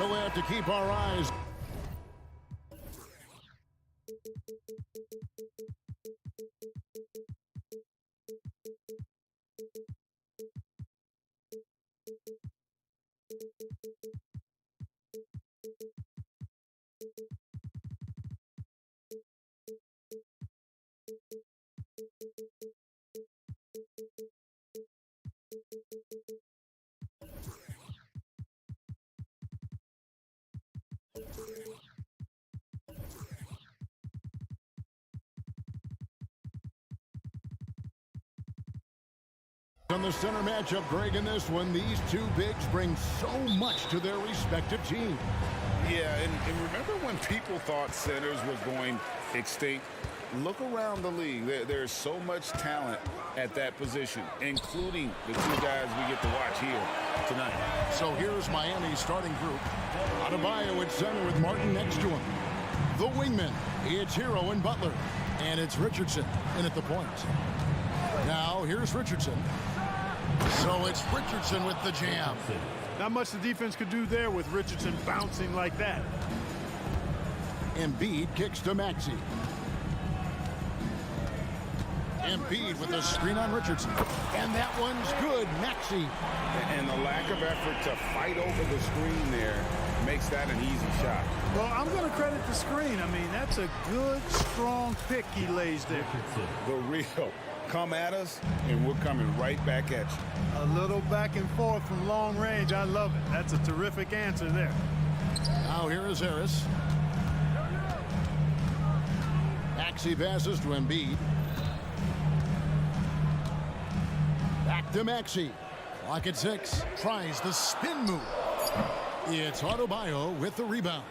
So we have to keep our eyes. On the center matchup, Greg, in this one, these two bigs bring so much to their respective teams. Yeah, and remember when people thought centers were going extinct? Look around the league. There's so much talent at that position, including the two guys we get to watch here tonight. So here's Miami's starting group. Adebayo at center with Martin next to him. The wingmen, it's Hero and Butler. And it's Richardson in at the point. Now here's Richardson. So it's Richardson with the jam. Not much the defense could do there with Richardson bouncing like that. Embiid kicks to Maxey. Embiid with a screen on Richardson. And that one's good, Maxey. And the lack of effort to fight over the screen there makes that an easy shot. Well, I'm going to credit the screen. I mean, that's a good, strong pick he lays there. The real. Come at us, and we're coming right back at you. A little back and forth from long range. I love it. That's a terrific answer there. Now here is Harris. Maxey passes to Embiid. Back to Maxey. Clock at 6. Tries the spin move. It's Adebayo with the rebound.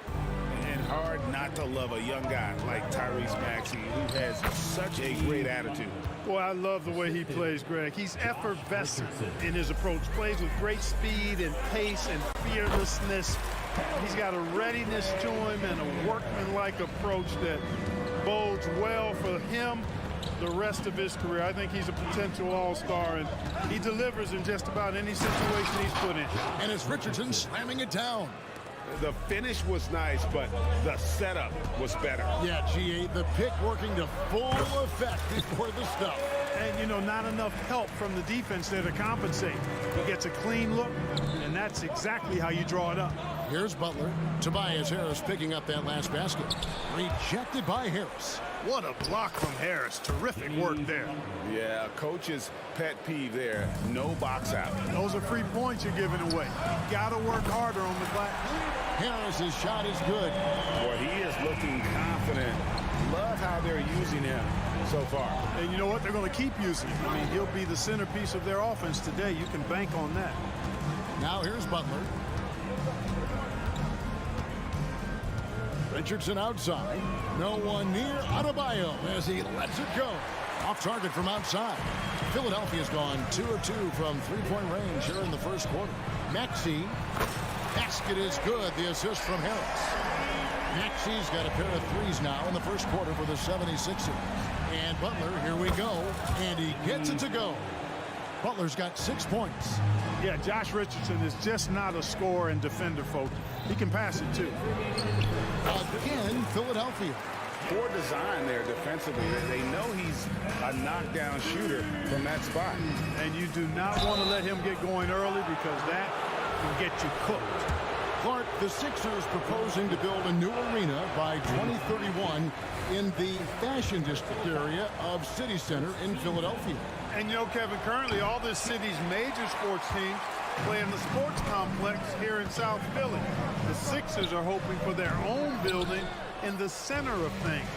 And hard not to love a young guy like Tyrese Maxey, who has such a great attitude. Boy, I love the way he plays, Greg. He's effervescent in his approach. Plays with great speed and pace and fearlessness. He's got a readiness to him and a workmanlike approach that bodes well for him the rest of his career. I think he's a potential all-star, and he delivers in just about any situation he's put in. And it's Richardson slamming it down. The finish was nice, but the setup was better. Yeah, G8, the pick working to full effect before the stuff. And, you know, not enough help from the defense there to compensate. He gets a clean look, and that's exactly how you draw it up. Here's Butler. Tobias Harris picking up that last basket. Rejected by Harris. What a block from Harris. Terrific work there. Yeah, coach's pet peeve there. No box out. Those are free points you're giving away. You got to work harder on the glass. Harris's shot is good. Boy, he is looking confident. Love how they're using him so far. And you know what? They're going to keep using him. I mean, he'll be the centerpiece of their offense today. You can bank on that. Now here's Butler. Richardson outside. No one near Adebayo as he lets it go. Off target from outside. Philadelphia's gone 2 of 2 from three-point range here in the first quarter. Maxey. Basket is good. The assist from Harris. Maxey's got a pair of threes now in the first quarter for the 76ers. And Butler, here we go. And he gets it to go. Butler's got 6 points. Yeah, Josh Richardson is just not a scorer and defender, folks. He can pass it, too. Again, Philadelphia. Poor design there defensively. They know he's a knockdown shooter from that spot. And you do not want to let him get going early because that can get you cooked. Clark, the Sixers proposing to build a new arena by 2031 in the Fashion District area of City Center in Philadelphia. And you know, Kevin, currently all this city's major sports teams play in the sports complex here in South Philly. The Sixers are hoping for their own building in the center of things.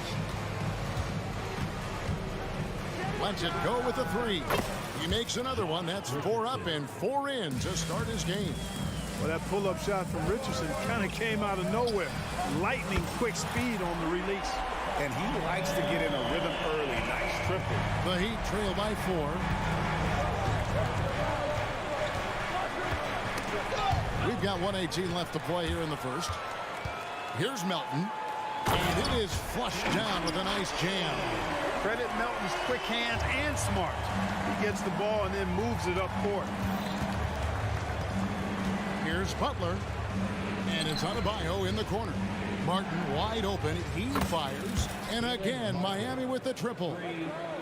Lets it go with a three. He makes another one. That's 4 up and 4 in to start his game. Well, that pull-up shot from Richardson kind of came out of nowhere. Lightning quick speed on the release. And he likes to get in a rhythm early. Nice triple. The Heat trail by 4. We've got 1:18 left to play here in the first. Here's Melton. And it is flushed down with a nice jam. Credit Melton's quick hands and smart. He gets the ball and then moves it up court. Here's Butler. And it's Adebayo in the corner. Martin wide open. He fires. And again, Miami with the triple.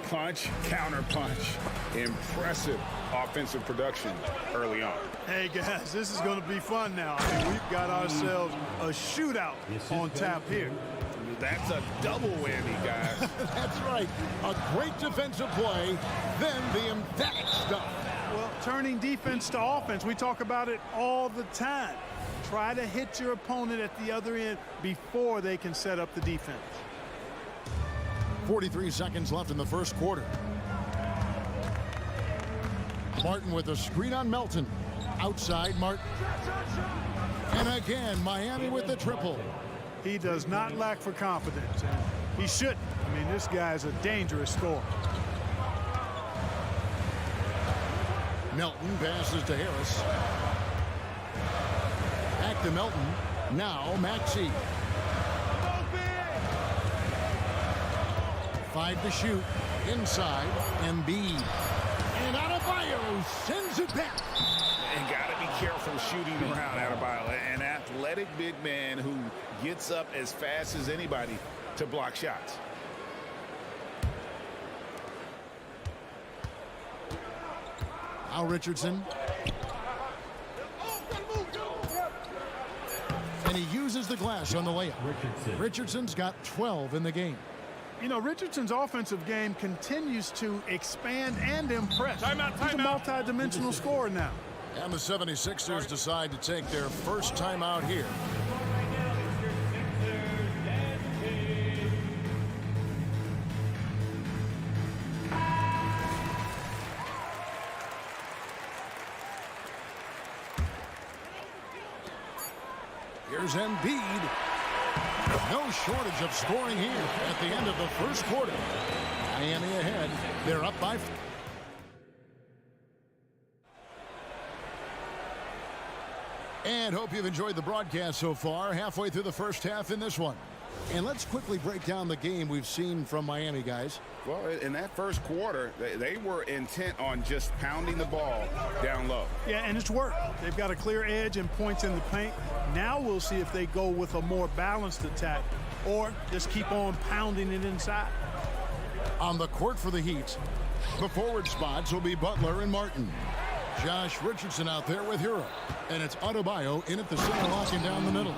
Punch, counter punch. Impressive offensive production early on. Hey, guys, this is going to be fun now. I mean, we've got ourselves a shootout on tap here. That's a double whammy, guys. That's right. A great defensive play, then the emphatic stuff. Well, turning defense to offense, we talk about it all the time. Try to hit your opponent at the other end before they can set up the defense. 43 seconds left in the first quarter. Martin with a screen on Melton. Outside, Martin. And again, Miami with the triple. He does not lack for confidence, and he shouldn't. I mean, this guy's a dangerous scorer. Melton passes to Harris. Back to Melton. Now Maxey. 5 to shoot. Inside. Embiid. And Adebayo sends it back. And got to be careful shooting around Adebayo. An athletic big man who gets up as fast as anybody to block shots. Al Richardson. And he uses the glass on the layup. Richardson's got 12 in the game. You know, Richardson's offensive game continues to expand and impress. He's a multi-dimensional scorer now. And the 76ers decide to take their first time out here. Here's Embiid. No shortage of scoring here at the end of the first quarter. Miami ahead. They're up by 4. And hope you've enjoyed the broadcast so far. Halfway through the first half in this one. And let's quickly break down the game we've seen from Miami, guys. Well, in that first quarter, they were intent on just pounding the ball down low. Yeah, and it's worked. They've got a clear edge and points in the paint. Now we'll see if they go with a more balanced attack or just keep on pounding it inside. On the court for the Heat, the forward spots will be Butler and Martin. Josh Richardson out there with Hero. And it's Adebayo in at the center, locking down the middle.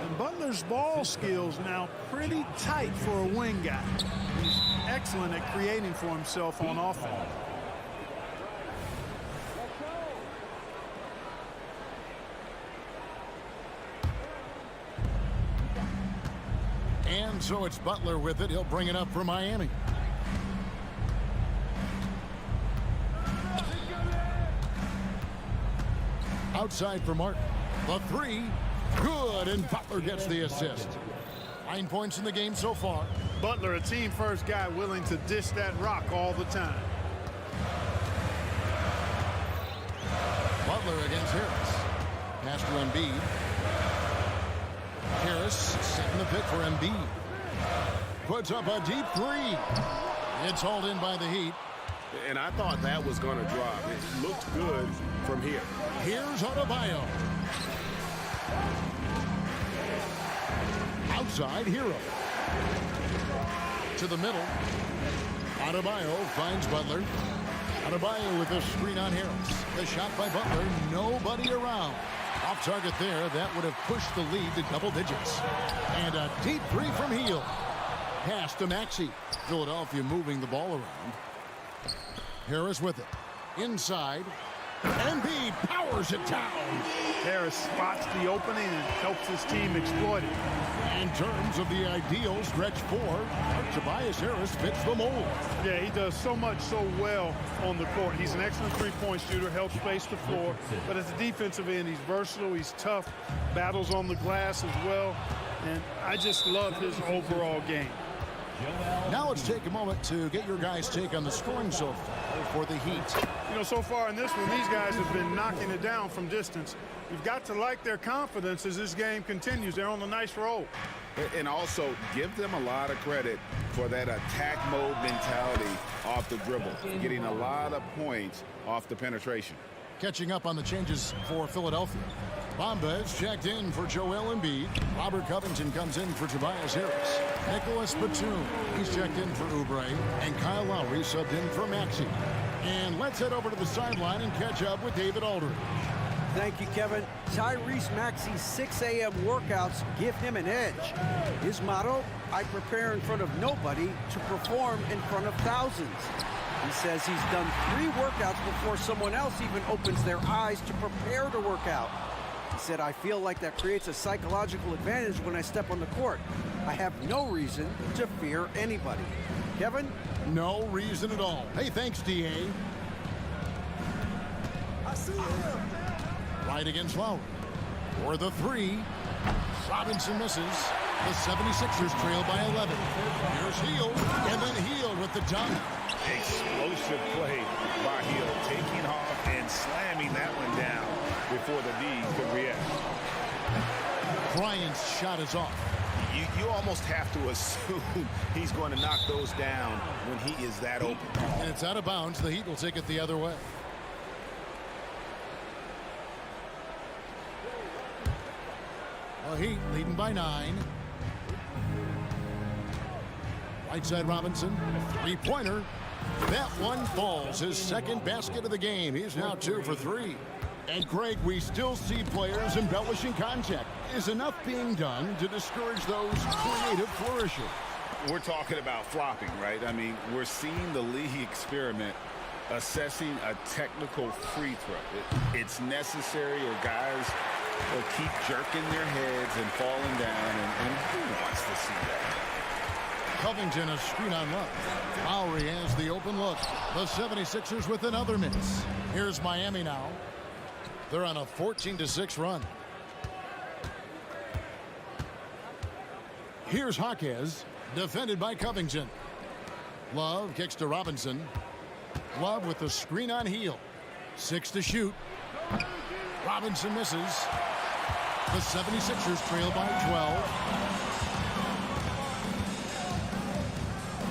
And Butler's ball skills now pretty tight for a wing guy. He's excellent at creating for himself on offense. And so it's Butler with it. He'll bring it up for Miami. Outside for Martin. The 3. Good, and Butler gets the assist. 9 points in the game so far. Butler, a team-first guy willing to dish that rock all the time. Butler against Harris. Pass to Embiid. Harris setting the pick for Embiid. Puts up a deep 3. It's hauled in by the Heat. And I thought that was going to drop. It looked good from here. Here's Adebayo. Outside, Hero. To the middle. Adebayo finds Butler. Adebayo with a screen on Harris. The shot by Butler. Nobody around. Off target there. That would have pushed the lead to double digits. And a deep 3 from Hield. Pass to Maxey. Philadelphia moving the ball around. Harris with it. Inside. Embiid powers it down. Harris spots the opening and helps his team exploit it. In terms of the ideal stretch 4, Tobias Harris fits the mold. Yeah, he does so much so well on the court. He's an excellent three-point shooter, helps space the floor. But at the defensive end, he's versatile, he's tough, battles on the glass as well. And I just love his overall game. Now let's take a moment to get your guys' take on the scoring so far for the Heat. You know, so far in this one, these guys have been knocking it down from distance. You've got to like their confidence as this game continues. They're on a nice roll. And also give them a lot of credit for that attack mode mentality off the dribble, getting a lot of points off the penetration. Catching up on the changes for Philadelphia. Bamba is checked in for Joel Embiid. Robert Covington comes in for Tobias Harris. Nicholas Batum, he's checked in for Oubre. And Kyle Lowry subbed in for Maxey. And let's head over to the sideline and catch up with David Aldridge. Thank you, Kevin. Tyrese Maxey's 6 a.m. workouts give him an edge. His motto, I prepare in front of nobody to perform in front of thousands. He says he's done 3 workouts before someone else even opens their eyes to prepare to work out. He said, I feel like that creates a psychological advantage when I step on the court. I have no reason to fear anybody. Kevin? No reason at all. Hey, thanks, D.A. I see him. Right against Lowry. For the 3. Robinson misses. The 76ers trail by 11. Here's Hield, and then Hield with the dunk. Explosive play by Hield, taking off and slamming that one down before the D could react. Bryant's shot is off. You almost have to assume he's going to knock those down when he is that open. And it's out of bounds. The Heat will take it the other way. The Heat leading by 9. Right side Robinson. 3-pointer. That one falls. His second basket of the game. He's now 2 for 3. And Greg, we still see players embellishing contact. Is enough being done to discourage those creative flourishes? We're talking about flopping, right? I mean, we're seeing the league experiment assessing a technical free throw. It's necessary, or guys will keep jerking their heads and falling down, and who wants to see that? Covington a screen on Love. Lowry has the open look. The 76ers with another miss. Here's Miami now. They're on a 14-6 run. Here's Jaquez, defended by Covington. Love kicks to Robinson. Love with the screen on Hield. 6 to shoot. Robinson misses. The 76ers trail by 12.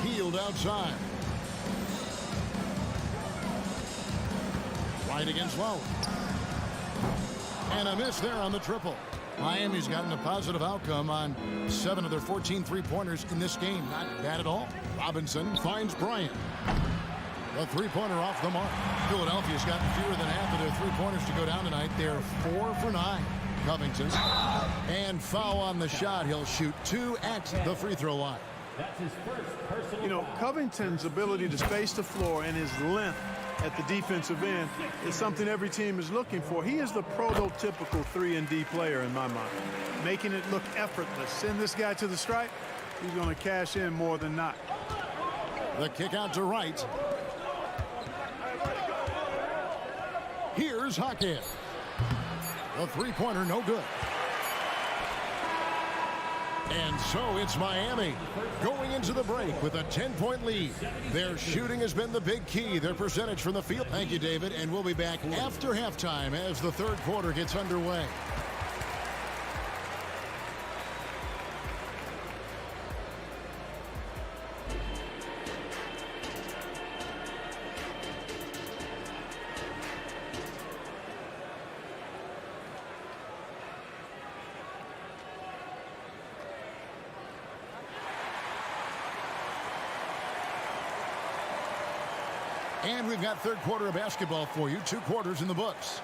Hield outside. Right against Lowry. And a miss there on the triple. Miami's gotten a positive outcome on 7 of their 14 3-pointers in this game. Not bad at all. Robinson finds Bryant. The 3-pointer off the mark. Philadelphia's gotten fewer than half of their 3-pointers to go down tonight. They're 4 for 9. Covington. And foul on the shot. He'll shoot 2 at the free throw line. You know, Covington's ability to space the floor and his length at the defensive end is something every team is looking for. He is the prototypical 3-and-D player in my mind, making it look effortless. Send this guy to the stripe, he's going to cash in more than not. The kick out to right. Here's Jaquez. The 3-pointer no good. And so it's Miami going into the break with a 10-point lead. Their shooting has been the big key, their percentage from the field. Thank you, David, and we'll be back after halftime as the third quarter gets underway. And we've got third quarter of basketball for you. 2 quarters in the books.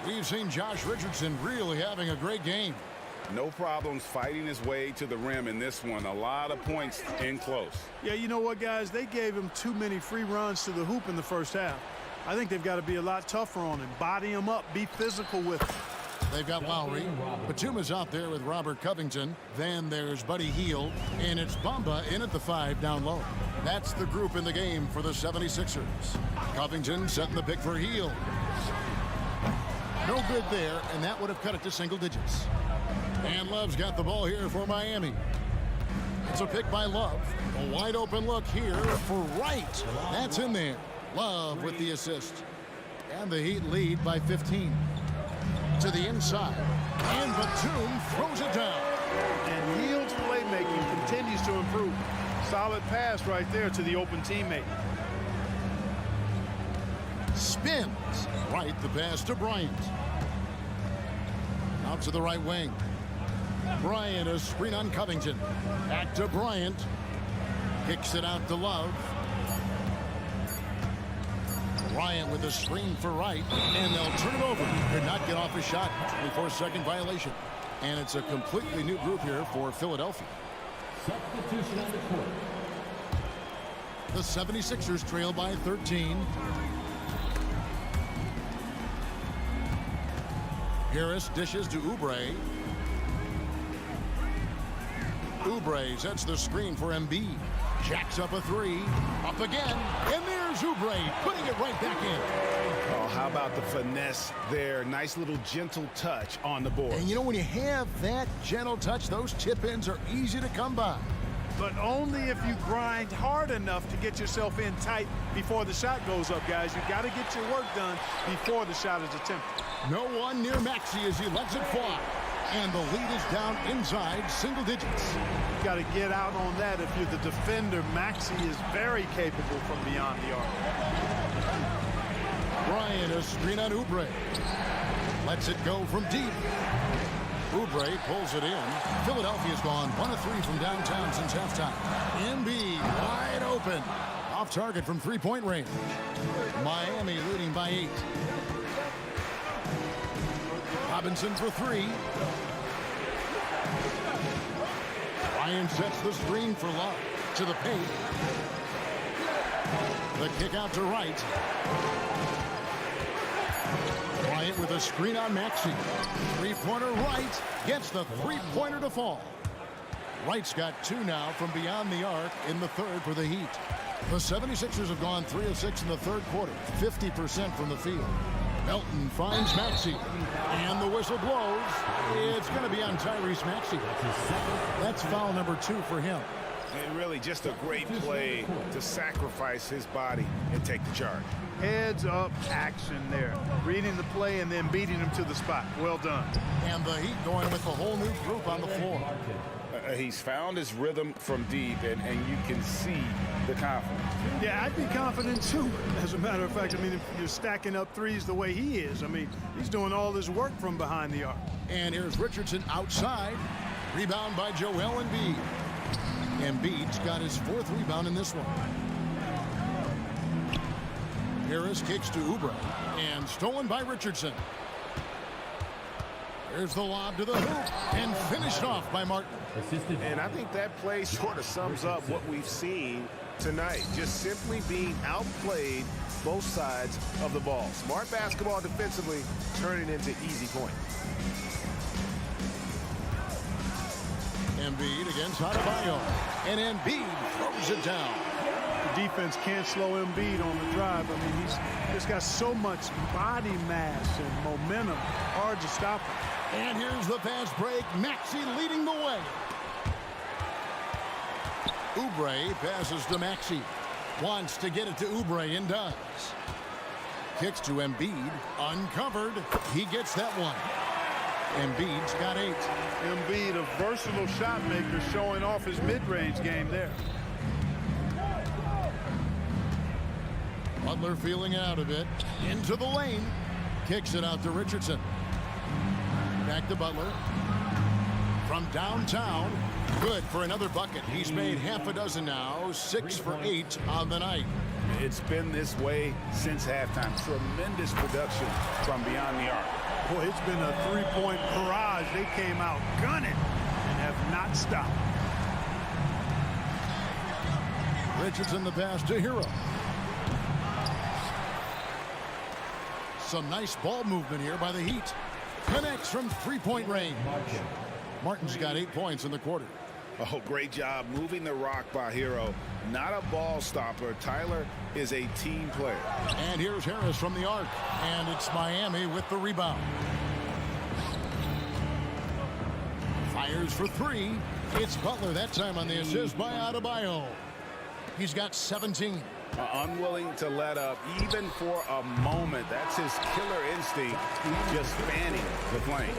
We've seen Josh Richardson really having a great game. No problems fighting his way to the rim in this one. A lot of points in close. Yeah, you know what, guys? They gave him too many free runs to the hoop in the first half. I think they've got to be a lot tougher on him. Body him up. Be physical with him. They've got Lowry. Batum is out there with Robert Covington. Then there's Buddy Hield. And it's Bamba in at the 5 down low. That's the group in the game for the 76ers. Covington setting the pick for Hield. No good there, and that would have cut it to single digits. And Love's got the ball here for Miami. It's a pick by Love. A wide open look here for Wright. That's in there. Love with the assist. And the Heat lead by 15. To the inside. And Batum throws it down. And Hield's playmaking continues to improve. Solid pass right there to the open teammate. Spins. Right, the pass to Bryant. Out to the right wing. Bryant, a screen on Covington. Back to Bryant. Kicks it out to Love. Bryant with a screen for Wright, and they'll turn it over. Could not get off a shot. 24-second violation. And it's a completely new group here for Philadelphia. Substitution on the court. The 76ers trail by 13. Harris dishes to Oubre. Oubre sets the screen for Embiid. Jacks up a three. Up again. And there's Oubre putting it right back in. Oh, how about the finesse there? Nice little gentle touch on the board. And you know, when you have that gentle touch, those chip-ins are easy to come by. But only if you grind hard enough to get yourself in tight before the shot goes up, guys. You got to get your work done before the shot is attempted. No one near Maxey as he lets it fly. And the lead is down inside single digits. You got to get out on that if you're the defender. Maxey is very capable from beyond the arc. Bryant, a screen on Oubre. Lets it go from deep. Oubre pulls it in. Philadelphia's gone 1 of 3 from downtown since halftime. Embiid wide open. Off target from three-point range. Miami leading by 8. Robinson for 3. Ryan sets the screen for Love. To the paint. The kick out to Wright. Bryant with a screen on Maxey. Three-pointer Wright gets the three-pointer to fall. Wright's got 2 now from beyond the arc in the third for the Heat. The 76ers have gone 3 of 6 in the third quarter, 50% from the field. Melton finds Maxey, and the whistle blows. It's going to be on Tyrese Maxey. That's foul number 2 for him. And really just a great play to sacrifice his body and take the charge. Heads up action there. Reading the play and then beating him to the spot. Well done. And the Heat going with a whole new group on the floor. He's found his rhythm from deep, and you can see the confidence. Yeah, I'd be confident too. As a matter of fact, I mean, if you're stacking up threes the way he is, I mean, he's doing all his work from behind the arc. And here's Richardson outside. Rebound by Joel Embiid. Embiid's got his 4th rebound in this one. Harris kicks to Oubre. And stolen by Richardson. There's the lob to the hoop. And finished off by Martin. And I think that play sort of sums up what we've seen tonight. Just simply being outplayed both sides of the ball. Smart basketball defensively, turning into easy points. Embiid against Adebayo. And Embiid throws it down. The defense can't slow Embiid on the drive. I mean, he's just got so much body mass and momentum. Hard to stop him. And here's the fast break. Maxey leading the way. Oubre passes to Maxey. Wants to get it to Oubre and does. Kicks to Embiid. Uncovered. He gets that one. Embiid's got 8. Embiid, a versatile shot maker, showing off his mid-range game there. Butler feeling it out a bit. Into the lane. Kicks it out to Richardson. Back to Butler. From downtown. Good for another bucket. He's made half a dozen now. 6 for 8 on the night. It's been this way since halftime. Tremendous production from beyond the arc. Boy, it's been a three-point barrage. They came out gunning and have not stopped. Richardson the pass to Hero. Some nice ball movement here by the Heat. Connects from three-point range. Martin's got 8 points in the quarter. Oh, great job moving the rock by Hero. Not a ball stopper. Tyler is a team player. And here's Harris from the arc. And it's Miami with the rebound. Fires for 3. It's Butler that time on the assist by Adebayo. He's got 17. Unwilling to let up even for a moment. That's his killer instinct, just fanning the flame.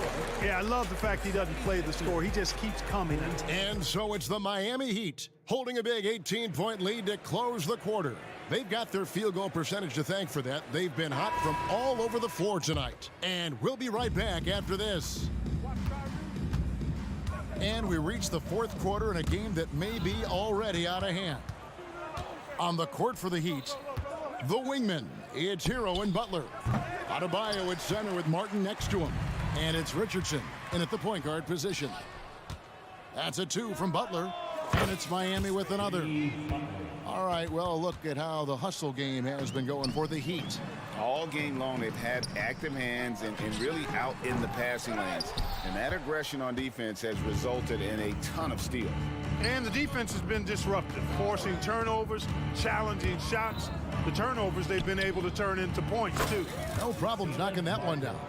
Yeah, I love the fact he doesn't play the score. He just keeps coming. And so it's the Miami Heat holding a big 18-point lead to close the quarter. They've got their field goal percentage to thank for that. They've been hot from all over the floor tonight. And we'll be right back after this. And we reach the fourth quarter in a game that may be already out of hand. On the court for the Heat, the wingmen, it's Hero and Butler. Adebayo at center with Martin next to him. And it's Richardson in at the point guard position. That's a 2 from Butler. And it's Miami with another. All right, well, look at how the hustle game has been going for the Heat. All game long, they've had active hands and really out in the passing lanes. And that aggression on defense has resulted in a ton of steals. And the defense has been disruptive, forcing turnovers, challenging shots. The turnovers they've been able to turn into points, too. No problems knocking that one down.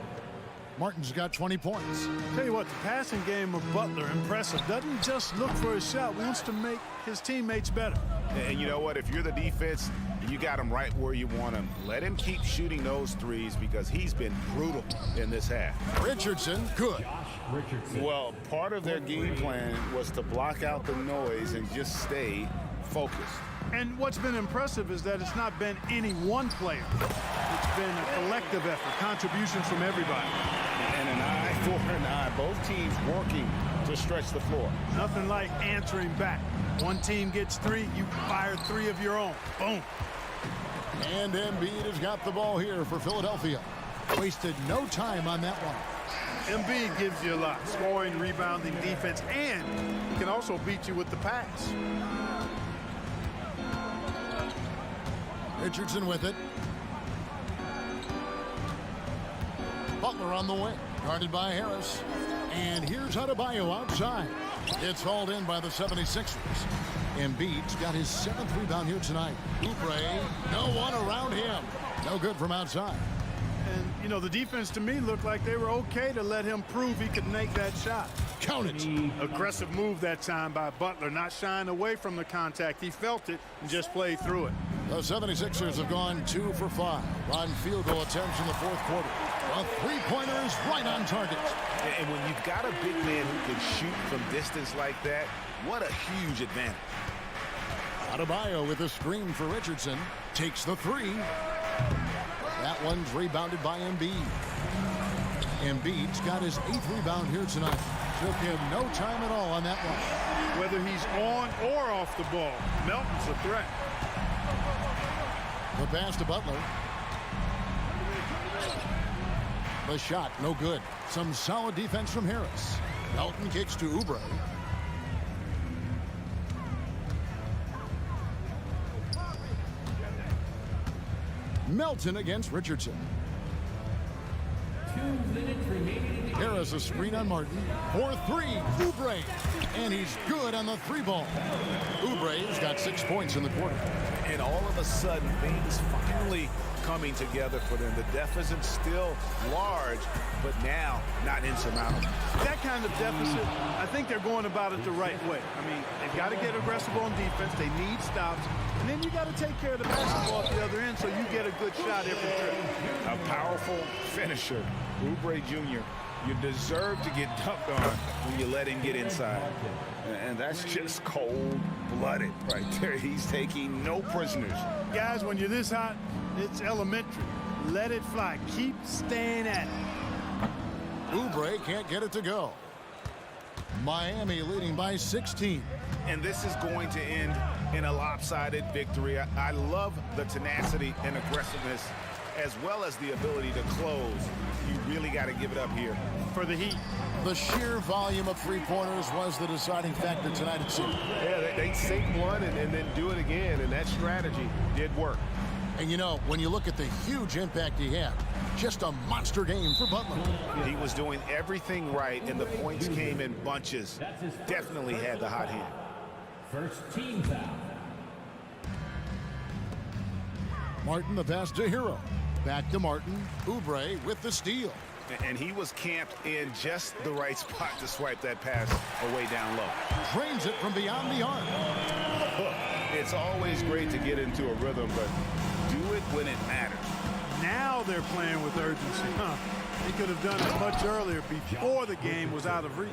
Martin's got 20 points. Tell you what, the passing game of Butler, impressive. Doesn't just look for his shot, wants to make his teammates better. And you know what? If you're the defense, you got him right where you want him. Let him keep shooting those threes because he's been brutal in this half. Richardson, good. Well, part of their game plan was to block out the noise and just stay focused. And what's been impressive is that it's not been any one player. It's been a collective effort, contributions from everybody. And an eye for an eye. Both teams working to stretch the floor. Nothing like answering back. One team gets 3, you fire 3 of your own. Boom. And Embiid has got the ball here for Philadelphia. Wasted no time on that one. Embiid gives you a lot. Scoring, rebounding, defense, and he can also beat you with the pass. Richardson with it. Butler on the wing, guarded by Harris. And here's Adebayo outside. It's hauled in by the 76ers. Embiid's got his 7th rebound here tonight. Oubre, no one around him. No good from outside. And, you know, the defense to me looked like they were okay to let him prove he could make that shot. Count it. Aggressive move that time by Butler, not shying away from the contact. He felt it and just played through it. The 76ers have gone 2 for 5 on field goal attempts in the fourth quarter. A three-pointer is right on target. And when you've got a big man who can shoot from distance like that, what a huge advantage. Adebayo with a screen for Richardson. Takes the 3. That one's rebounded by Embiid. Embiid's got his 8th rebound here tonight. Took him no time at all on that one. Whether he's on or off the ball, Melton's a threat. The pass to Butler. The shot, no good. Some solid defense from Harris. Melton kicks to Oubre. Melton against Richardson. 2 minutes remaining. Harris a screen on Martin. For 3, Oubre. And he's good on the 3-ball. Oubre's got 6 points in the quarter. And all of a sudden, things finally coming together for them. The deficit's still large, but now not insurmountable. That kind of deficit, I think they're going about it the right way. I mean, they've got to get aggressive on defense. They need stops. And then you got to take care of the basketball at the other end so you get a good shot every trip. A powerful finisher, Oubre Jr. You deserve to get dunked on when you let him get inside. And that's just cold-blooded right there. He's taking no prisoners. Guys, when you're this hot, it's elementary. Let it fly. Keep staying at it. Oubre can't get it to go. Miami leading by 16. And this is going to end in a lopsided victory. I love the tenacity and aggressiveness as well as the ability to close. You really got to give it up here. For the Heat. The sheer volume of three-pointers was the deciding factor tonight, it seemed. Yeah, they sink one and then do it again, and that strategy did work. And, you know, when you look at the huge impact he had, just a monster game for Butler. He was doing everything right, and the points came in bunches. Definitely had the hot hand. First team foul. Martin the pass to Hero. Back to Martin. Oubre with the steal. And he was camped in just the right spot to swipe that pass away down low. Drains it from beyond the arc. It's always great to get into a rhythm, but do it when it matters. Now they're playing with urgency. They could have done it much earlier before the game was out of reach.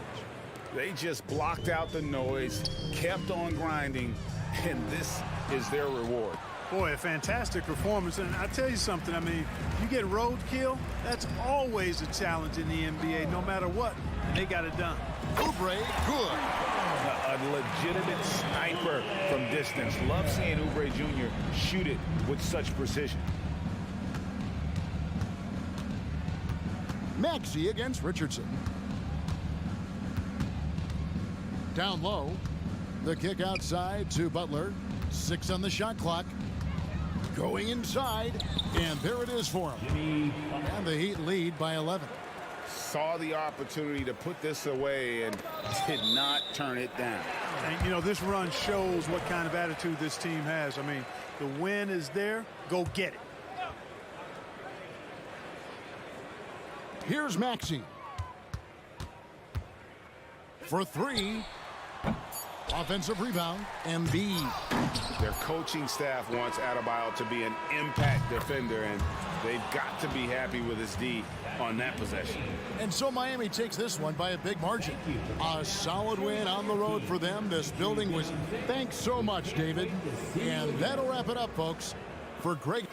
They just blocked out the noise, kept on grinding, and this is their reward. Boy, a fantastic performance. And I tell you something, I mean, you get roadkill, that's always a challenge in the NBA, no matter what. And they got it done. Oubre, good. A legitimate sniper from distance. Love seeing Oubre Jr. shoot it with such precision. Maxey against Richardson. Down low. The kick outside to Butler. 6 on the shot clock. Going inside. And there it is for him. And the Heat lead by 11. Saw the opportunity to put this away and did not turn it down. And, you know, this run shows what kind of attitude this team has. I mean, the win is there. Go get it. Here's Maxey. For 3. Offensive rebound. Embiid. Their coaching staff wants Adebayo to be an impact defender, and they've got to be happy with his D on that possession. And so Miami takes this one by a big margin. A solid win on the road for them. This building was... Thanks so much, David. And that'll wrap it up, folks, for Greg.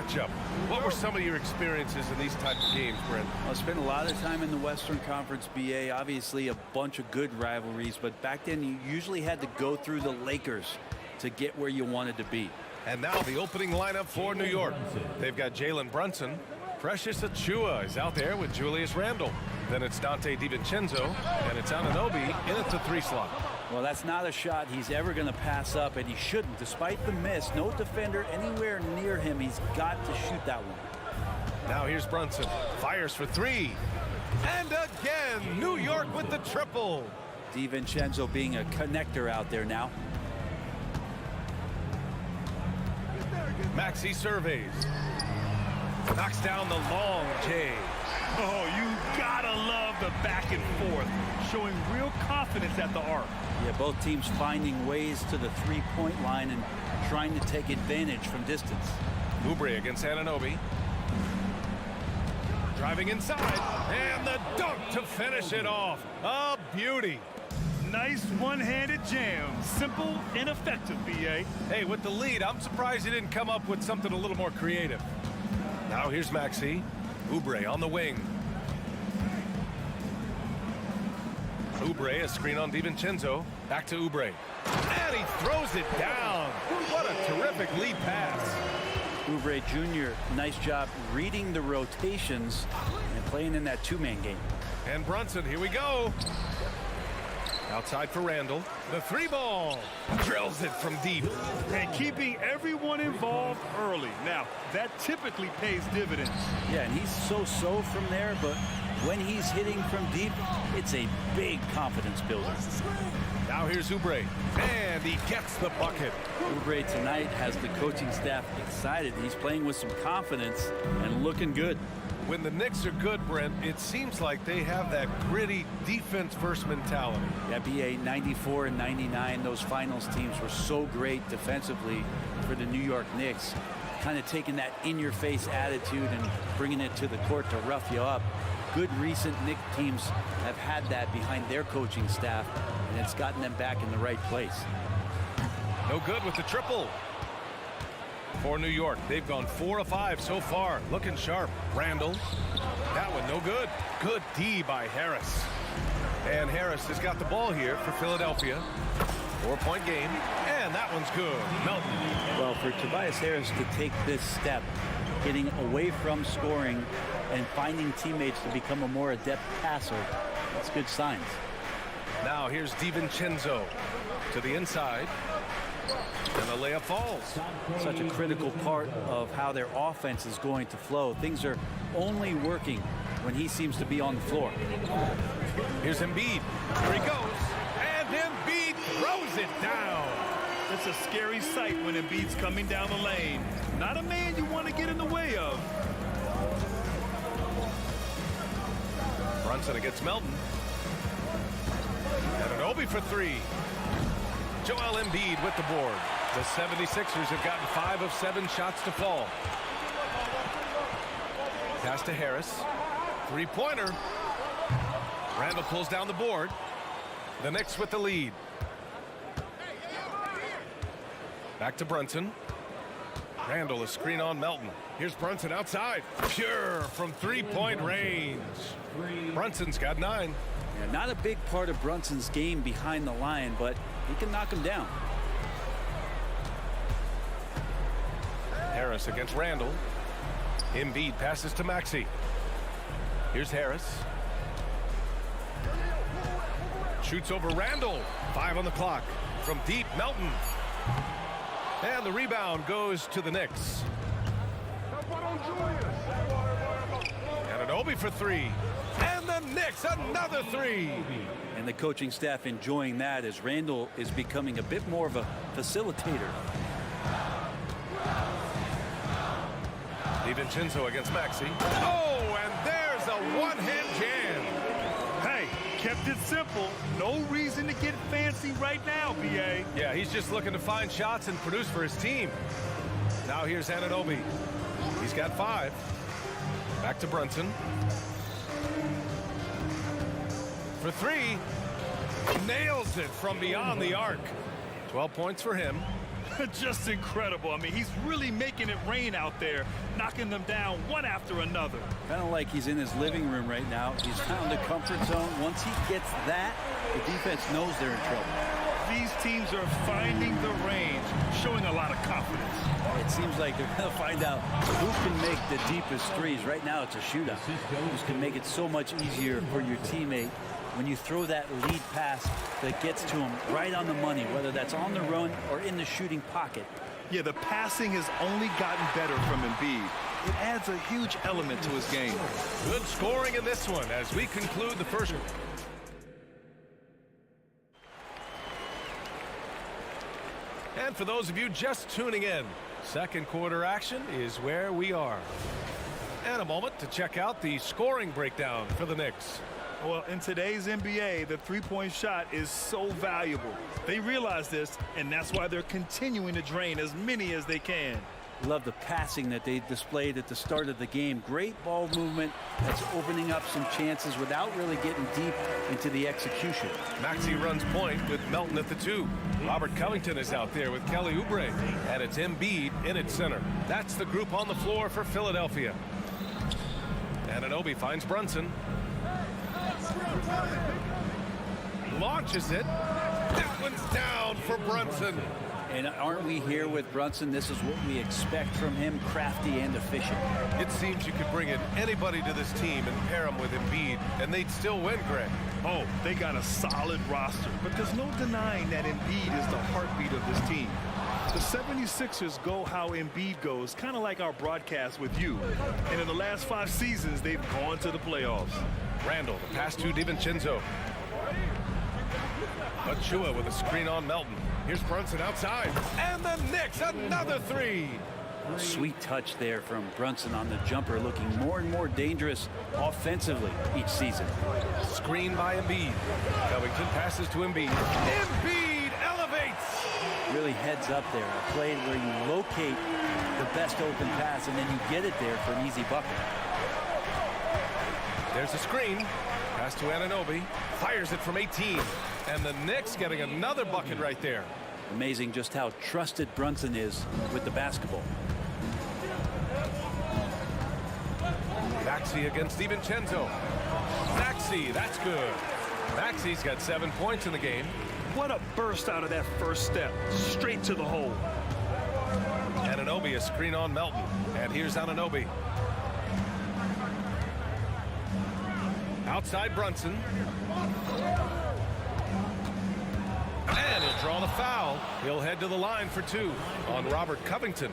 matchup. What were some of your experiences in these type of games, Brent? I spent a lot of time in the Western Conference, BA. Obviously, a bunch of good rivalries, but back then you usually had to go through the Lakers to get where you wanted to be. And now the opening lineup for New York. They've got Jalen Brunson. Precious Achiuwa is out there with Julius Randle. Then it's Dante DiVincenzo, and it's Anunoby in at the 3 slot. Well, that's not a shot he's ever going to pass up, and he shouldn't. Despite the miss, no defender anywhere near him. He's got to shoot that one. Now here's Brunson. Fires for 3. And again, New York with the triple. DiVincenzo being a connector out there now. Maxey surveys. Knocks down the long J. Oh, you gotta love the back and forth, showing real confidence at the arc. Yeah, both teams finding ways to the three-point line and trying to take advantage from distance. Oubre against Anunoby. Driving inside, and the dunk to finish it off. A beauty. Nice one-handed jam. Simple and effective, BA. Hey, with the lead, I'm surprised he didn't come up with something a little more creative. Now here's Maxey. Oubre on the wing. Oubre, a screen on DiVincenzo. Back to Oubre. And he throws it down. What a terrific lead pass. Oubre Jr., nice job reading the rotations and playing in that two-man game. And Brunson, here we go. Outside for Randle. The 3 ball. Drills it from deep. And keeping everyone involved early. Now, that typically pays dividends. Yeah, and he's so-so from there, but when he's hitting from deep, it's a big confidence builder. Now here's Oubre. And he gets the bucket. Oubre tonight has the coaching staff excited. He's playing with some confidence and looking good. When the Knicks are good, Brent, it seems like they have that gritty defense-first mentality. Yeah, BA 94 and 99, those finals teams were so great defensively for the New York Knicks. Kind of taking that in-your-face attitude and bringing it to the court to rough you up. Good recent Knicks teams have had that behind their coaching staff, and it's gotten them back in the right place. No good with the triple. For New York, they've gone 4 of 5 so far. Looking sharp. Randle. That one no good. Good D by Harris. And Harris has got the ball here for Philadelphia. 4-point game. And that one's good. Melton. Well, for Tobias Harris to take this step, getting away from scoring and finding teammates to become a more adept passer, that's good signs. Now here's DiVincenzo to the inside. And the layup falls. Such a critical part of how their offense is going to flow. Things are only working when he seems to be on the floor. Here's Embiid. Here he goes. And Embiid throws it down. It's a scary sight when Embiid's coming down the lane. Not a man you want to get in the way of. Brunson against Melton. Anunoby for 3. Joel Embiid with the board. The 76ers have gotten 5 of 7 shots to fall. Pass to Harris. 3-pointer. Randle pulls down the board. The Knicks with the lead. Back to Brunson. Randle, a screen on Melton. Here's Brunson outside. Pure from 3-point range. Brunson's got 9. Yeah, not a big part of Brunson's game behind the line, but he can knock him down. Harris against Randle. Embiid passes to Maxey. Here's Harris. Shoots over Randle. 5 on the clock. From deep, Melton. And the rebound goes to the Knicks. Anunoby for 3. And the Knicks, another 3. And the coaching staff enjoying that as Randle is becoming a bit more of a facilitator. DiVincenzo against Maxey. Oh, and there's a one-hand jam. Hey, kept it simple. No reason to get fancy right now, BA. Yeah, he's just looking to find shots and produce for his team. Now here's Anunoby. He's got 5. Back to Brunson. For 3. Nails it from beyond the arc. 12 points for him. Just incredible. I mean, he's really making it rain out there, knocking them down one after another. Kind of like he's in his living room right now. He's found a comfort zone. Once he gets that, the defense knows they're in trouble. These teams are finding the range, showing a lot of confidence. It seems like they're going to find out who can make the deepest threes. Right now, it's a shootout. Who can make it so much easier for your teammate when you throw that lead pass that gets to him right on the money, whether that's on the run or in the shooting pocket. Yeah, the passing has only gotten better from Embiid. It adds a huge element to his game. Good scoring in this one as we conclude the first. And for those of you just tuning in, second quarter action is where we are. And a moment to check out the scoring breakdown for the Knicks. Well, in today's NBA, the three-point shot is so valuable. They realize this, and that's why they're continuing to drain as many as they can. Love the passing that they displayed at the start of the game. Great ball movement that's opening up some chances without really getting deep into the execution. Maxey runs point with Melton at the 2. Robert Covington is out there with Kelly Oubre, and it's Embiid in its center. That's the group on the floor for Philadelphia. Anunoby finds Brunson. Launches it. That one's down for Brunson. And aren't we here with Brunson? This is what we expect from him, crafty and efficient. It seems you could bring in anybody to this team and pair them with Embiid, and they'd still win, Greg. Oh, they got a solid roster, but there's no denying that Embiid is the heartbeat of this team. The 76ers go how Embiid goes, kind of like our broadcast with you. And in the last 5 seasons, they've gone to the playoffs. Randall, the pass to DiVincenzo. Achua with a screen on Melton. Here's Brunson outside. And the Knicks, another 3. Sweet touch there from Brunson on the jumper, looking more and more dangerous offensively each season. Screen by Embiid. Covington passes to Embiid. Embiid elevates. Really heads up there. A play where you locate the best open pass and then you get it there for an easy bucket. There's a screen. Pass to Anunoby. Fires it from 18. And the Knicks getting another bucket right there. Amazing just how trusted Brunson is with the basketball. Maxey against DiVincenzo. Maxey, that's good. Maxey's got 7 points in the game. What a burst out of that first step. Straight to the hole. Anunoby, a screen on Melton. And here's Anunoby. Outside Brunson. And he'll draw the foul. He'll head to the line for 2 on Robert Covington.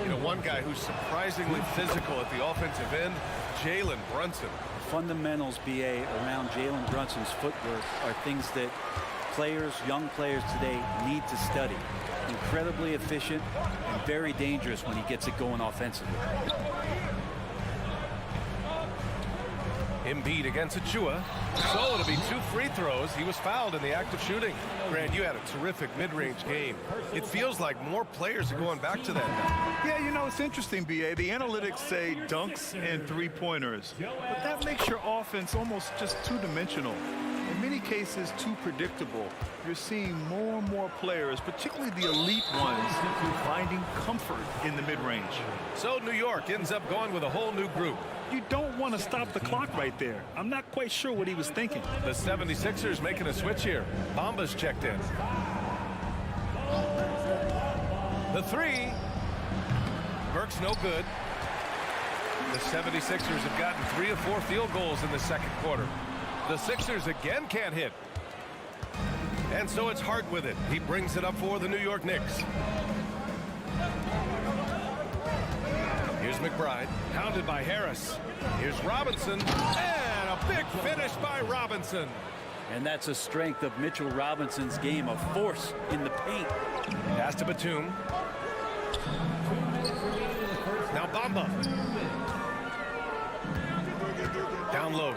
You know, one guy who's surprisingly physical at the offensive end, Jalen Brunson. Fundamentals, BA, around Jalen Brunson's footwork are things that players, young players today need to study. Incredibly efficient and very dangerous when he gets it going offensively. Embiid against Achua. So it'll be 2 free throws. He was fouled in the act of shooting. Grant, you had a terrific mid-range game. It feels like more players are going back to that now. Yeah, you know, it's interesting, B.A. The analytics say dunks and three-pointers. But that makes your offense almost just two-dimensional. In many cases, too predictable. You're seeing more and more players, particularly the elite ones, finding comfort in the mid-range. So New York ends up going with a whole new group. You don't want to stop the clock right there. I'm not quite sure what he was thinking. The 76ers making a switch here. Bamba's checked in. The 3. Burke's no good. The 76ers have gotten 3 of 4 field goals in the second quarter. The Sixers again can't hit. And so it's Hart with it. He brings it up for the New York Knicks. Here's McBride, pounded by Harris. Here's Robinson, and a big finish by Robinson. And that's a strength of Mitchell Robinson's game, of force in the paint. Pass to Batum. Now Bamba. Down low.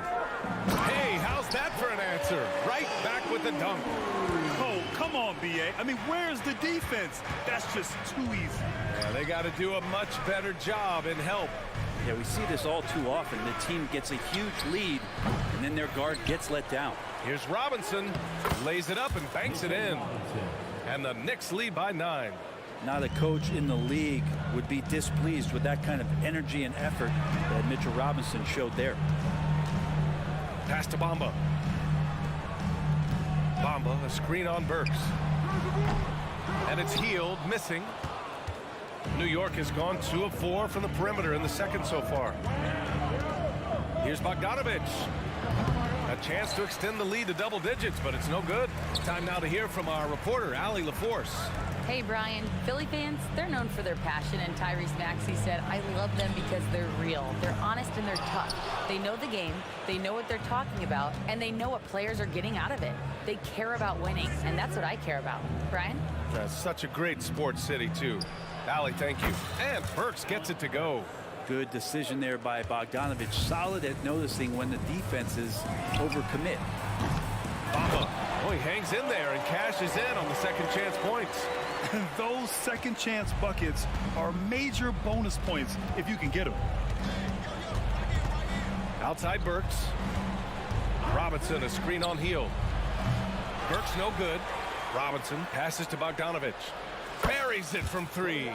Hey, how's that for an answer? Right back with the dunk. Oh, come on, B.A. I mean, where's the defense? That's just too easy. Yeah, they got to do a much better job in help. Yeah, we see this all too often. The team gets a huge lead, and then their guard gets let down. Here's Robinson. Lays it up and banks it in. And the Knicks lead by 9. Not a coach in the league would be displeased with that kind of energy and effort that Mitchell Robinson showed there. Pass to Bamba. Bamba, a screen on Burks. And it's Healed, missing. New York has gone 2 of 4 from the perimeter in the second so far. Here's Bogdanovich. A chance to extend the lead to double digits, but it's no good. Time now to hear from our reporter, Allie LaForce. Hey, Brian. Philly fans, they're known for their passion, and Tyrese Maxey said, I love them because they're real. They're honest and they're tough. They know the game, they know what they're talking about, and they know what players are getting out of it. They care about winning, and that's what I care about. Brian? That's such a great sports city, too. Allie, thank you. And Burks gets it to go. Good decision there by Bogdanovich. Solid at noticing when the defenses overcommit. Bamba. Oh, he hangs in there and cashes in on the second chance points. And those second chance buckets are major bonus points if you can get them. Outside Burks. Robinson, a screen on Hield. Burks no good. Robinson passes to Bogdanovich. Buries it from 3.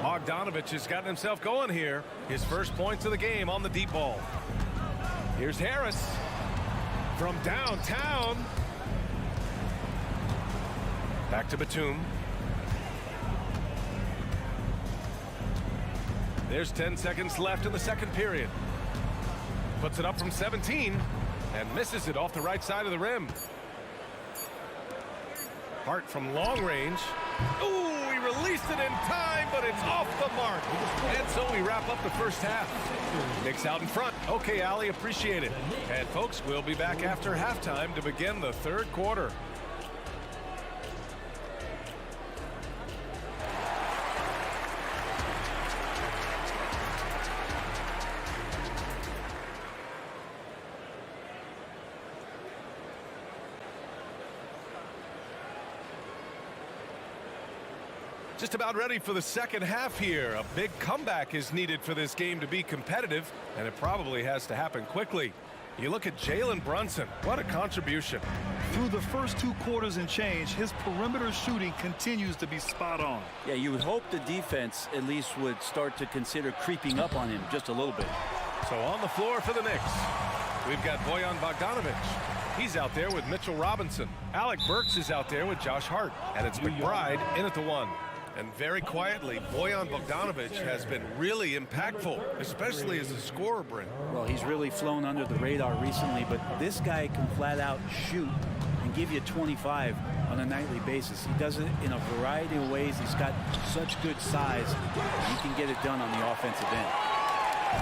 Bogdanovich has gotten himself going here. His first points of the game on the deep ball. Here's Harris from downtown. Back to Batum. There's 10 seconds left in the second period. Puts it up from 17 and misses it off the right side of the rim. Hart from long range. Ooh, he released it in time, but it's off the mark. And so we wrap up the first half. Knicks out in front. Okay, Allie, appreciate it. And folks, we'll be back after halftime to begin the third quarter. Just about ready for the second half here. A big comeback is needed for this game to be competitive, and it probably has to happen quickly. You look at Jalen Brunson. What a contribution. Through the first 2 quarters and change, his perimeter shooting continues to be spot on. Yeah, you would hope the defense at least would start to consider creeping up on him just a little bit. So on the floor for the Knicks, we've got Bojan Bogdanovich. He's out there with Mitchell Robinson. Alec Burks is out there with Josh Hart. And it's McBride in at the 1. And very quietly, Bojan Bogdanovich has been really impactful, especially as a scorer, Brent. Well, he's really flown under the radar recently, but this guy can flat out shoot and give you 25 on a nightly basis. He does it in a variety of ways. He's got such good size. He can get it done on the offensive end.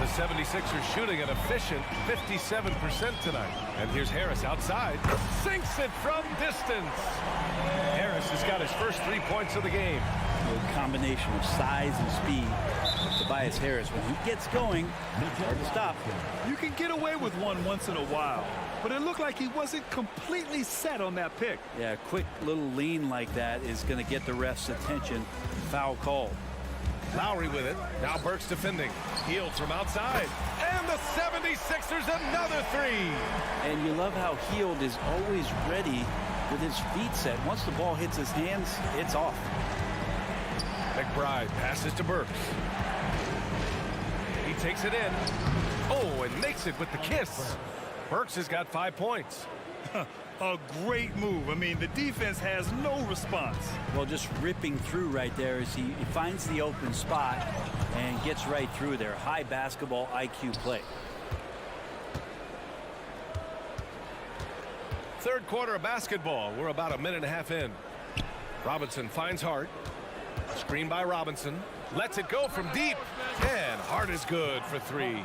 The 76ers shooting an efficient 57% tonight. And here's Harris outside. Sinks it from distance. Harris has got his first 3 points of the game. A combination of size and speed. Tobias Harris, when he gets going, hard to stop. You can get away with one once in a while, but it looked like he wasn't completely set on that pick. Yeah, a quick little lean like that is going to get the ref's attention. Foul call. Lowry with it. Now Burks defending. Hield from outside. And the 76ers another 3. And you love how Hield is always ready with his feet set. Once the ball hits his hands, it's off. McBride passes to Burks. He takes it in. Oh, and makes it with the kiss. Burks has got 5 points. A great move. I mean, the defense has no response. Well, just ripping through right there as he finds the open spot and gets right through there. High basketball IQ play. Third quarter of basketball. We're about a minute and a half in. Robinson finds Hart. Screen by Robinson. Lets it go from deep. And Hart is good for 3.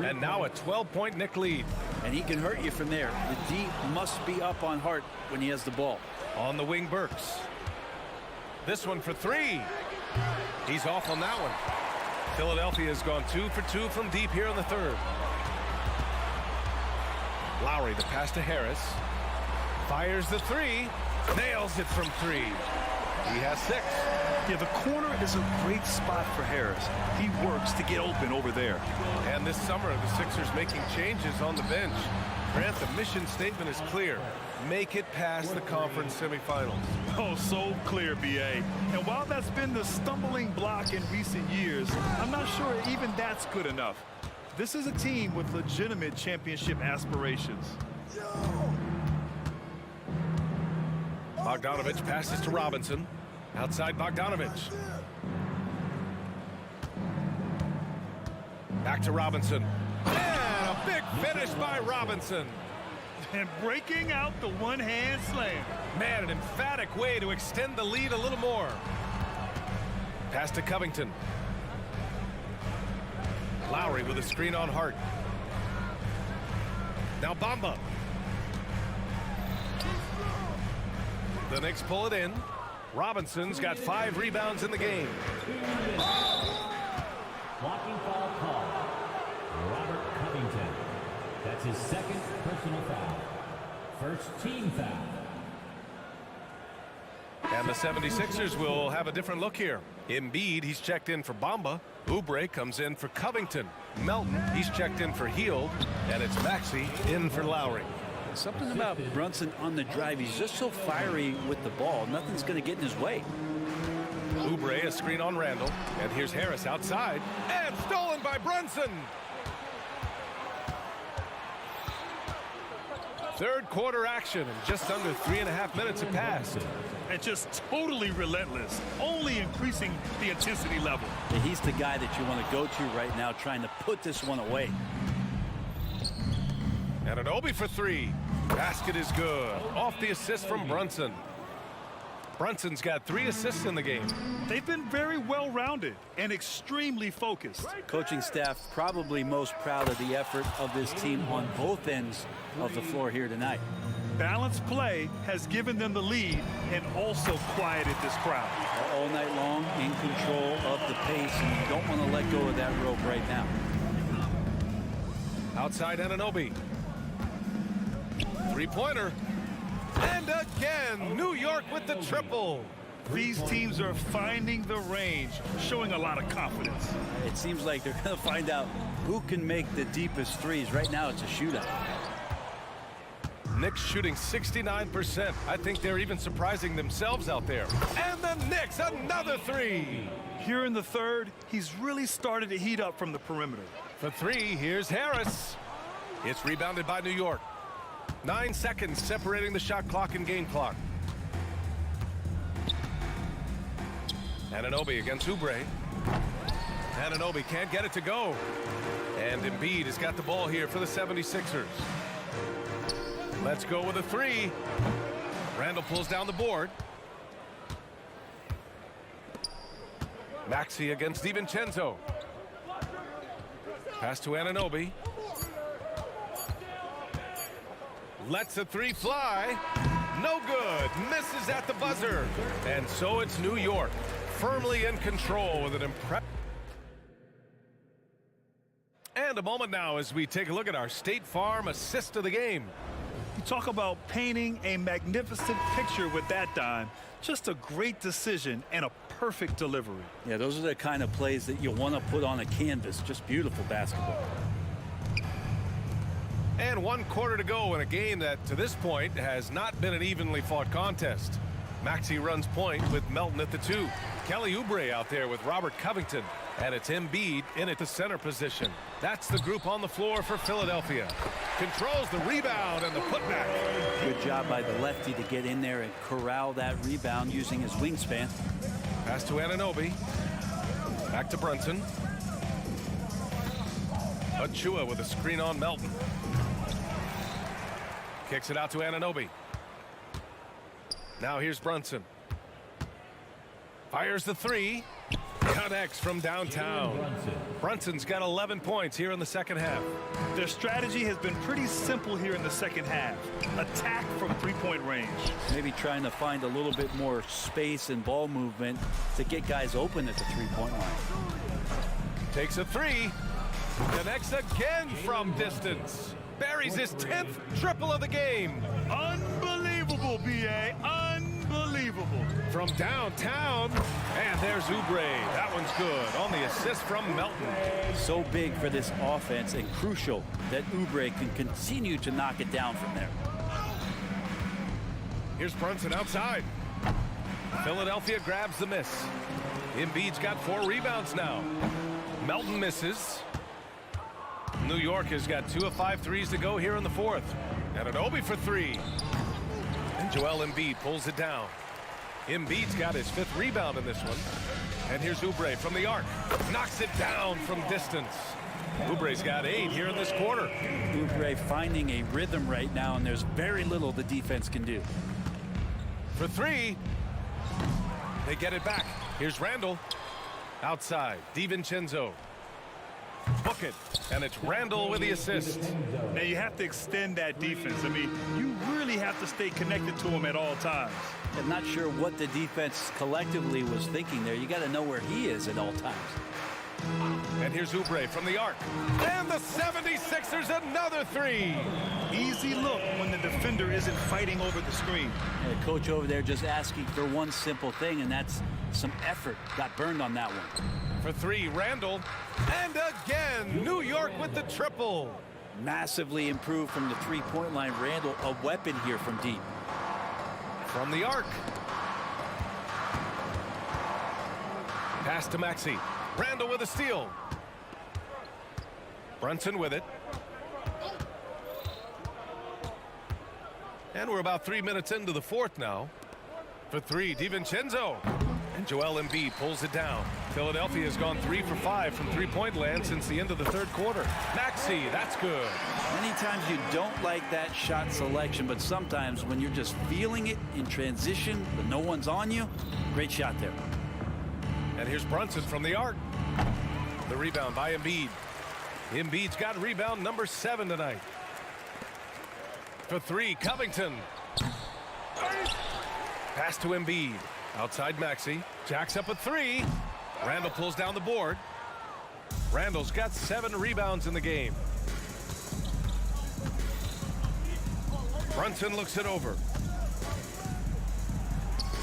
And now a 12-point Knick lead. And he can hurt you from there. The D must be up on Hart when he has the ball. On the wing, Burks. This one for 3. He's off on that one. Philadelphia has gone 2 for 2 from deep here in the third. Lowry, the pass to Harris. Fires the 3. Nails it from 3. He has 6. Yeah, the corner is a great spot for Harris. He works to get open over there. And this summer, the Sixers making changes on the bench. Grant, the mission statement is clear. make it past the conference semifinals. Oh, so clear, BA. And while that's been the stumbling block in recent years, I'm not sure even that's good enough. This is a team with legitimate championship aspirations. Bogdanovich passes to Robinson. Outside Bogdanovich. Back to Robinson. And a big finish by Robinson. And breaking out the one-hand slam. Man, an emphatic way to extend the lead a little more. Pass to Covington. Lowry with a screen on Hart. Now Bamba. The Knicks pull it in. Robinson's got 5 rebounds in the game. Blocking foul call. Robert Covington. That's his second personal foul. First team foul. And the 76ers will have a different look here. Embiid, he's checked in for Bamba. Oubre comes in for Covington. Melton, he's checked in for Hield. And it's Maxey in for Lowry. Something about Brunson on the drive. He's just so fiery with the ball. Nothing's going to get in his way. Oubre, a screen on Randall. And here's Harris outside. And stolen by Brunson. Third quarter action, and just under 3.5 minutes have passed. And just totally relentless, only increasing the intensity level. Yeah, he's the guy that you want to go to right now, trying to put this one away. And an Obi for 3. Basket is good. Off the assist from Brunson. Brunson's got 3 assists in the game. They've been very well-rounded and extremely focused. Coaching staff probably most proud of the effort of this team on both ends of the floor here tonight. Balanced play has given them the lead and also quieted this crowd. All night long, in control of the pace, and you don't want to let go of that rope right now. Outside Anunoby. 3-pointer. And again, New York with the triple. These teams are finding the range, showing a lot of confidence. It seems like they're going to find out who can make the deepest threes. Right now, it's a shootout. Knicks shooting 69%. I think they're even surprising themselves out there. And the Knicks, another 3. Here in the third, he's really started to heat up from the perimeter. For 3, here's Harris. It's rebounded by New York. 9 seconds separating the shot clock and game clock. Anunoby against Oubre. Anunoby can't get it to go. And Embiid has got the ball here for the 76ers. Let's go with a 3. Randall pulls down the board. Maxey against DiVincenzo. Pass to Anunoby. Lets a 3 fly. No good. Misses at the buzzer. And so it's New York, firmly in control with an impressive. And a moment now as we take a look at our State Farm assist of the game. You talk about painting a magnificent picture with that dime. Just a great decision and a perfect delivery. Yeah, those are the kind of plays that you want to put on a canvas. Just beautiful basketball. And 1 quarter to go in a game that, to this point, has not been an evenly fought contest. Maxey runs point with Melton at the 2. Kelly Oubre out there with Robert Covington. And it's Embiid in at the center position. That's the group on the floor for Philadelphia. Controls the rebound and the putback. Good job by the lefty to get in there and corral that rebound using his wingspan. Pass to Anunoby. Back to Brunson. Achua with a screen on Melton. Kicks it out to Anunoby. Now here's Brunson. Fires the 3. Connects from downtown. Brunson's got 11 points here in the second half. Their strategy has been pretty simple here in the second half. Attack from 3-point range. Maybe trying to find a little bit more space and ball movement to get guys open at the 3-point line. Takes a 3. Connects again from distance. Buries his 10th triple of the game. Unbelievable, B.A. Unbelievable. From downtown. And there's Oubre. That one's good on the assist from Melton. So big for this offense and crucial that Oubre can continue to knock it down from there. Here's Brunson outside. Philadelphia grabs the miss. Embiid's got 4 rebounds now. Melton misses. New York has got 2 of 5 threes to go here in the fourth. And an Obi for 3. And Joel Embiid pulls it down. Embiid's got his 5th rebound in this one. And here's Oubre from the arc. Knocks it down from distance. Oubre's got 8 here in this quarter. Oubre finding a rhythm right now, and there's very little the defense can do. For 3. They get it back. Here's Randall. Outside. DiVincenzo. Book it. And it's Randall with the assist. Now you have to extend that defense. I mean, you really have to stay connected to him at all times. I'm not sure what the defense collectively was thinking there. You got to know where he is at all times. And here's Oubre from the arc. And the 76ers another 3. Easy look when the defender isn't fighting over the screen. And the coach over there just asking for one simple thing, and that's some effort. Got burned on that one. For 3, Randall. And again, New York with the triple. Massively improved from the three-point line. Randall, a weapon here from deep. From the arc. Pass to Maxey. Randall with a steal. Brunson with it. And we're about 3 minutes into the fourth now. For 3, DiVincenzo. And Joel Embiid pulls it down. Philadelphia has gone 3 for 5 from three-point land since the end of the third quarter. Maxey, that's good. Many times you don't like that shot selection, but sometimes when you're just feeling it in transition, but no one's on you, great shot there. And here's Brunson from the arc. The rebound by Embiid. Embiid's got rebound number 7 tonight. For 3, Covington. Pass to Embiid. Outside Maxey. Jacks up a 3. Randall pulls down the board. Randall's got 7 rebounds in the game. Brunson looks it over.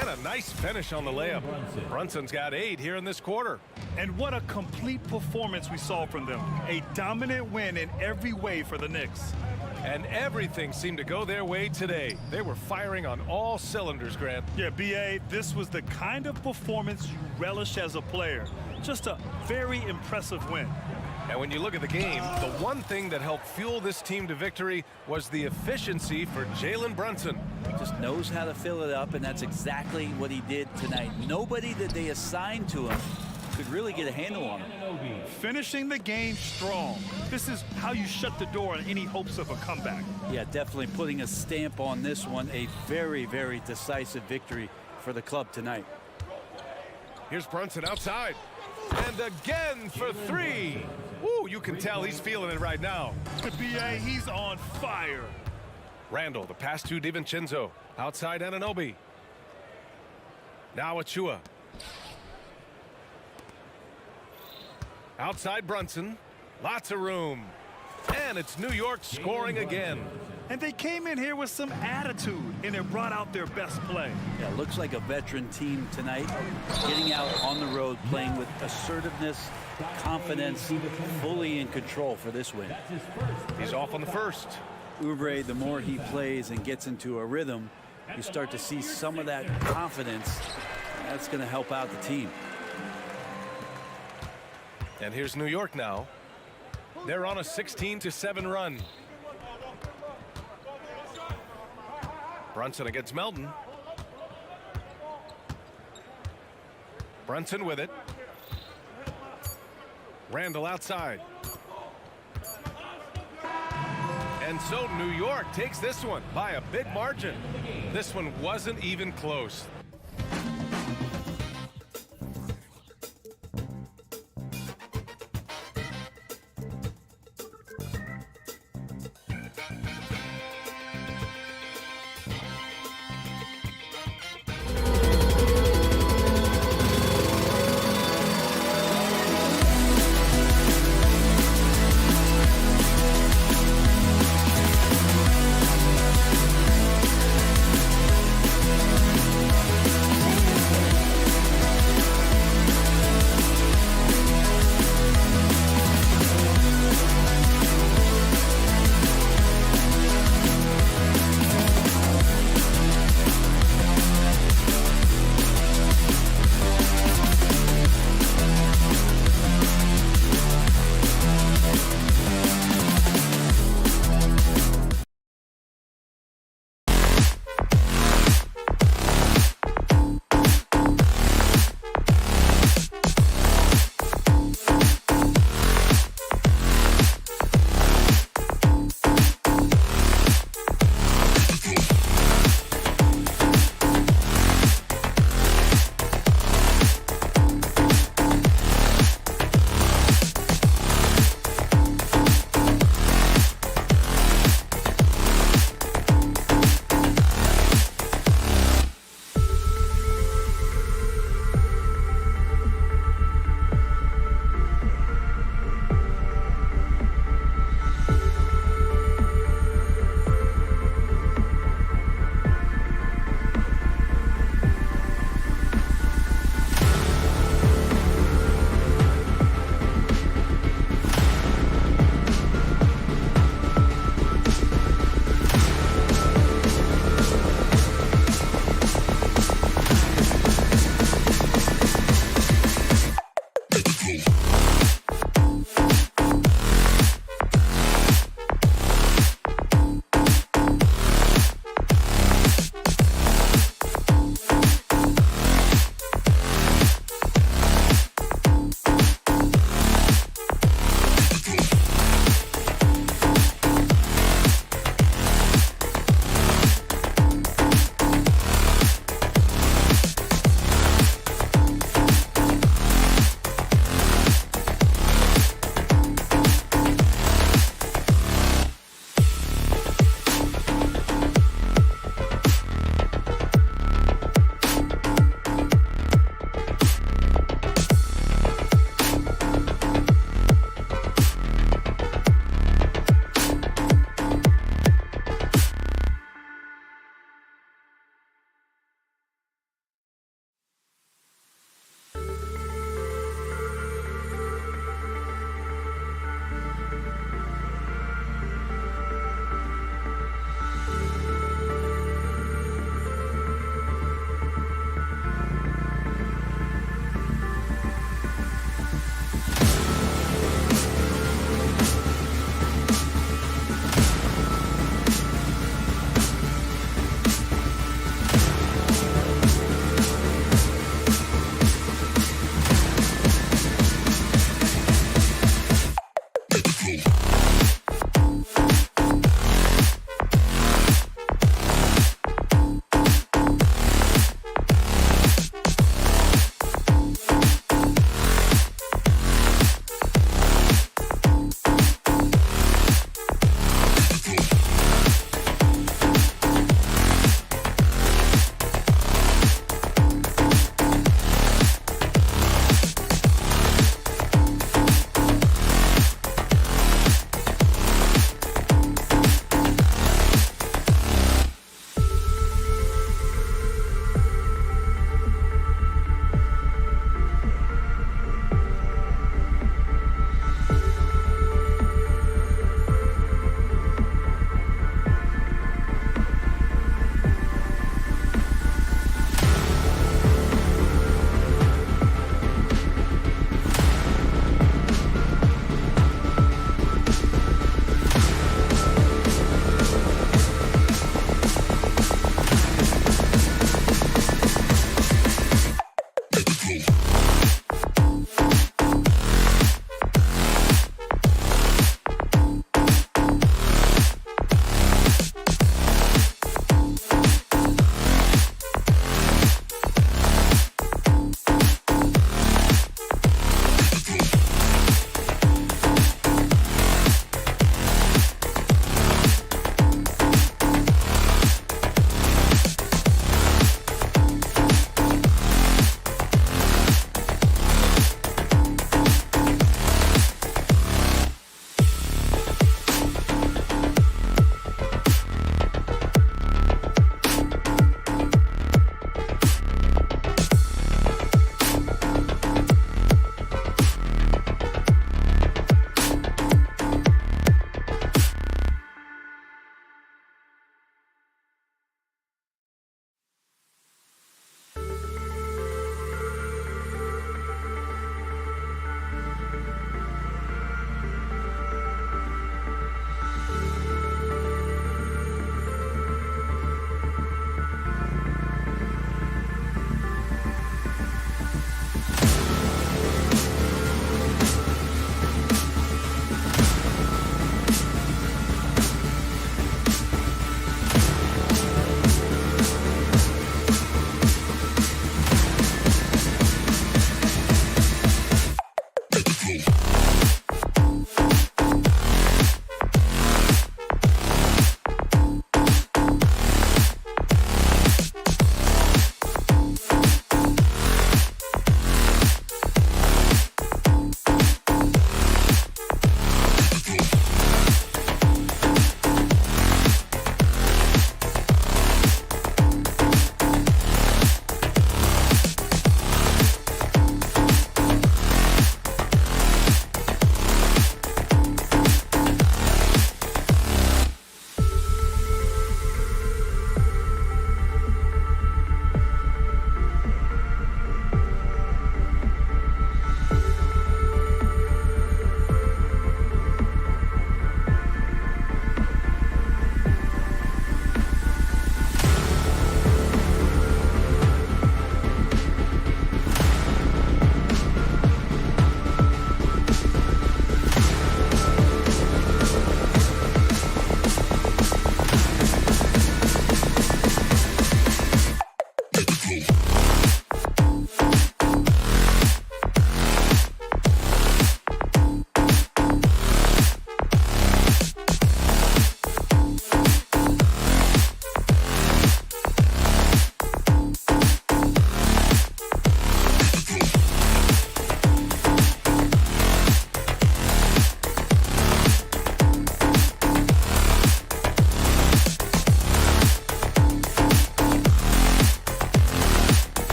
And a nice finish on the layup. Brunson's got 8 here in this quarter. And what a complete performance we saw from them. A dominant win in every way for the Knicks. And everything seemed to go their way today. They were firing on all cylinders, Grant. Yeah, B.A., this was the kind of performance you relish as a player. Just a very impressive win. And when you look at the game, the one thing that helped fuel this team to victory was the efficiency for Jalen Brunson. Just knows how to fill it up, and that's exactly what he did tonight. Nobody that they assigned to him could really get a handle on him. Finishing the game strong. This is how you shut the door on any hopes of a comeback. Yeah, definitely putting a stamp on this one. A very, very decisive victory for the club tonight. Here's Brunson outside. And again for 3. Woo, you can tell he's feeling it right now. The B.A., he's on fire. Randall, the pass to DiVincenzo. Outside Anunoby. Now Achua. Outside Brunson. Lots of room. And it's New York scoring again. And they came in here with some attitude, and it brought out their best play. Yeah, looks like a veteran team tonight. Getting out on the road, playing with assertiveness, confidence, fully in control for this win. He's off on the first. Oubre, the more he plays and gets into a rhythm, you start to see some of that confidence. That's going to help out the team. And here's New York now. They're on a 16-7 run. Brunson against Melton. Brunson with it. Randall outside. And so New York takes this one by a big margin. This one wasn't even close.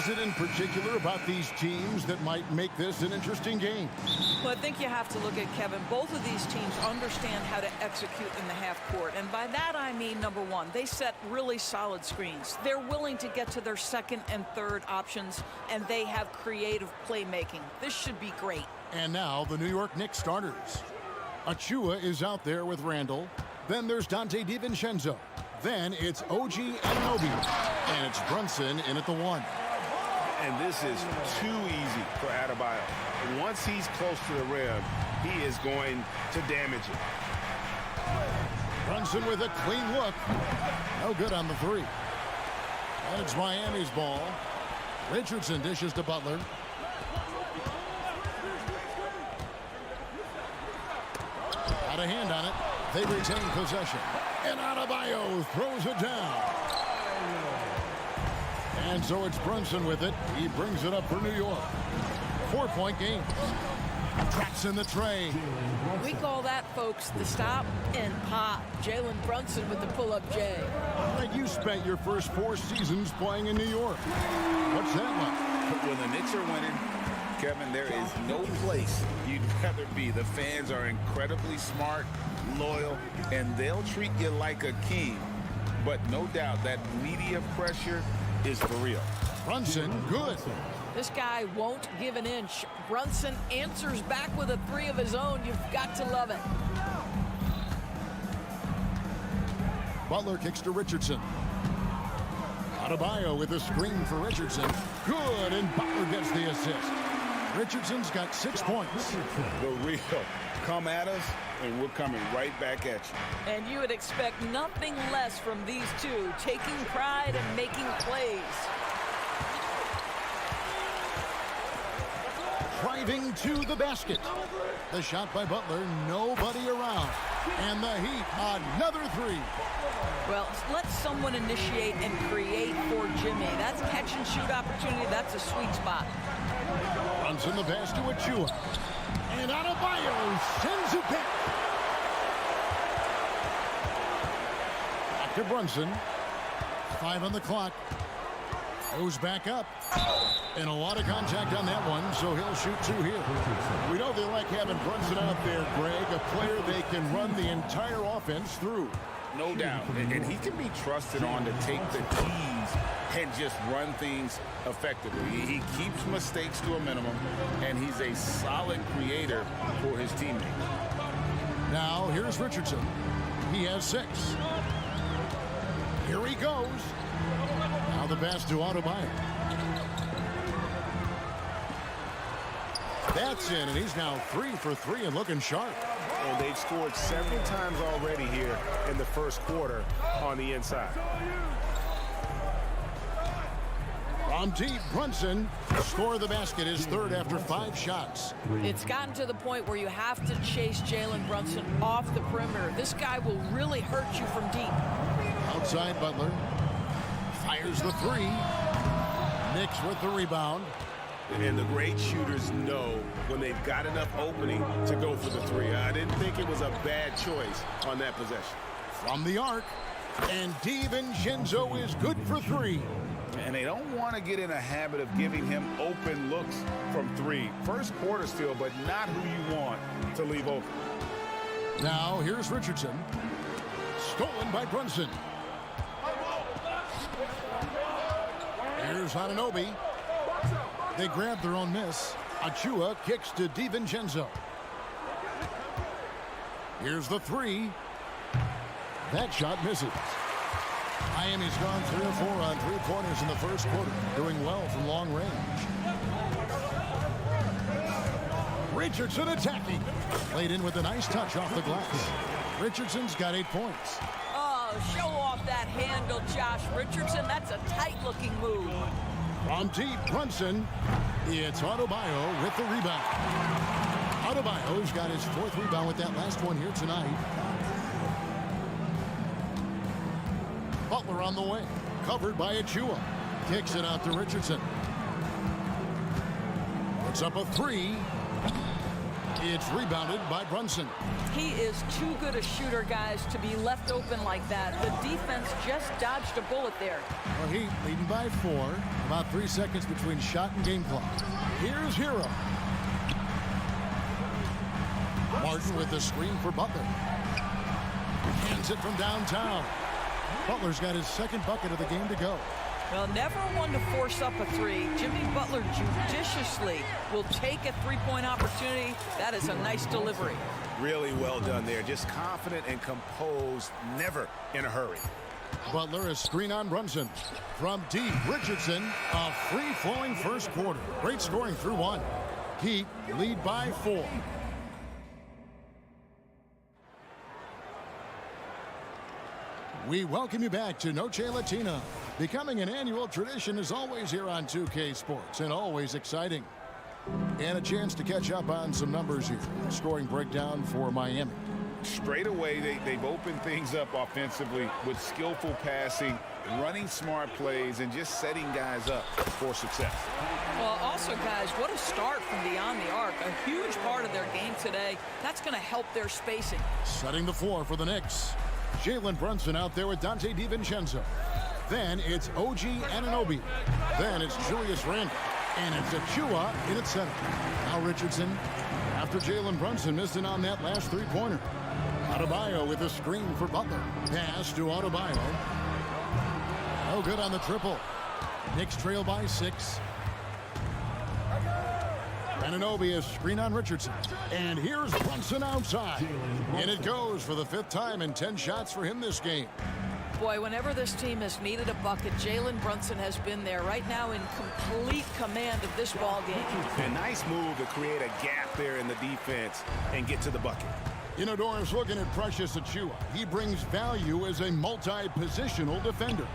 Is it in particular about these teams that might make this an interesting game? Well, I think you have to look at, Kevin, both of these teams understand how to execute in the half court. And by that, I mean, number one, they set really solid screens. They're willing to get to their second and third options, and they have creative playmaking. This should be great. And now the New York Knicks starters. Achua is out there with Randall. Then there's Dante DiVincenzo. Then it's OG Anunoby. And it's Brunson in at the 1. And this is too easy for Adebayo. Once he's close to the rim, he is going to damage it. Brunson with a clean look. No good on the 3. And it's Miami's ball. Richardson dishes to Butler. Out of hand on it. They retain possession. And Adebayo throws it down. And so it's Brunson with it. He brings it up for New York. 4-point game. Tracks in the tray. We call that, folks, the stop and pop. Jalen Brunson with the pull-up J. You spent your first 4 seasons playing in New York. What's that like? When the Knicks are winning, Kevin, there is no place you'd rather be. The fans are incredibly smart, loyal, and they'll treat you like a king. But no doubt that media pressure is for real. Brunson, good. This guy won't give an inch. Brunson answers back with a 3 of his own. You've got to love it. Butler kicks to Richardson. Adebayo with a screen for Richardson. Good, and Butler gets the assist. Richardson's got 6 points. The real. Come at us, and we're coming right back at you. And you would expect nothing less from these two, taking pride and making plays. Driving to the basket. The shot by Butler, nobody around. And the Heat, another 3. Well, let someone initiate and create for Jimmy. That's catch and shoot opportunity. That's a sweet spot. Runs in the pass to Achua. And Adebayo sends it back. Back to Brunson. 5 on the clock. Goes back up. And a lot of contact on that one, so he'll shoot 2 here. We know they like having Brunson out there, Greg, a player they can run the entire offense through. No doubt. And he can be trusted on to take the keys and just run things effectively. He keeps mistakes to a minimum, and he's a solid creator for his teammates. Now, here's Richardson. He has 6. Here he goes. Now the pass to Adebayo. That's in, and he's now 3 for 3 and looking sharp. And they've scored several times already here in the first quarter on the inside. From deep, Brunson score the basket, his 3rd after 5 shots. It's gotten to the point where you have to chase Jalen Brunson off the perimeter. This guy will really hurt you from deep. Outside, Butler fires the 3. Knicks with the rebound. And the great shooters know when they've got enough opening to go for the 3. I didn't think it was a bad choice on that possession. From the arc, and DiVincenzo is good for 3. And they don't want to get in a habit of giving him open looks from 3. First quarter still, but not who you want to leave open. Now here's Richardson. Stolen by Brunson. Here's Anunoby. They grab their own miss. Achua kicks to DiVincenzo. Here's the 3. That shot misses. Miami's gone 3 or 4 on 3-pointers in the first quarter, doing well from long range. Richardson attacking. Laid in with a nice touch off the glass. Richardson's got 8 points. Oh, show off that handle, Josh Richardson. That's a tight-looking move. From deep, Brunson. It's Adebayo with the rebound. Adebayo's got his 4th rebound with that last one here tonight. Butler on the way. Covered by Achua. Kicks it out to Richardson. Puts up a 3. It's rebounded by Brunson. He is too good a shooter, guys, to be left open like that. The defense just dodged a bullet there. Well, Heat leading by 4. About 3 seconds between shot and game clock. Here's Hero. Martin with the screen for Butler. Hands it from downtown. Butler's got his second bucket of the game to go. Well, never one to force up a three. Jimmy Butler judiciously will take a three-point opportunity. That is a nice delivery. Really well done there. Just confident and composed, never in a hurry. Butler a screen on Brunson. From deep, Richardson, a free-flowing first quarter. Great scoring through 1. Heat lead by 4. We welcome you back to Noche Latina. Becoming an annual tradition is always here on 2K Sports and always exciting. And a chance to catch up on some numbers here. Scoring breakdown for Miami. Straight away, they've opened things up offensively with skillful passing, running smart plays, and just setting guys up for success. Well, also, guys, what a start from beyond the arc. A huge part of their game today. That's going to help their spacing. Setting the floor for the Knicks. Jalen Brunson out there with Dante DiVincenzo. Then it's OG Anunoby. Then it's Julius Randle. And it's Achua in its center. Now Richardson, after Jalen Brunson missed it on that last three-pointer. Adebayo with a screen for Butler. Pass to Adebayo. No good on the triple. Knicks trail by 6. Anunoby a screen on Richardson. And here's Brunson outside. And it goes for the 5th time and 10 shots for him this game. Boy, whenever this team has needed a bucket, Jalen Brunson has been there right now in complete command of this ball game. A nice move to create a gap there in the defense and get to the bucket. You know, Doris, looking at Precious Achua, he brings value as a multi-positional defender.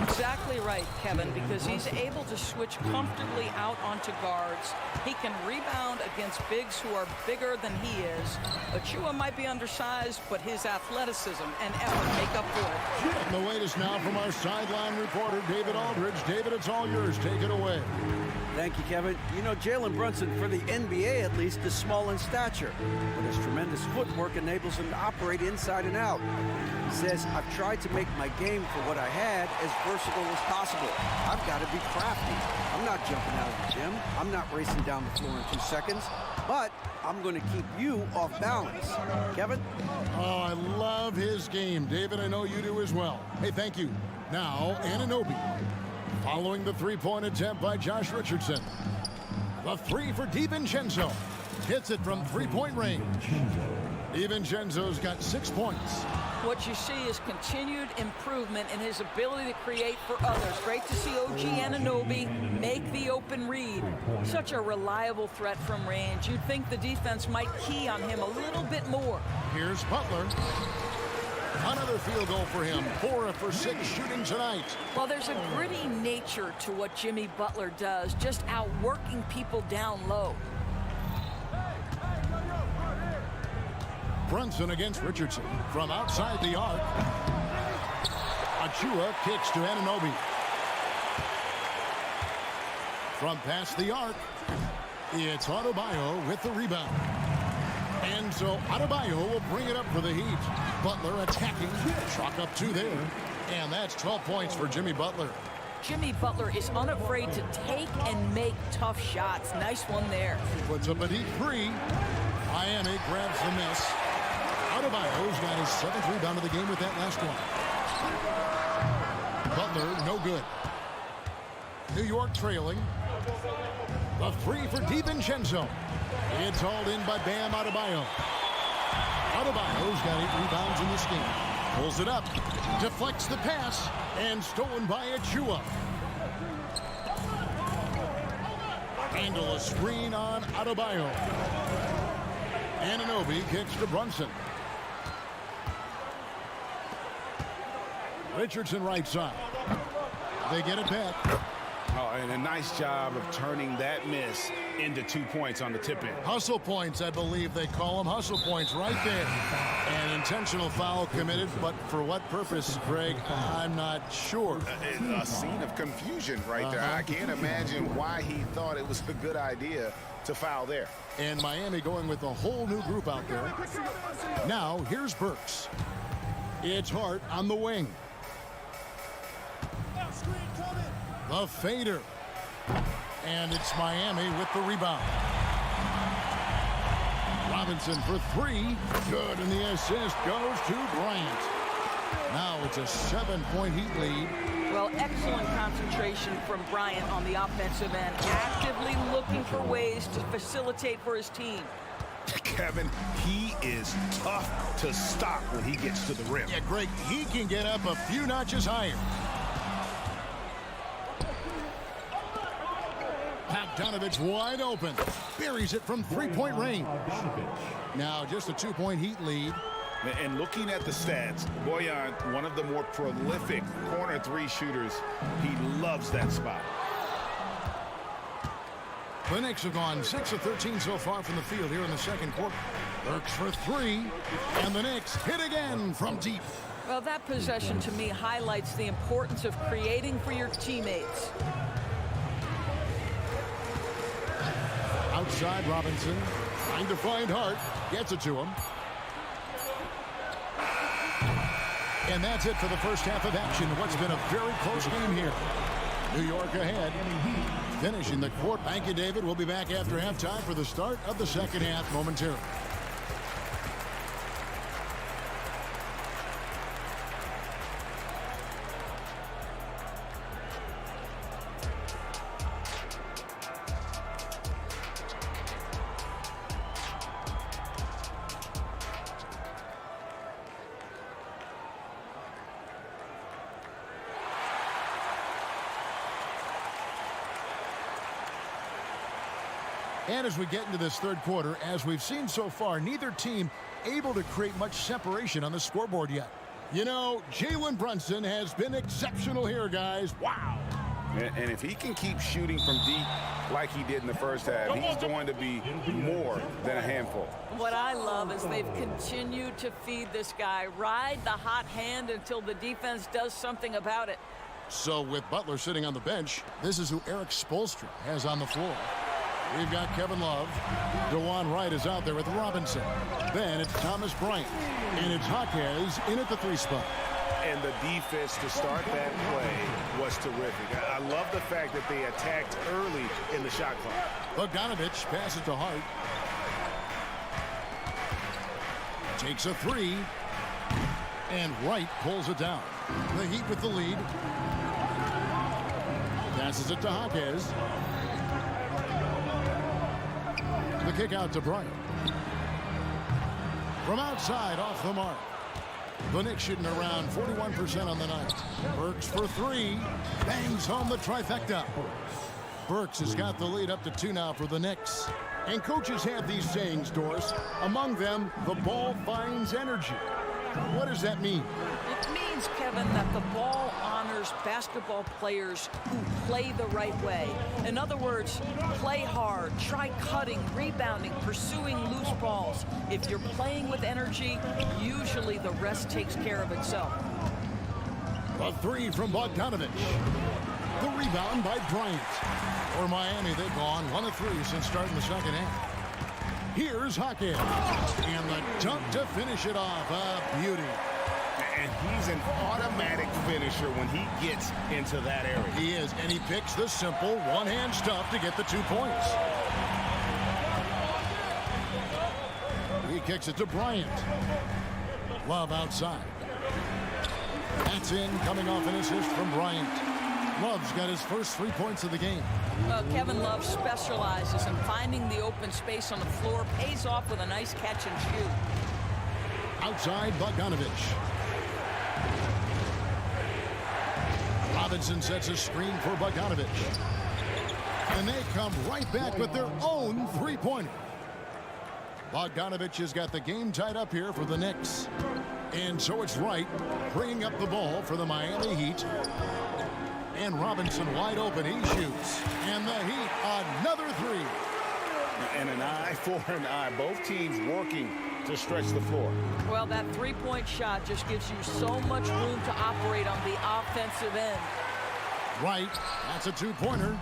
Exactly right, Kevin, because he's able to switch comfortably out onto guards. He can rebound against bigs who are bigger than he is. Achua might be undersized, but his athleticism and effort make up for it. And the latest now from our sideline reporter, David Aldridge. David, it's all yours. Take it away. Thank you, Kevin. You know, Jalen Brunson, for the NBA at least, is small in stature, but his tremendous footwork enables him to operate inside and out. He says, I've tried to make my game for what I had as versatile as possible. I've got to be crafty. I'm not jumping out of the gym. I'm not racing down the floor in 2 seconds, but I'm going to keep you off balance. Kevin? Oh, I love his game. David, I know you do as well. Hey, thank you. Now, Anunoby. Following the three-point attempt by Josh Richardson. The 3 for DiVincenzo. Hits it from three-point range. DiVincenzo's got 6 points. What you see is continued improvement in his ability to create for others. Great to see OG Anunoby make the open read. Such a reliable threat from range. You'd think the defense might key on him a little bit more. Here's Butler. Another field goal for him. 4 for 6 shooting tonight. Well, there's a gritty nature to what Jimmy Butler does, just outworking people down low. Brunson against Richardson from outside the arc. Achua kicks to Anunoby. From past the arc, it's Adebayo with the rebound. And so Adebayo will bring it up for the Heat. Butler attacking. Chalk up 2 there. And that's 12 points for Jimmy Butler. Jimmy Butler is unafraid to take and make tough shots. Nice one there. Puts up a deep 3. Miami grabs the miss. Adebayo's got his 7th rebound of the game with that last one. Butler, no good. New York trailing. The 3 for DiVincenzo. It's hauled in by Bam Adebayo. Adebayo's got 8 rebounds in this game. Pulls it up. Deflects the pass. And stolen by Achua. Handle a screen on Adebayo. Anunoby kicks to Brunson. Richardson right side. They get it back. Oh, and a nice job of turning that miss into 2 points on the tip-in. Hustle points, I believe they call them. Hustle points right there. An intentional foul committed, but for what purpose, Greg, I'm not sure. A scene of confusion right there. I can't imagine why he thought it was a good idea to foul there. And Miami going with a whole new group out there. Now, here's Burks. It's Hart on the wing. The fader. And it's Miami with the rebound. Robinson for three. Good, and the assist goes to Bryant. Now it's a 7-point Heat lead. Well, excellent concentration from Bryant on the offensive end, actively looking for ways to facilitate for his team. Kevin, he is tough to stop when he gets to the rim. Yeah, Greg, he can get up a few notches higher. Bogdanovich wide open. Buries it from three-point range. Now just a 2-point Heat lead. And looking at the stats, Bojan, one of the more prolific corner three shooters. He loves that spot. The Knicks have gone 6 of 13 so far from the field here in the second quarter. Burks for three, and the Knicks hit again from deep. Well, that possession to me highlights the importance of creating for your teammates. Outside Robinson, trying to find Hart, gets it to him. And that's it for the first half of action. What's been a very close game here. New York ahead. Finishing the court. Thank you, David. We'll be back after halftime for the start of the second half momentarily. And as we get into this third quarter, as we've seen so far, neither team able to create much separation on the scoreboard yet. You know, Jalen Brunson has been exceptional here, guys. Wow. And if he can keep shooting from deep like he did in the first half, he's going to be more than a handful. What I love is they've continued to feed this guy, ride the hot hand until the defense does something about it. So with Butler sitting on the bench, this is who Eric Spoelstra has on the floor. We've got Kevin Love. DeJuan Wright is out there with Robinson. Then it's Thomas Bryant. And it's Jaquez in at the three spot. And the defense to start that play was terrific. I love the fact that they attacked early in the shot clock. Bogdanovich passes to Hart. Takes a three. And Wright pulls it down. The Heat with the lead. Passes it to Jaquez. The kick out to Bryant. From outside, off the mark. The Knicks shooting around 41% on the night. Burks for three. Bangs home the trifecta. Burks has got the lead up to 2 now for the Knicks. And coaches have these sayings, Doris. Among them, the ball finds energy. What does that mean? It means, Kevin, that the ball honors basketball players who play the right way. In other words, play hard, try cutting, rebounding, pursuing loose balls. If you're playing with energy, usually the rest takes care of itself. A three from Bogdanovich. The rebound by Bryant. For Miami, they've gone 1 of 3 since starting the second half. Here's Jaquez. And the dunk to finish it off. A beauty. And he's an automatic finisher when he gets into that area. He is, and he picks the simple one-hand stuff to get the 2 points. He kicks it to Bryant. Love outside. That's in, coming off an assist from Bryant. Love's got his first 3 points of the game. Kevin Love specializes in finding the open space on the floor, pays off with a nice catch and shoot. Outside, Bogdanovich. Robinson sets a screen for Bogdanovich. And they come right back with their own three-pointer. Bogdanovich has got the game tied up here for the Knicks. And so it's Wright bringing up the ball for the Miami Heat. And Robinson wide open. He shoots. And the Heat, another three. And an eye for an eye. Both teams working to stretch the floor. Well, that three-point shot just gives you so much room to operate on the offensive end. Right. That's a two-pointer.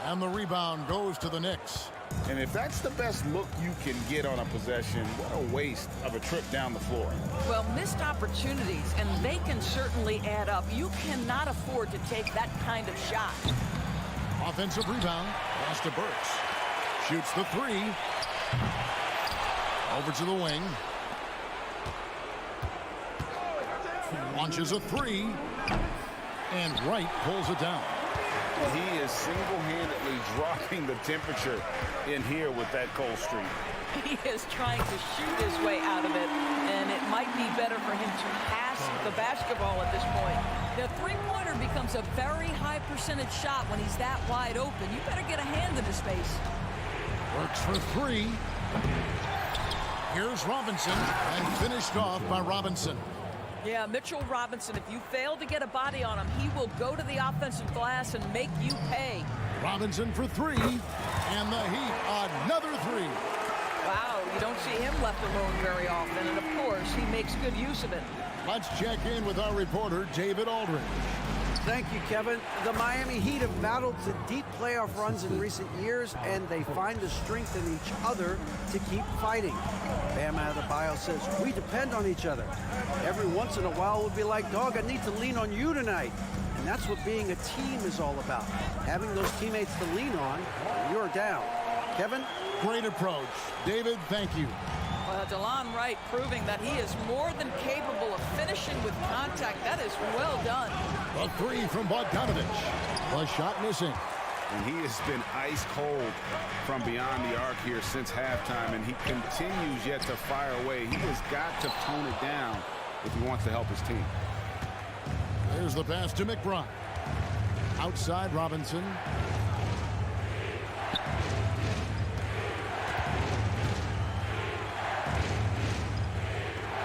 And the rebound goes to the Knicks. And if that's the best look you can get on a possession, what a waste of a trip down the floor. Well, missed opportunities, and they can certainly add up. You cannot afford to take that kind of shot. Offensive rebound. Pass to Burks. Shoots the three. Over to the wing. Launches a three. And Wright pulls it down. He is single-handedly dropping the temperature in here with that cold streak. He is trying to shoot his way out of it, and it might be better for him to pass the basketball at this point. The three-pointer becomes a very high percentage shot when he's that wide open. You better get a hand in his face. Works for three. Here's Robinson, and finished off by Robinson. Yeah, Mitchell Robinson, if you fail to get a body on him, he will go to the offensive glass and make you pay. Robinson for three, and the Heat, another three. Wow, you don't see him left alone very often, and of course, he makes good use of it. Let's check in with our reporter, David Aldridge. Thank you, Kevin. The Miami Heat have battled to deep playoff runs in recent years, and they find the strength in each other to keep fighting. Bam Adebayo says, we depend on each other. Every once in a while, we'll be like, dog, I need to lean on you tonight. And that's what being a team is all about. Having those teammates to lean on when you're down. Kevin? Great approach. David, thank you. Well, DeLon Wright proving that he is more than capable of finishing with contact. That is well done. The three from Bogdanovich. The shot missing. And he has been ice cold from beyond the arc here since halftime, and he continues yet to fire away. He has got to tone it down if he wants to help his team. There's the pass to McBride. Outside Robinson.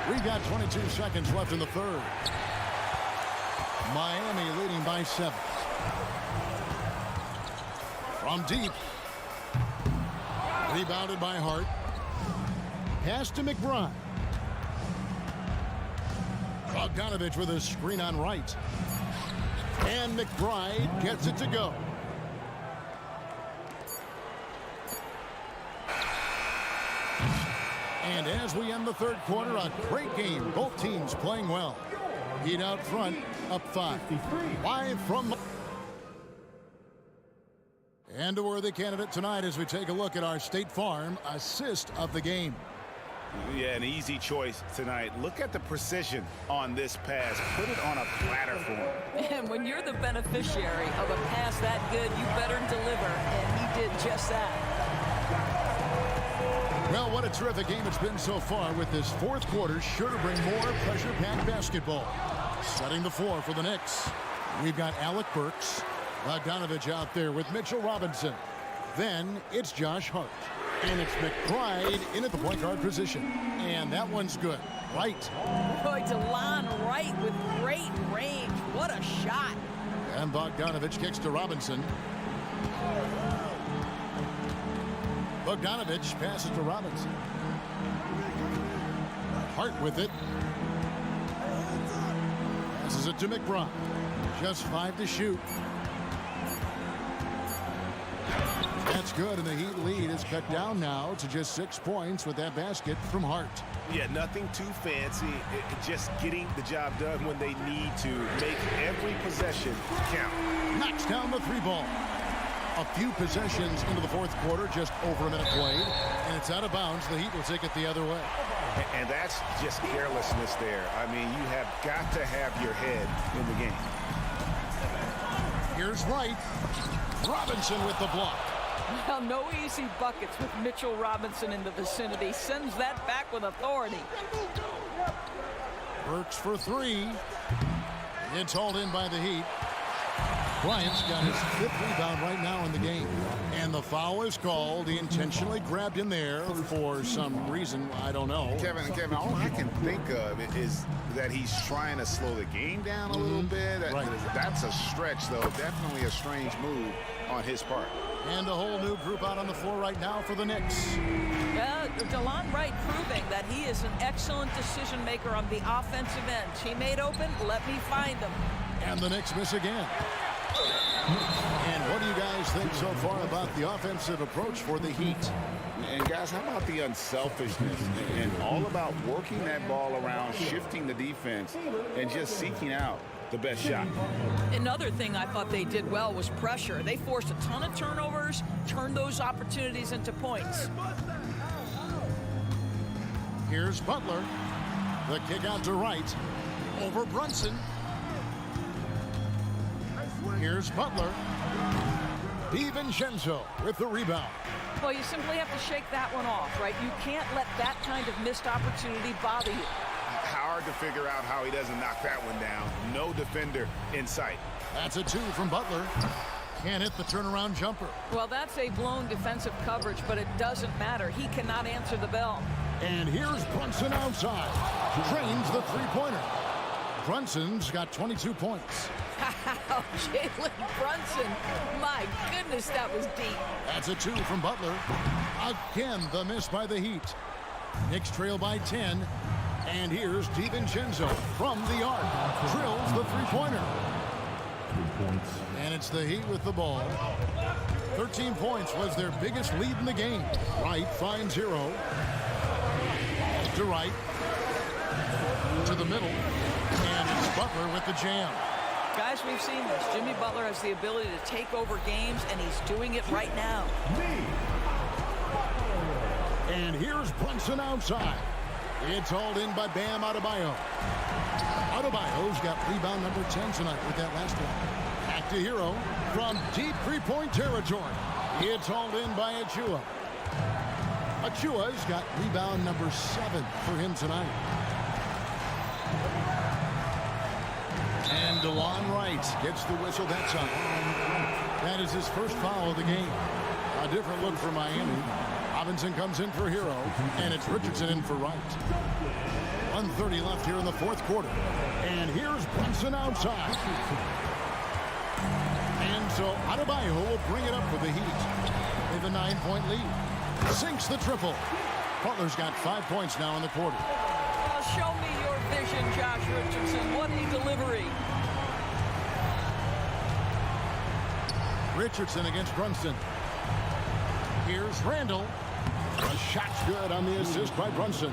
We've got 22 seconds left in the third. Miami leading by 7. From deep. Rebounded by Hart. Pass to McBride. Bogdanovich with a screen on Wright. And McBride gets it to go. And as we end the third quarter, a great game. Both teams playing well. Heat out front, up 5. Live from... And a worthy candidate tonight as we take a look at our State Farm assist of the game. Yeah, an easy choice tonight. Look at the precision on this pass. Put it on a platter for him. And when you're the beneficiary of a pass that good, you better deliver. And he did just that. Well, what a terrific game it's been so far, with this fourth quarter sure to bring more pressure-packed basketball. Setting the floor for the Knicks. We've got Alec Burks. Bogdanovich out there with Mitchell Robinson. Then it's Josh Hart. And it's McBride in at the point guard position. And that one's good. Right. Boy, DeLon Wright with great range. What a shot. And Bogdanovich kicks to Robinson. Bogdanovich passes to Robinson. Hart with it. Passes it to McBride. Just 5 to shoot. That's good, and the Heat lead is cut down now to just 6 points with that basket from Hart. Yeah, nothing too fancy. Just getting the job done when they need to. Make every possession count. Knocks down the 3 ball. A few possessions into the fourth quarter, just over a minute played, and it's out of bounds. The Heat will take it the other way. And that's just carelessness there. I mean, you have got to have your head in the game. Here's Wright. Robinson with the block. Well, no easy buckets with Mitchell Robinson in the vicinity. Sends that back with authority. Burks for 3. It's hauled in by the Heat. Bryant's got his 5th rebound right now in the game. And And the foul is called. He intentionally grabbed in there for some reason. I don't know. Kevin, all I can think of is that he's trying to slow the game down a little bit. Right. That's a stretch, though. Definitely a strange move on his part. And a whole new group out on the floor right now for the Knicks. DeLon Wright proving that he is an excellent decision maker on the offensive end. Teammate open, let me find him. And the Knicks miss again. And what do you guys think so far about the offensive approach for the Heat? And guys, how about the unselfishness and all about working that ball around, shifting the defense, and just seeking out the best shot? Another thing I thought they did well was pressure. They forced a ton of turnovers, turned those opportunities into points. Here's Butler. The kick out to Wright. Over Brunson. Here's Butler. DiVincenzo with the rebound. Well, you simply have to shake that one off, right? You can't let that kind of missed opportunity bother you. Hard to figure out how he doesn't knock that one down. No defender in sight. That's a 2 from Butler. Can't hit the turnaround jumper. Well, that's a blown defensive coverage, but it doesn't matter. He cannot answer the bell. And here's Brunson outside. Drains the three-pointer. Brunson's got 22 points. Wow, Jalen Brunson. My goodness, that was deep. That's a 2 from Butler. Again, the miss by the Heat. Knicks trail by 10. And here's DiVincenzo from the arc. Drills the three-pointer. 3 points. And it's the Heat with the ball. 13 points was their biggest lead in the game. Wright finds Hero. To Wright. To the middle. And it's Butler with the jam. Guys, we've seen this. Jimmy Butler has the ability to take over games, and he's doing it right now. And here's Brunson outside. It's hauled in by Bam Adebayo. Adebayo's got rebound number 10 tonight with that last one. Back to Hero from deep three-point territory. It's hauled in by Achua. Achua's got rebound number 7 for him tonight. And DeLon Wright gets the whistle that time. That is his first foul of the game. A different look for Miami. Robinson comes in for Hero, and it's Richardson in for Wright. 1:30 left here in the fourth quarter. And here's Brunson outside. And so Adebayo will bring it up for the Heat. With a 9-point lead. Sinks the triple. Butler's got 5 points now in the quarter. Show me your vision, Josh Richardson. What a delivery. Richardson against Brunson. Here's Randall. The shot's good on the assist by Brunson.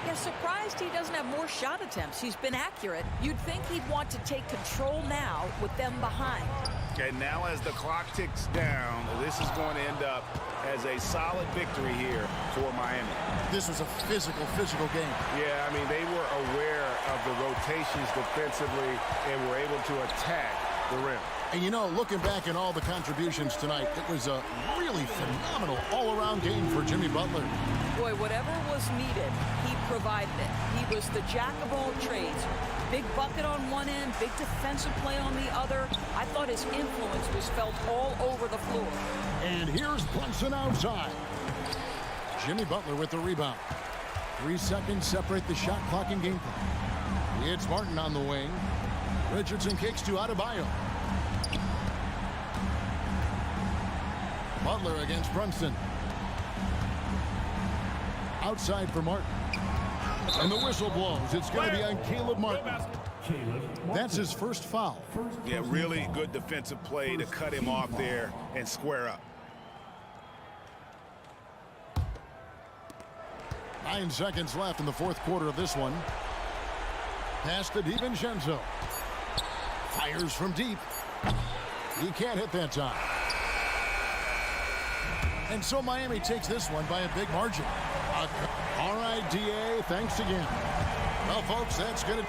Yeah, surprised he doesn't have more shot attempts. He's been accurate. You'd think he'd want to take control now with them behind. And now as the clock ticks down, this is going to end up as a solid victory here for Miami. This was a physical game. Yeah, I mean, they were aware of the rotations defensively and were able to attack the rim. And you know, looking back at all the contributions tonight, it was a really phenomenal all-around game for Jimmy Butler. Boy, whatever was needed, he provided it. He was the jack of all trades. Big bucket on one end, big defensive play on the other. I thought his influence was felt all over the floor. And here's Brunson outside. Jimmy Butler with the rebound. 3 seconds separate the shot clock and game clock. It's Martin on the wing. Richardson kicks to Adebayo. Butler against Brunson. Outside for Martin. And the whistle blows. It's going to be on Caleb Martin. That's his first foul. Yeah, really good defensive play to cut him off there and square up. 9 seconds left in the fourth quarter of this one. Pass to DiVincenzo. Fires from deep. He can't hit that time. And so Miami takes this one by a big margin. All right, DA, thanks again. Well, folks, that's going to...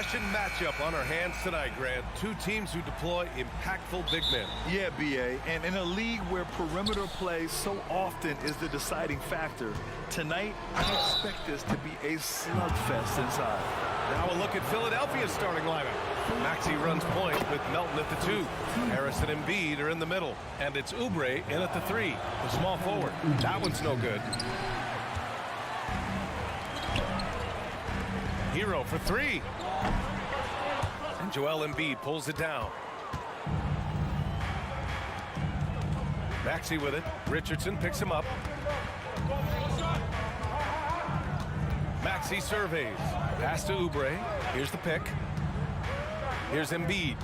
old-fashioned matchup on our hands tonight, Grant. Two teams who deploy impactful big men. Yeah, B.A., and in a league where perimeter play so often is the deciding factor, tonight I expect this to be a slugfest inside. Now a look at Philadelphia's starting lineup. Maxey runs point with Melton at the 2. Harris and Embiid are in the middle. And it's Oubre in at the 3, the small forward. That one's no good. Hero for 3. And Joel Embiid pulls it down. Maxey with it. Richardson picks him up. Maxey surveys. Pass to Oubre. Here's the pick. Here's Embiid.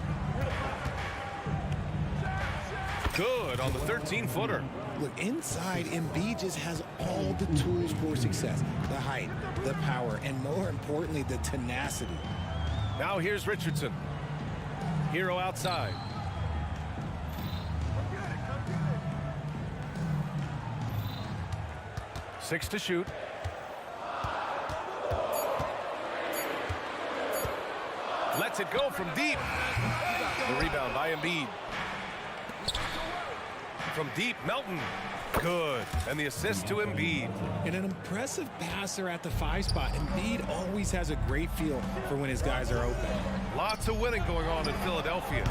Good on the 13-footer. Look, inside, Embiid just has all the tools for success. The height, the power, and more importantly, the tenacity. Now here's Richardson. Hero outside. Six to shoot. Lets it go from deep. The rebound by Embiid. From deep, Melton. Good. And the assist to Embiid. And an impressive passer at the 5 spot. Embiid always has a great feel for when his guys are open. Lots of winning going on in Philadelphia.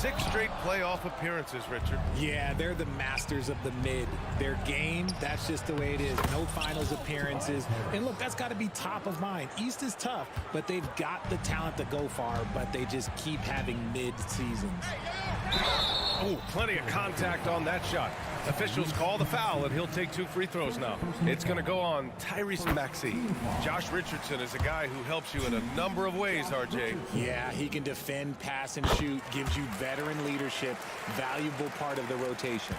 6 straight playoff appearances, Richard. Yeah, they're the masters of the mid. Their game, that's just the way it is. No finals appearances. And look, that's got to be top of mind. East is tough, but they've got the talent to go far, but they just keep having mid seasons. Oh, plenty of contact on that shot. Officials call the foul, and he'll take 2 free throws now. It's going to go on Tyrese Maxey. Josh Richardson is a guy who helps you in a number of ways, RJ. Yeah, he can defend, pass, and shoot, gives you veteran leadership, valuable part of the rotation.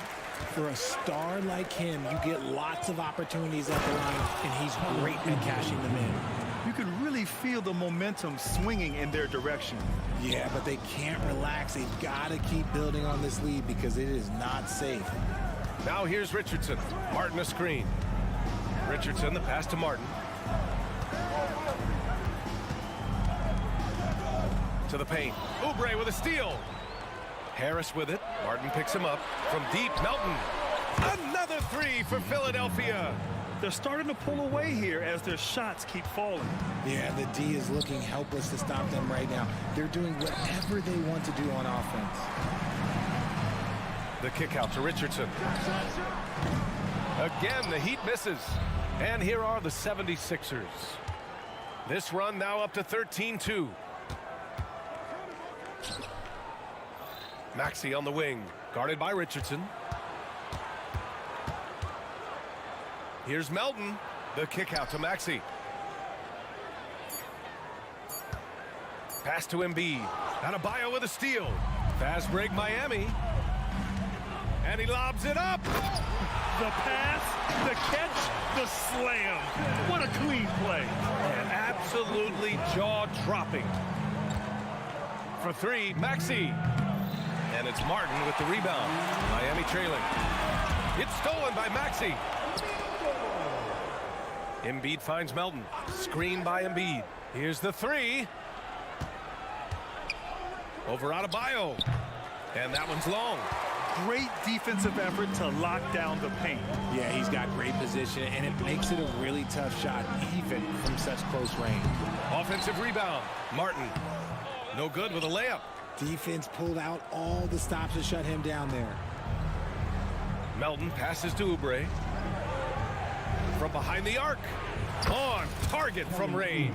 For a star like him, you get lots of opportunities at the line, and he's great at cashing them in. You can really feel the momentum swinging in their direction. Yeah, but they can't relax. They've got to keep building on this lead because it is not safe. Now here's Richardson. Martin a screen. Richardson, the pass to Martin. To the paint. Oubre with a steal. Harris with it. Martin picks him up. From deep, Melton. Another 3 for Philadelphia. They're starting to pull away here as their shots keep falling. Yeah, the D is looking helpless to stop them right now. They're doing whatever they want to do on offense. The kick out to Richardson. Again, the Heat misses. And here are the 76ers. This run now up to 13-2. Maxey on the wing, guarded by Richardson. Here's Melton. The kick out to Maxey. Pass to Embiid. Adebayo with a steal. Fast break Miami. And he lobs it up. The pass, the catch, the slam. What a clean play. And absolutely jaw-dropping. For 3, Maxey. And it's Martin with the rebound. Miami trailing. It's stolen by Maxey. Embiid finds Melton. Screen by Embiid. Here's the 3. Over Adebayo. And that one's long. Great defensive effort to lock down the paint. Yeah, he's got great position, and it makes it a really tough shot, even from such close range. Offensive rebound. Martin. No good with a layup. Defense pulled out all the stops to shut him down there. Melton passes to Oubre. From behind the arc. On target from range.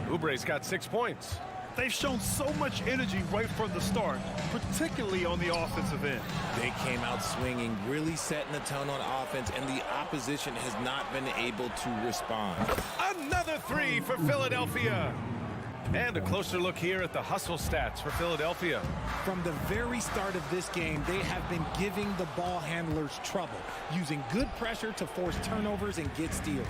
Oubre's got 6 points. They've shown so much energy right from the start, particularly on the offensive end. They came out swinging, really setting the tone on offense, and the opposition has not been able to respond. Another 3 for Philadelphia. And a closer look here at the hustle stats for Philadelphia. From the very start of this game, they have been giving the ball handlers trouble, using good pressure to force turnovers and get steals.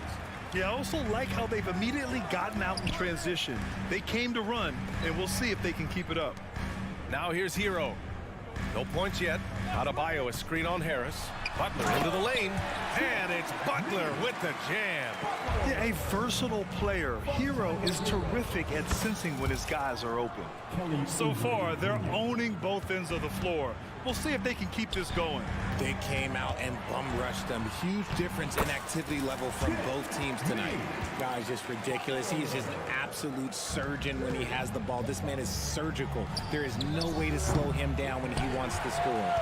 Yeah, I also like how they've immediately gotten out in transition. They came to run, and we'll see if they can keep it up. Now here's Hero. No points yet. Adebayo a screen on Harris. Butler into the lane. And it's Butler Butler with the jam. Yeah, a versatile player. Hero is terrific at sensing when his guys are open. So far, they're owning both ends of the floor. We'll see if they can keep this going. They came out and bum rushed them. Huge difference in activity level from both teams tonight. Guy's just ridiculous. He is just an absolute surgeon when he has the ball. This man is surgical. There is no way to slow him down when he wants to score.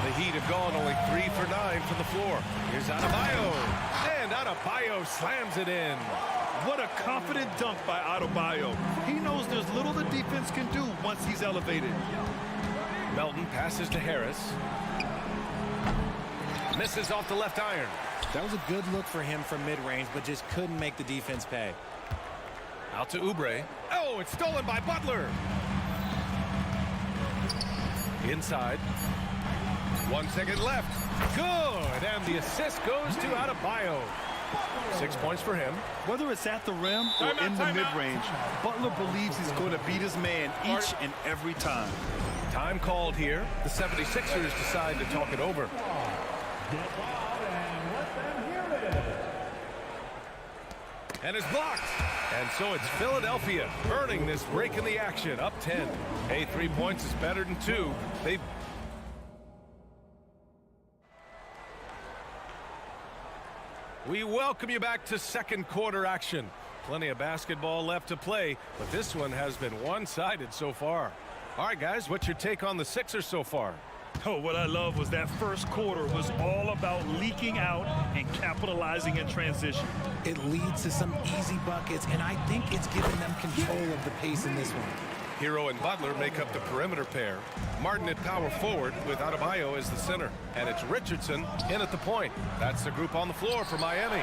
The Heat have gone only 3 for 9 from the floor. Here's Adebayo. And Adebayo slams it in. What a confident dunk by Adebayo. He knows there's little the defense can do once he's elevated. Melton passes to Harris. Misses off the left iron. That was a good look for him from mid-range, but just couldn't make the defense pay. Out to Oubre. Oh, it's stolen by Butler. Inside. 1 second left. Good. And the assist goes to Adebayo. 6 points for him. Whether it's at the rim or in the mid-range, Butler believes he's going to beat his man each and every time. Time called here. The 76ers decide to talk it over. And it's blocked. And so it's Philadelphia earning this break in the action. Up 10. Hey, 3 points is better than 2. We welcome you back to second quarter action. Plenty of basketball left to play, but this one has been one-sided so far. All right, guys, what's your take on the Sixers so far? Oh, what I love was that first quarter was all about leaking out and capitalizing in transition. It leads to some easy buckets, and I think it's given them control of the pace in this one. Hero and Butler make up the perimeter pair. Martin at power forward with Adebayo as the center. And it's Richardson in at the point. That's the group on the floor for Miami.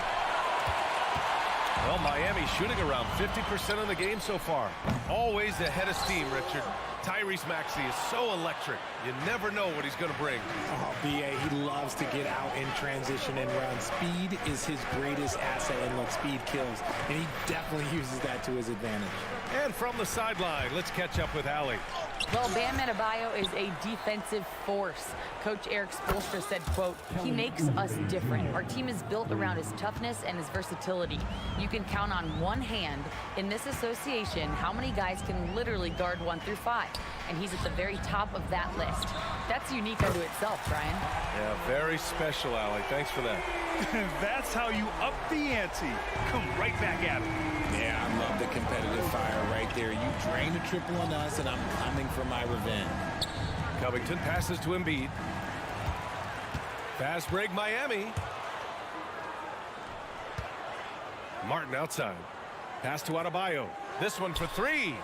Well, Miami shooting around 50% of the game so far. Always ahead of steam, Richard. Tyrese Maxey is so electric. You never know what he's going to bring. Oh, B.A., he loves to get out in transition and run. Speed is his greatest asset, and look, speed kills. And he definitely uses that to his advantage. And from the sideline, let's catch up with Allie. Well, Bam Adebayo is a defensive force. Coach Eric Spoelstra said, quote, "He makes us different. Our team is built around his toughness and his versatility. You can count on one hand in this association how many guys can literally guard 1 through 5. And he's at the very top of that list. That's unique unto itself, Brian." Yeah, very special, Allie. Thanks for that. That's how you up the ante. Come right back at him. Yeah, I love the competitive fire right there. You drain a triple on us, and I'm coming for my revenge. Covington passes to Embiid. Fast break, Miami. Martin outside. Pass to Adebayo. This one for 3.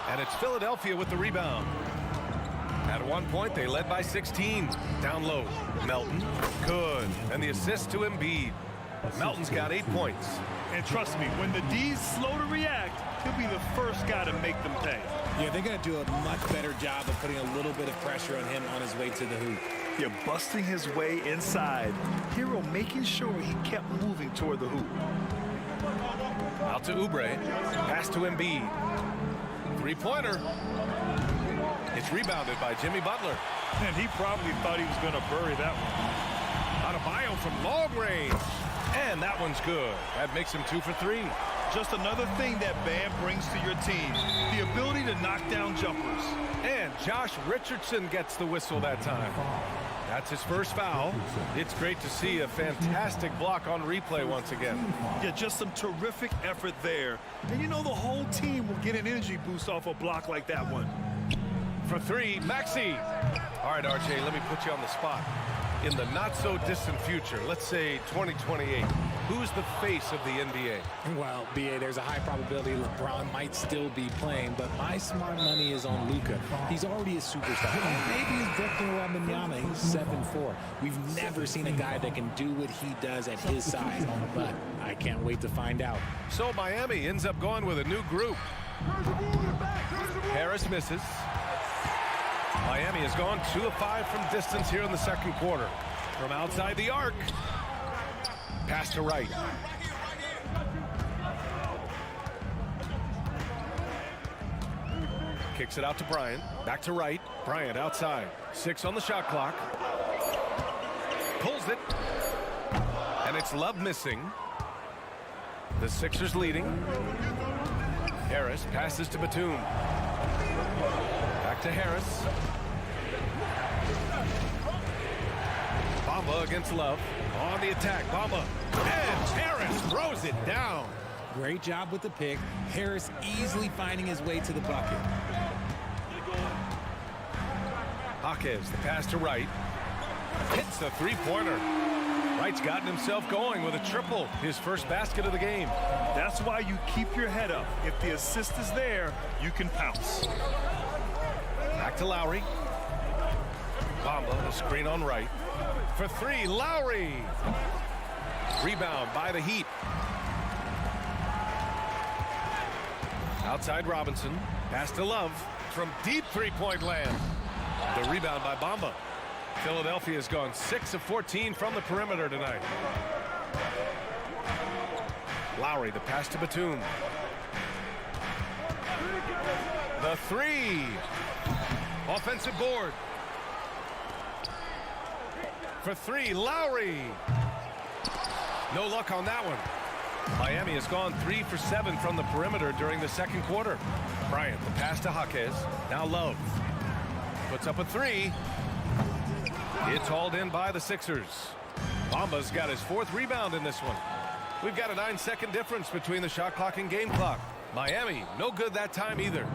And it's Philadelphia with the rebound. At one point, they led by 16. Down low. Melton. Good. And the assist to Embiid. Melton's got 8 points. And trust me, when the D's slow to react, he'll be the first guy to make them pay. Yeah, they're going to do a much better job of putting a little bit of pressure on him on his way to the hoop. Yeah, busting his way inside. Hero making sure he kept moving toward the hoop. Out to Oubre. Pass to Embiid. Three-pointer. It's rebounded by Jimmy Butler. And he probably thought he was going to bury that one. Adebayo from long range. And that one's good. That makes him 2 for 3. Just another thing that Bam brings to your team. The ability to knock down jumpers. And Josh Richardson gets the whistle that time. That's his first foul. It's great to see a fantastic block on replay once again. Yeah, just some terrific effort there. And you know the whole team will get an energy boost off a block like that one. For 3, Maxey. All right, RJ, let me put you on the spot. In the not-so-distant future, let's say 2028, who's the face of the NBA? Well, B.A., there's a high probability LeBron might still be playing, but my smart money is on Luka. He's already a superstar. Maybe he's Victor Wembanyama. He's 7'4". We've never seen a guy that can do what he does at his size, but I can't wait to find out. So Miami ends up going with a new group. Harris misses. Miami has gone 2 of 5 from distance here in the second quarter. From outside the arc. Pass to Wright. Kicks it out to Bryant. Back to Wright. Bryant outside. 6 on the shot clock. Pulls it. And it's Love missing. The Sixers leading. Harris passes to Batum. Back to Harris. Bamba against Love. On the attack, Bamba. And Harris throws it down. Great job with the pick. Harris easily finding his way to the bucket. Jaquez, the pass to Wright. Hits the three-pointer. Wright's gotten himself going with a triple, his first basket of the game. That's why you keep your head up. If the assist is there, you can pounce. Back to Lowry. Bamba, the screen on Wright. For three, Lowry. Rebound by the Heat. Outside Robinson. Pass to Love from deep three-point land. The rebound by Bamba. Philadelphia has gone 6 of 14 from the perimeter tonight. Lowry, the pass to Batum. The three. Offensive board. For three, Lowry. No luck on that one. Miami has gone 3 for 7 from the perimeter during the second quarter. Bryant, the pass to Jaquez. Now Love. Puts up a three. It's hauled in by the Sixers. Bamba's got his 4th rebound in this one. We've got a 9-second difference between the shot clock and game clock. Miami, no good that time either.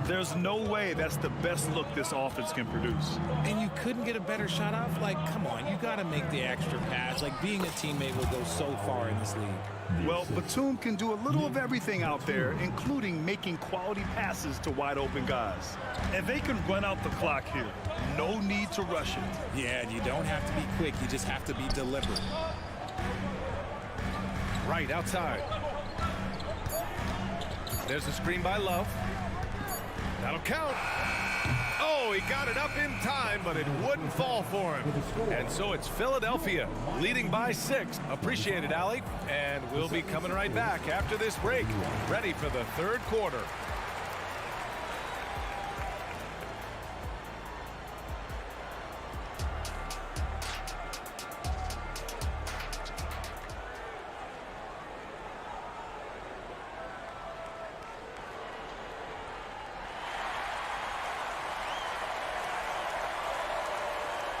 There's no way that's the best look this offense can produce. And you couldn't get a better shot off? Like, come on, you got to make the extra pass. Like, being a teammate will go so far in this league. Well, Batum can do a little of everything out there, including making quality passes to wide open guys. And they can run out the clock here. No need to rush it. Yeah, you don't have to be quick. You just have to be deliberate. Right outside. There's a screen by Love. That'll count. Oh, he got it up in time, but it wouldn't fall for him. And so it's Philadelphia leading by 6. Appreciate it, Allie. And we'll be coming right back after this break, ready for the third quarter.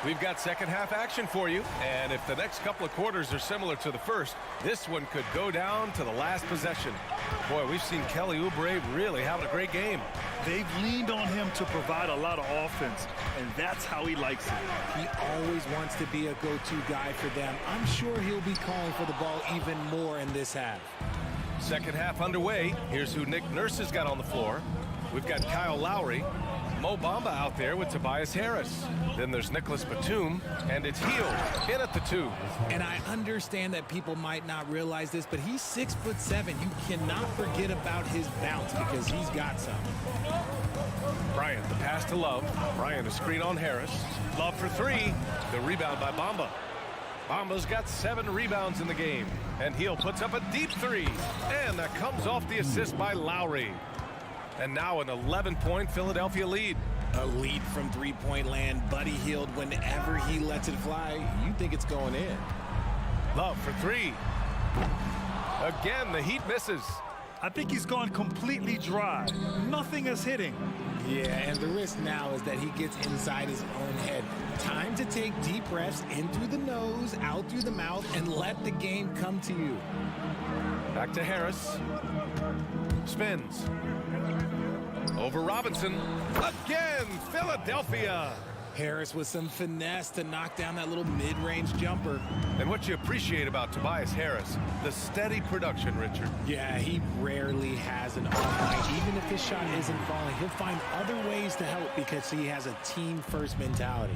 We've got second half action for you, and if the next couple of quarters are similar to the first, this one could go down to the last possession. Boy, we've seen Kelly Oubre really having a great game. They've leaned on him to provide a lot of offense, and that's how he likes it. He always wants to be a go-to guy for them. I'm sure he'll be calling for the ball even more in this half. Second half underway. Here's who Nick Nurse has got on the floor. We've got Kyle Lowry, Mo Bamba out there with Tobias Harris. Then there's Nicholas Batum, and it's Hield in at the 2. And I understand that people might not realize this, but he's 6'7". You cannot forget about his bounce because he's got some. Bryant, the pass to Love. Bryant, a screen on Harris. Love for 3. The rebound by Bamba. Bamba's got 7 rebounds in the game, and Hield puts up a deep 3. And that comes off the assist by Lowry. And now an 11-point Philadelphia lead. A lead from three-point land. Buddy Hield, whenever he lets it fly, you think it's going in. Love for 3. Again, the Heat misses. I think he's gone completely dry. Nothing is hitting. Yeah, and the risk now is that he gets inside his own head. Time to take deep breaths in through the nose, out through the mouth, and let the game come to you. Back to Harris. Spins. Over Robinson. Again, Philadelphia. Harris with some finesse to knock down that little mid-range jumper. And what you appreciate about Tobias Harris, the steady production, Richard. Yeah, he rarely has an off night. Even if his shot isn't falling, he'll find other ways to help because he has a team-first mentality.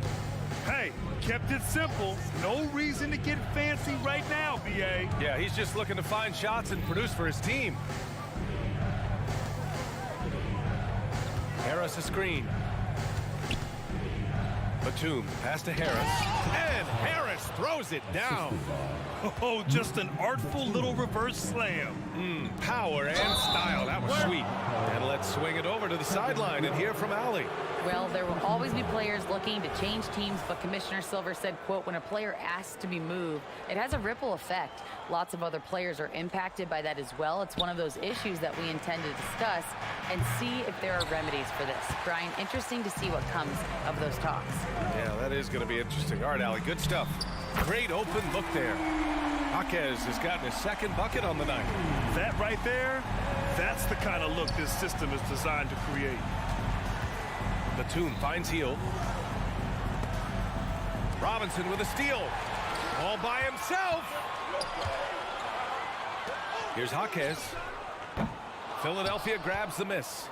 Hey, kept it simple. No reason to get fancy right now, B.A. Yeah, he's just looking to find shots and produce for his team. Harris a screen. Batum, pass to Harris. And Harris throws it down. Oh, just an artful little reverse slam. Power and style. That was sweet. And let's swing it over to the sideline and hear from Allie. Well, there will always be players looking to change teams, but Commissioner Silver said, quote, when a player asks to be moved, it has a ripple effect. Lots of other players are impacted by that as well. It's one of those issues that we intend to discuss and see if there are remedies for this. Brian, interesting to see what comes of those talks. Yeah, that is going to be interesting. All right, Allie, good stuff. Great open look there. Jaquez has gotten his second bucket on the night. That right there, that's the kind of look this system is designed to create. Batum finds Hield. Robinson with a steal. All by himself. Here's Jaquez. Philadelphia grabs the miss.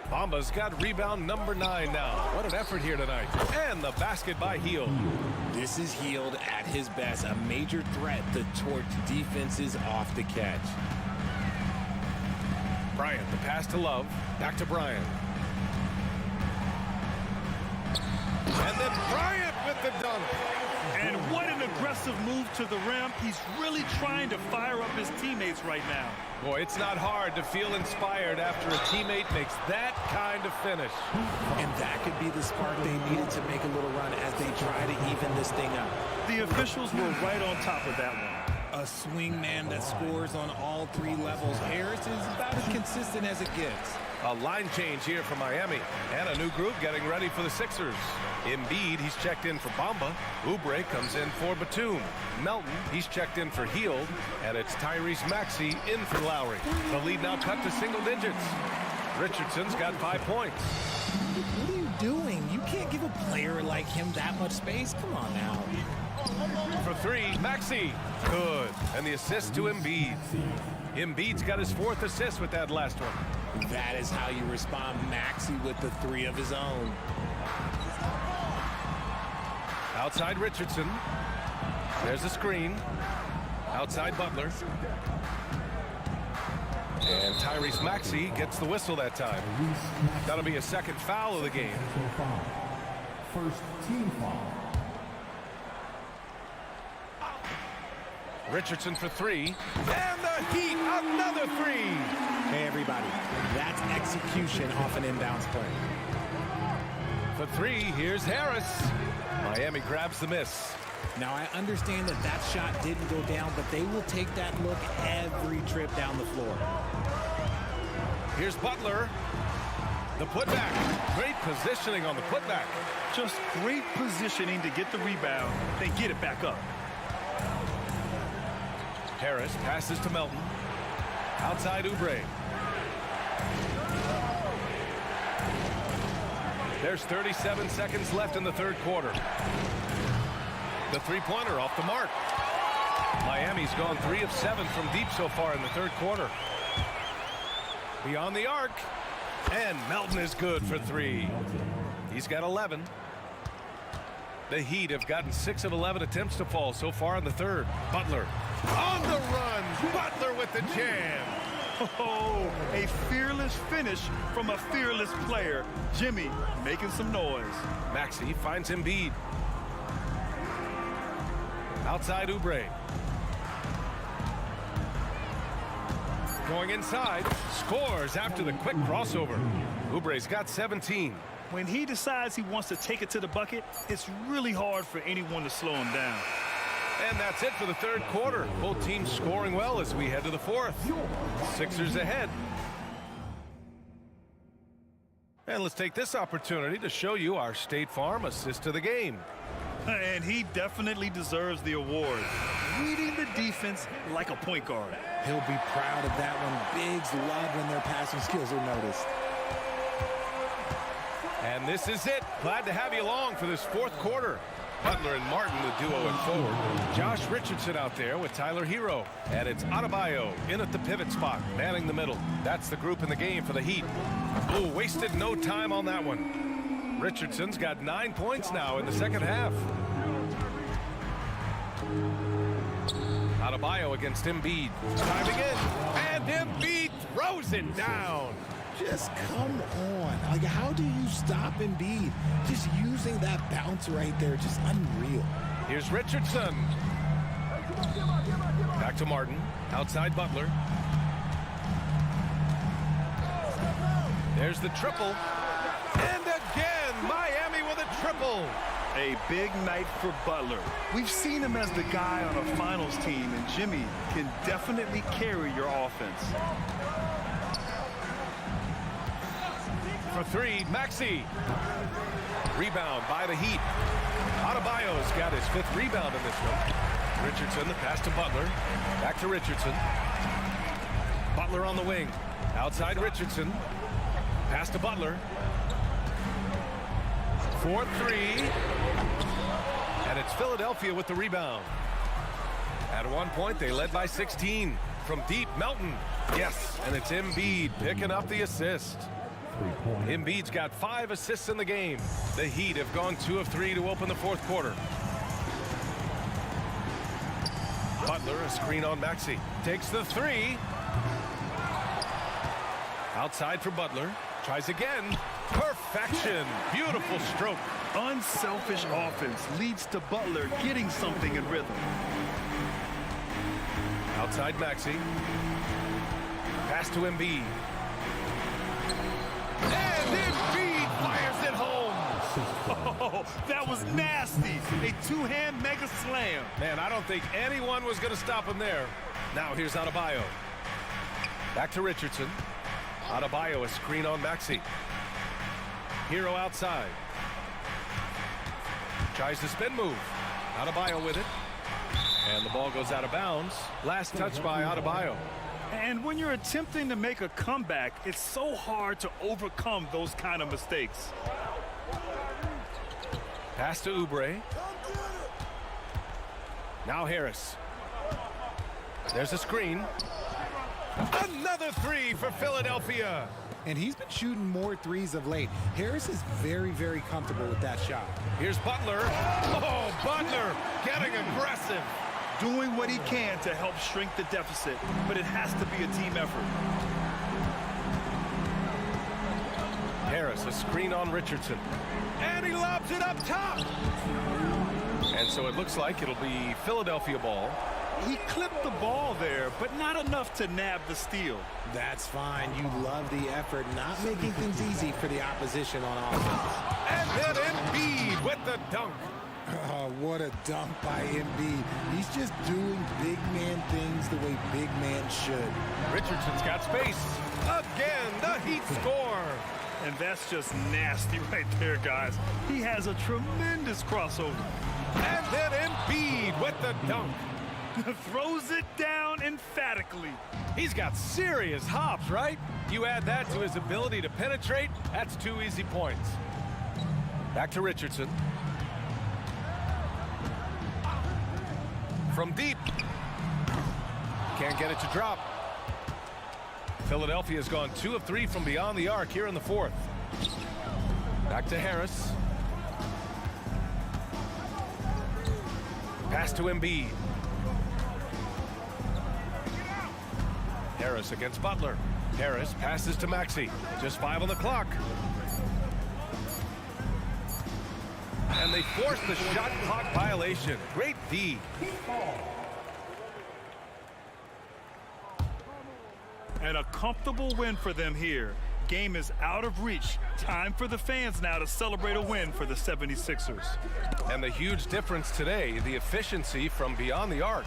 Bamba's got rebound number 9 now. What an effort here tonight. And the basket by Hield. This is Hield at his best, a major threat to torch defenses off the catch. Bryant, the pass to Love. Back to Bryant. And then Bryant with the dunk. And what an aggressive move to the rim. He's really trying to fire up his teammates right now. Boy, it's not hard to feel inspired after a teammate makes that kind of finish. And that could be the spark they needed to make a little run as they try to even this thing up. The officials were right on top of that one. A swing man that scores on all 3 levels. Harris is about as consistent as it gets. A line change here for Miami. And a new group getting ready for the Sixers. Embiid, he's checked in for Bamba. Oubre comes in for Batum. Melton, he's checked in for Hield. And it's Tyrese Maxey in for Lowry. The lead now cut to single digits. Richardson's got 5 points. What are you doing? You can't give a player like him that much space. Come on now. For 3, Maxey. Good. And the assist to Embiid. Embiid's got his 4th assist with that last one. That is how you respond. Maxey with the 3 of his own. Outside Richardson. There's a screen. Outside Butler. And Tyrese Maxey gets the whistle that time. That'll be a second foul of the game. First team foul. Richardson for 3. And the Heat, another 3. Hey, everybody. That's execution off an inbounds play. For 3, here's Harris. Miami grabs the miss. Now, I understand that that shot didn't go down, but they will take that look every trip down the floor. Here's Butler. The putback. Great positioning on the putback. Just great positioning to get the rebound, then get it back up. Harris passes to Melton. Outside Oubre. There's 37 seconds left in the third quarter. The three-pointer off the mark. Miami's gone 3 of 7 from deep so far in the third quarter. Beyond the arc. And Melton is good for 3. He's got 11. The Heat have gotten 6 of 11 attempts to fall so far in the third. Butler on the run. Butler with the jam. Oh, a fearless finish from a fearless player. Jimmy making some noise. Maxey finds Embiid. Outside Oubre. Going inside. Scores after the quick crossover. Oubre's got 17. When he decides he wants to take it to the bucket, it's really hard for anyone to slow him down. And that's it for the third quarter. Both teams scoring well as we head to the fourth. Sixers ahead. And let's take this opportunity to show you our State Farm assist to the game. And he definitely deserves the award. Reading the defense like a point guard. He'll be proud of that one. Bigs love when their passing skills are noticed. And this is it. Glad to have you along for this fourth quarter. Butler and Martin, the duo in forward. Josh Richardson out there with Tyler Hero. And it's Adebayo in at the pivot spot, manning the middle. That's the group in the game for the Heat. Ooh, wasted no time on that one. Richardson's got 9 points now in the second half. Adebayo against Embiid. Timing in. And Embiid throws it down. Just come on. Like, how do you stop Embiid? Just using that bounce right there, just unreal. Here's Richardson. Back to Martin. Outside Butler. There's the triple. And again, Miami with a triple. A big night for Butler. We've seen him as the guy on a finals team, and Jimmy can definitely carry your offense. For three, Maxey. Rebound by the Heat. Adebayo's got his 5th rebound in this one. Richardson, the pass to Butler. Back to Richardson. Butler on the wing. Outside Richardson. Pass to Butler. 4-3. And it's Philadelphia with the rebound. At one point, they led by 16. From deep, Melton. Yes, and it's Embiid picking up the assist. Embiid's got 5 assists in the game. The Heat have gone 2 of 3 to open the 4th quarter. Butler, a screen on Maxey. Takes the 3. Outside for Butler. Tries again. Perfection. Beautiful stroke. Unselfish offense leads to Butler getting something in rhythm. Outside Maxey. Pass to Embiid. And Embiid fires it home. Oh, that was nasty. A 2-hand mega slam. Man, I don't think anyone was going to stop him there. Now here's Adebayo. Back to Richardson. Adebayo, a screen on Maxey. Hero outside. Tries the spin move. Adebayo with it. And the ball goes out of bounds. Last touch by Adebayo. And when you're attempting to make a comeback, it's so hard to overcome those kind of mistakes. Pass to Oubre. Now Harris. There's a screen. Another 3 for Philadelphia. And he's been shooting more threes of late. Harris is very, very comfortable with that shot. Here's Butler. Oh, Butler getting aggressive. Doing what he can to help shrink the deficit, but it has to be a team effort. Harris, a screen on Richardson. And he lobs it up top. And so it looks like it'll be Philadelphia ball. He clipped the ball there, but not enough to nab the steal. That's fine. You love the effort, not making things easy for the opposition on offense. And then Embiid with the dunk. Oh, what a dunk by Embiid. He's just doing big man things the way big man should. Richardson's got space. Again, the Heat score. And that's just nasty right there, guys. He has a tremendous crossover. And then Embiid with the dunk. Throws it down emphatically. He's got serious hops, right? You add that to his ability to penetrate, that's 2 easy points. Back to Richardson. From deep. Can't get it to drop. Philadelphia's gone 2 of 3 from beyond the arc here in the 4th. Back to Harris. Pass to Embiid. Harris against Butler. Harris passes to Maxey. Just 5 on the clock. And they force the shot clock violation. Great D. And a comfortable win for them here. Game is out of reach. Time for the fans now to celebrate a win for the 76ers. And the huge difference today, the efficiency from beyond the arc.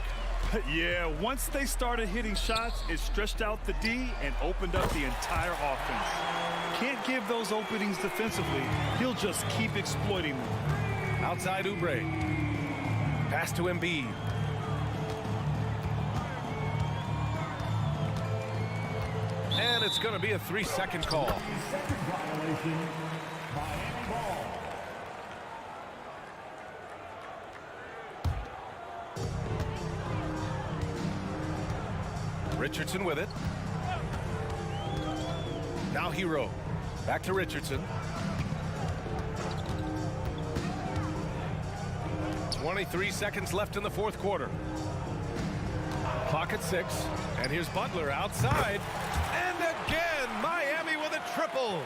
Yeah, once they started hitting shots, it stretched out the D and opened up the entire offense. Can't give those openings defensively. He'll just keep exploiting them. Outside Oubre. Pass to Embiid. And it's going to be a 3-second call. Richardson with it. Now Hero. Back to Richardson. 23 seconds left in the 4th quarter. Clock at 6. And here's Butler outside. And again, Miami with a triple. goal.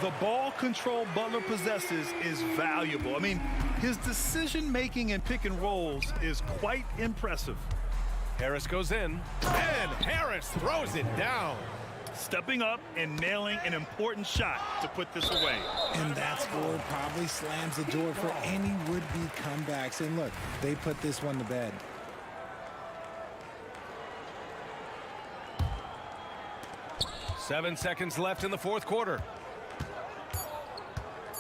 The ball control Butler possesses is valuable. I mean, his decision-making and pick and rolls is quite impressive. Harris goes in, and Harris throws it down. Stepping up and nailing an important shot to put this away. And that score probably slams the door for any would-be comebacks. And look, they put this one to bed. Seven seconds left in the fourth quarter.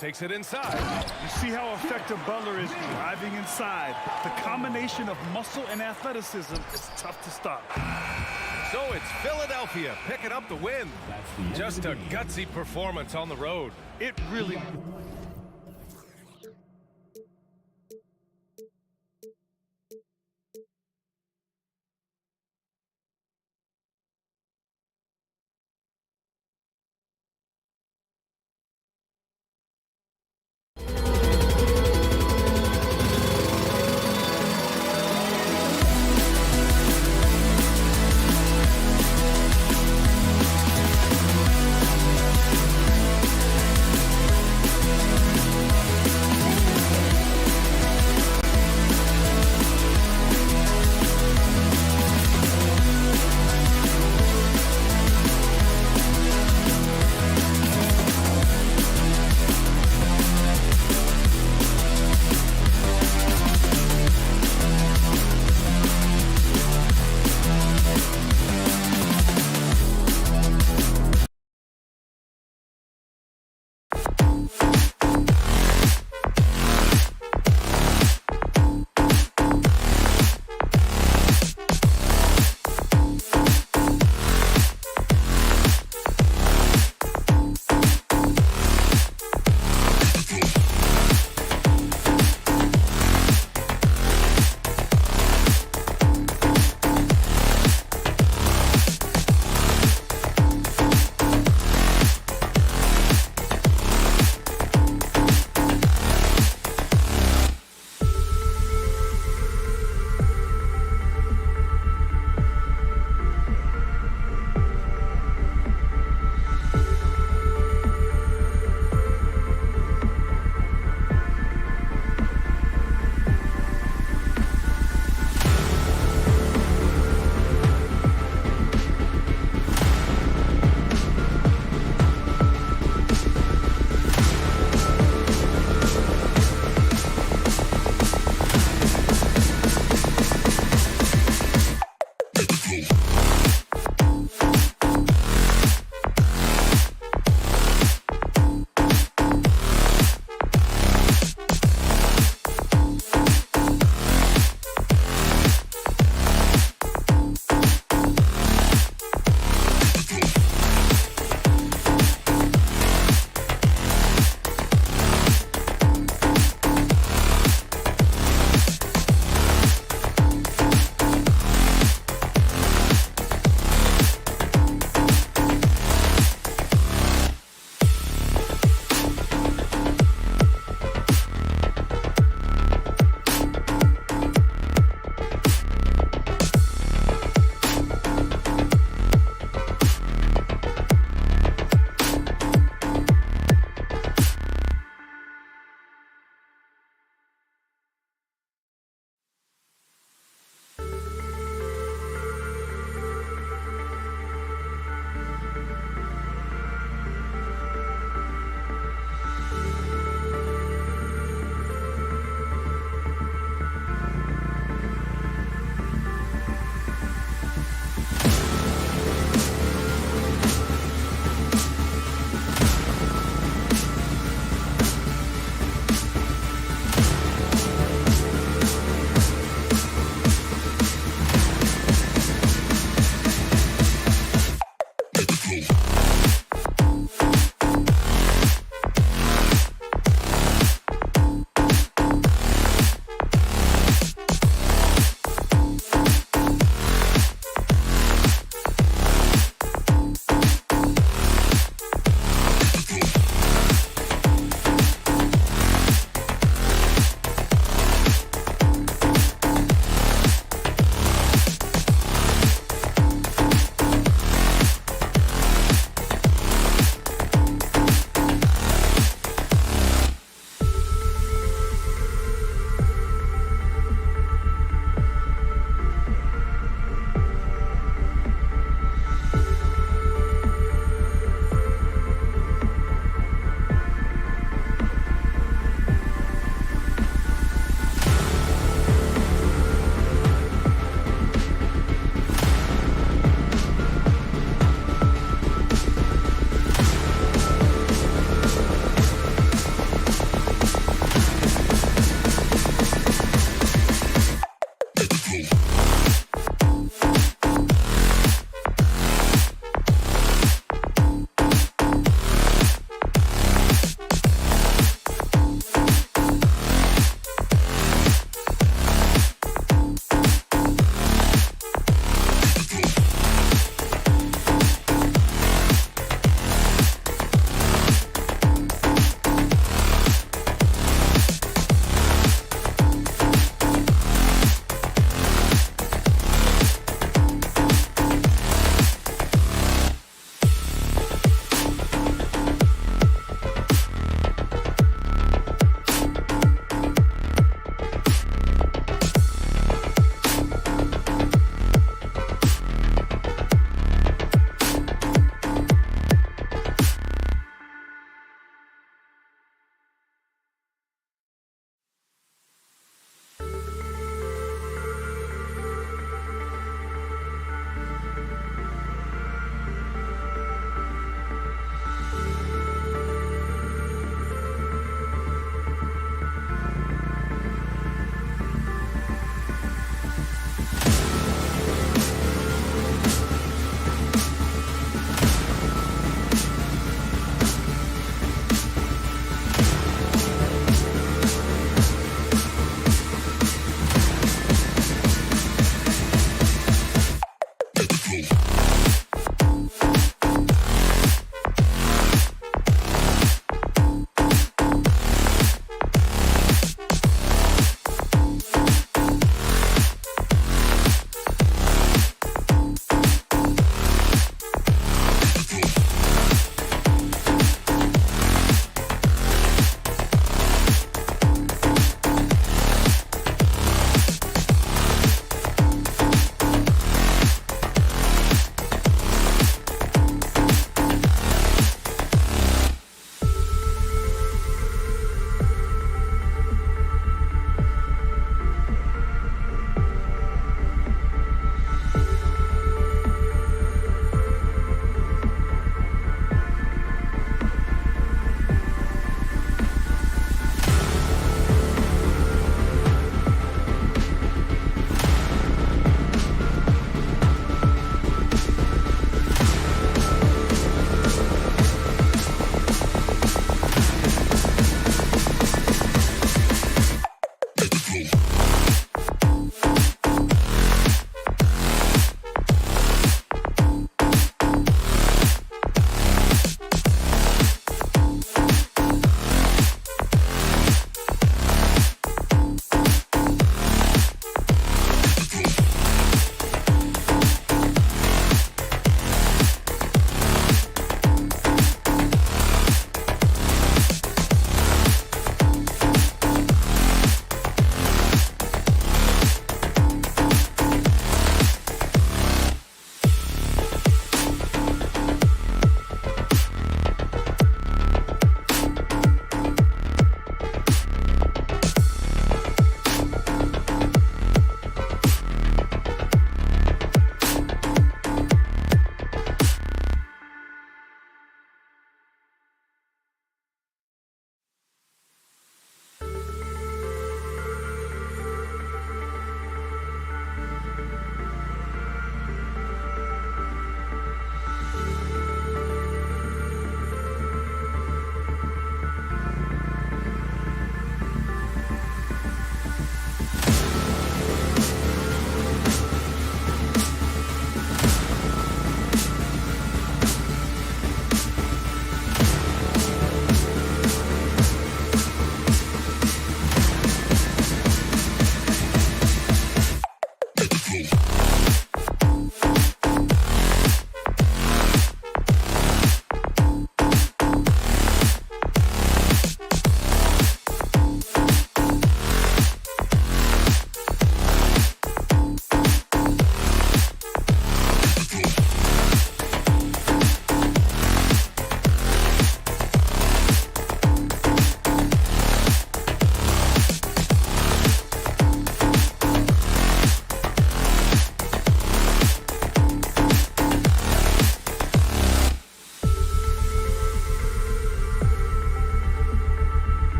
Takes it inside. You see how effective Butler is driving inside. The combination of muscle and athleticism is tough to stop. So it's Philadelphia picking up the win. Just a gutsy performance on the road. It really...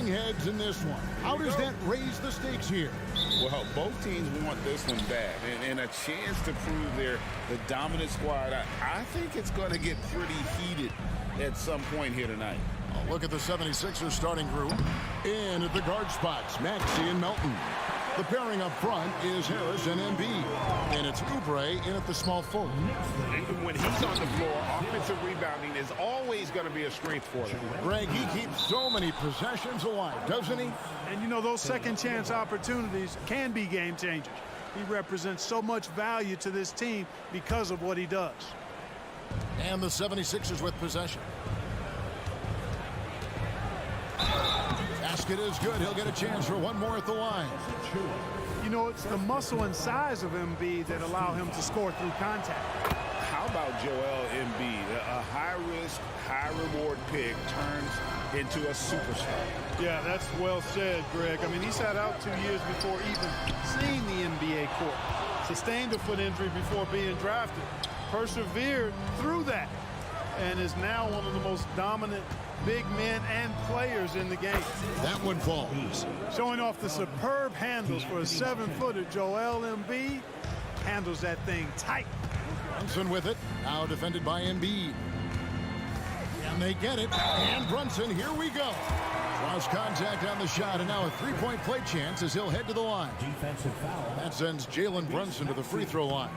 butting heads in this one. How does that raise the stakes here? Well, both teams want this one bad, and a chance to prove they're the dominant squad. I think it's going to get pretty heated at some point here tonight. Look at the 76ers starting group. In at the guard spots, Maxey and Melton. The pairing up front is Harris and Embiid. And it's Oubre in at the small forward. Even when he's on the floor, offensive rebounding is always going to be a strength for them. Greg, he keeps so many possessions alive, doesn't he? And, you know, those second chance opportunities can be game changers. He represents so much value to this team because of what he does. And the 76ers with possession. Basket is good. He'll get a chance for one more at the line. You know, it's the muscle and size of Embiid that allow him to score through contact. How about Joel Embiid? A high-risk, high-reward pick turns into a superstar. Yeah, that's well said, Greg. I mean, he sat out 2 years before even seeing the NBA court. Sustained a foot injury before being drafted. Persevered through that. And is now one of the most dominant big men and players in the game. That one falls. Showing off the superb handles for a 7-footer. Joel Embiid handles that thing tight. Brunson with it. Now defended by Embiid. And they get it. And Brunson, here we go. Draws contact on the shot, and now a three-point play chance as he'll head to the line. Defensive foul. That sends Jalen Brunson to the free throw line.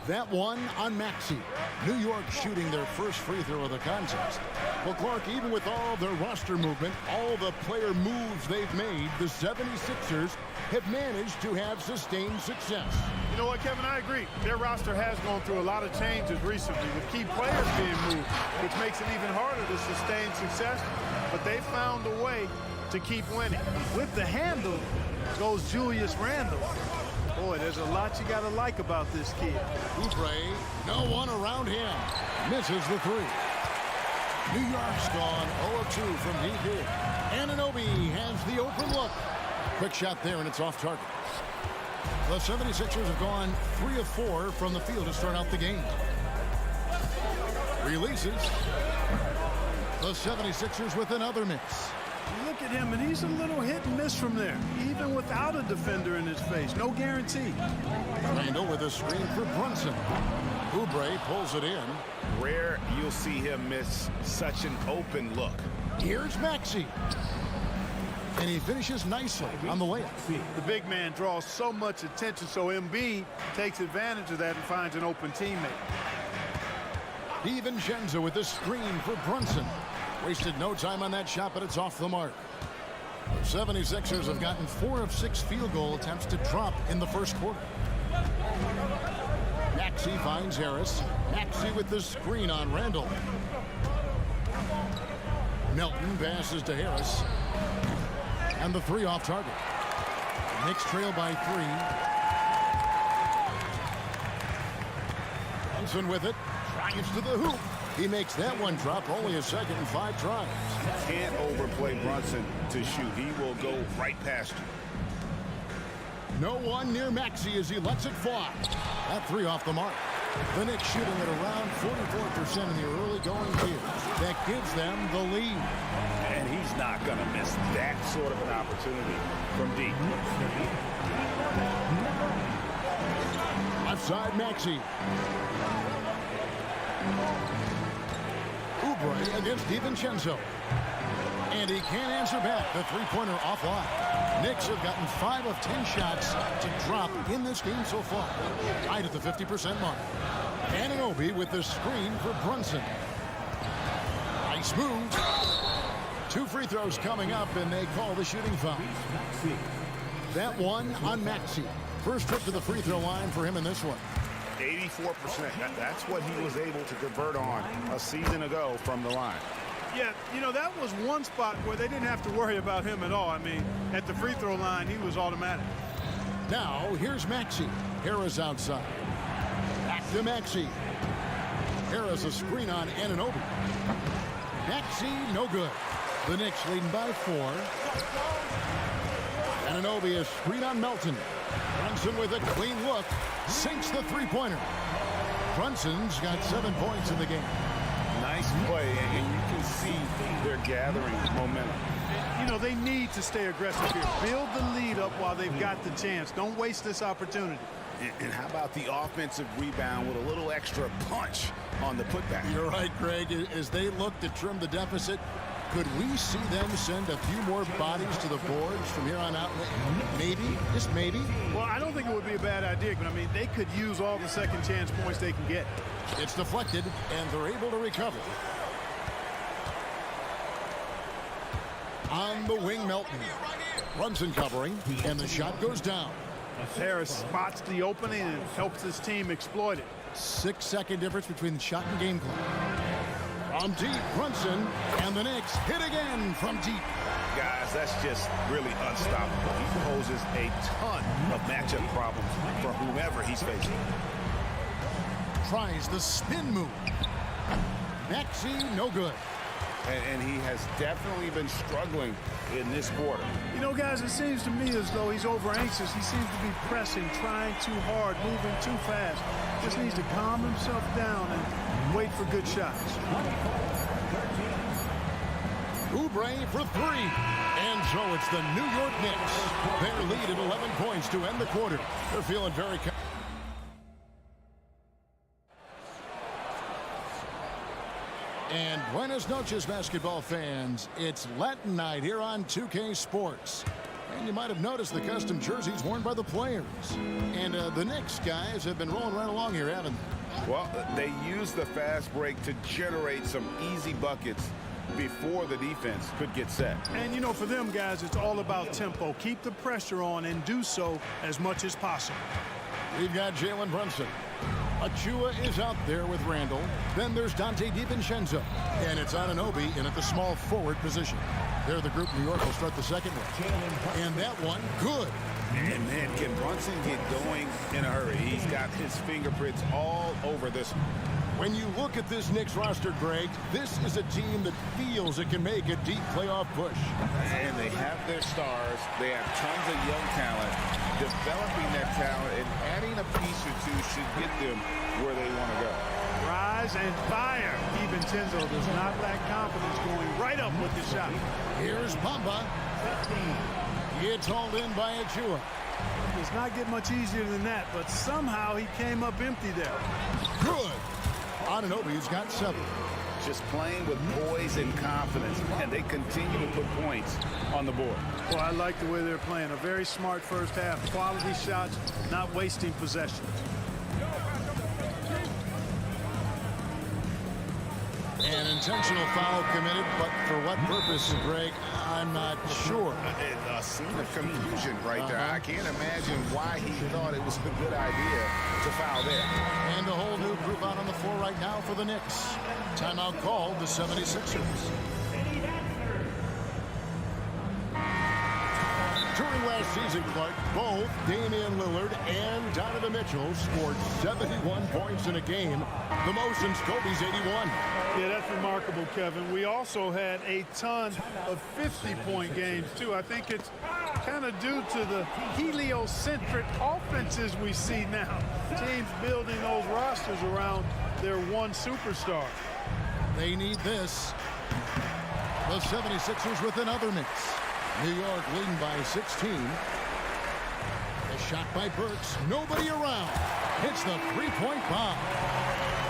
That one on Maxey. New York shooting their first free throw of the contest. Well, Clark, even with all their roster movement, all the player moves they've made, the 76ers have managed to have sustained success. You know what, Kevin? I agree. Their roster has gone through a lot of changes recently with key players being moved, which makes it even harder to sustain success. But they found a way to keep winning. With the handle goes Julius Randle. Boy, there's a lot you got to like about this kid. Oubre, no one around him. Misses the three. New York's gone 0-2 from deep here. Anunoby has the open look. Quick shot there, and it's off target. The 76ers have gone 3 of 4 from the field to start out the game. Releases. The 76ers with another miss. Look at him, and he's a little hit and miss from there, even without a defender in his face. No guarantee. Randle with a screen for Brunson. Oubre pulls it in. Rare you'll see him miss such an open look. Here's Maxey. And he finishes nicely on the layup. The big man draws so much attention, so Embiid takes advantage of that and finds an open teammate. DiVincenzo with the screen for Brunson. Wasted no time on that shot, but it's off the mark. The 76ers have gotten 4 of 6 field goal attempts to drop in the first quarter. Maxey finds Harris. Maxey with the screen on Randle. Melton passes to Harris. And the three off target. The Knicks trail by 3. Brunson with it. Drives to the hoop. He makes that one drop, only a second and 5 tries. Can't overplay Brunson to shoot. He will go right past you. No one near Maxey as he lets it fly. That three off the mark. The Knicks shooting at around 44% in the early going period. That gives them the lead. And he's not going to miss that sort of an opportunity from deep. Left side, Maxey. Oubre against DiVincenzo. And he can't answer back. The three-pointer offline. Knicks have gotten 5 of 10 shots to drop in this game so far. Tied at the 50% mark. Anunoby with the screen for Brunson. Nice move. 2 free throws coming up, and they call the shooting foul. That one on Maxey. First trip to the free throw line for him in this one. 84%. That's what he was able to convert on a season ago from the line. Yeah, you know, that was one spot where they didn't have to worry about him at all. I mean, at the free throw line, he was automatic. Now, here's Maxey. Harris outside. Back to Maxey. Harris a screen on Anunoby. Maxey, no good. The Knicks leading by 4. Anunoby a screen on Melton. Brunson with a clean look. Sinks the three-pointer. Brunson's got 7 points in the game. Nice play, and you can see they're gathering momentum. You know, they need to stay aggressive here. Build the lead up while they've got the chance. Don't waste this opportunity. And how about the offensive rebound with a little extra punch on the putback? You're right, Greg. As they look to trim the deficit, could we see them send a few more bodies to the boards from here on out? Maybe, just maybe. Well, I don't think it would be a bad idea, but I mean, they could use all the second chance points they can get. It's deflected, and they're able to recover. On the wing, Melton. Brunson covering, and the shot goes down. Harris spots the opening and helps his team exploit it. 6-second difference between the shot and game clock. From deep, Brunson, and the Knicks hit again from deep. Guys, that's just really unstoppable. He poses a ton of matchup problems for whomever he's facing. Tries the spin move. Maxey, no good. And he has definitely been struggling in this quarter. You know, guys, it seems to me as though he's over anxious. He seems to be pressing, trying too hard, moving too fast. Just needs to calm himself down and wait for good shots. Oubre for three. And so it's the New York Knicks. Their lead at 11 points to end the quarter. They're feeling very And buenas noches, basketball fans. It's Latin night here on 2K Sports. And you might have noticed the custom jerseys worn by the players. And the Knicks guys have been rolling right along here, haven't they? Well, they use the fast break to generate some easy buckets before the defense could get set. And, you know, for them guys, it's all about tempo. Keep the pressure on and do so as much as possible. We've got Jalen Brunson. Achua is out there with Randall. Then there's Dante DiVincenzo. And it's Anunoby in at the small forward position. They're the group New York will start the second one. And that one, good. And man, can Brunson get going in a hurry? He's got his fingerprints all over this one. When you look at this Knicks roster, Greg, this is a team that feels it can make a deep playoff push. And they have their stars. They have tons of young talent. Developing that talent and adding a piece or two should get them where they want to go. Rise and fire. DiVincenzo does not lack confidence, going right up with the shot. Here's Bamba. It's hauled in by Achua. It does not get much easier than that, but somehow he came up empty there. Good. Anunoby's got 7. Just playing with poise and confidence, and they continue to put points on the board. Well, I like the way they're playing. A very smart first half. Quality shots, not wasting possessions. An intentional foul committed, but for what purpose, Greg, I'm not sure. A scene of confusion right there. I can't imagine why he thought it was a good idea to foul there. And a whole new group out on the floor right now for the Knicks. Timeout called the 76ers. During last season, Clark, both Damian Lillard and Donovan Mitchell scored 71 points in a game, the most since Kobe's 81. Yeah, that's remarkable, Kevin. We also had a ton of 50-point games, too. I think it's kind of due to the heliocentric offenses we see now. Teams building those rosters around their one superstar. They need this. The 76ers with another miss. New York leading by 16. A shot by Burks. Nobody around. Hits the three-point bomb.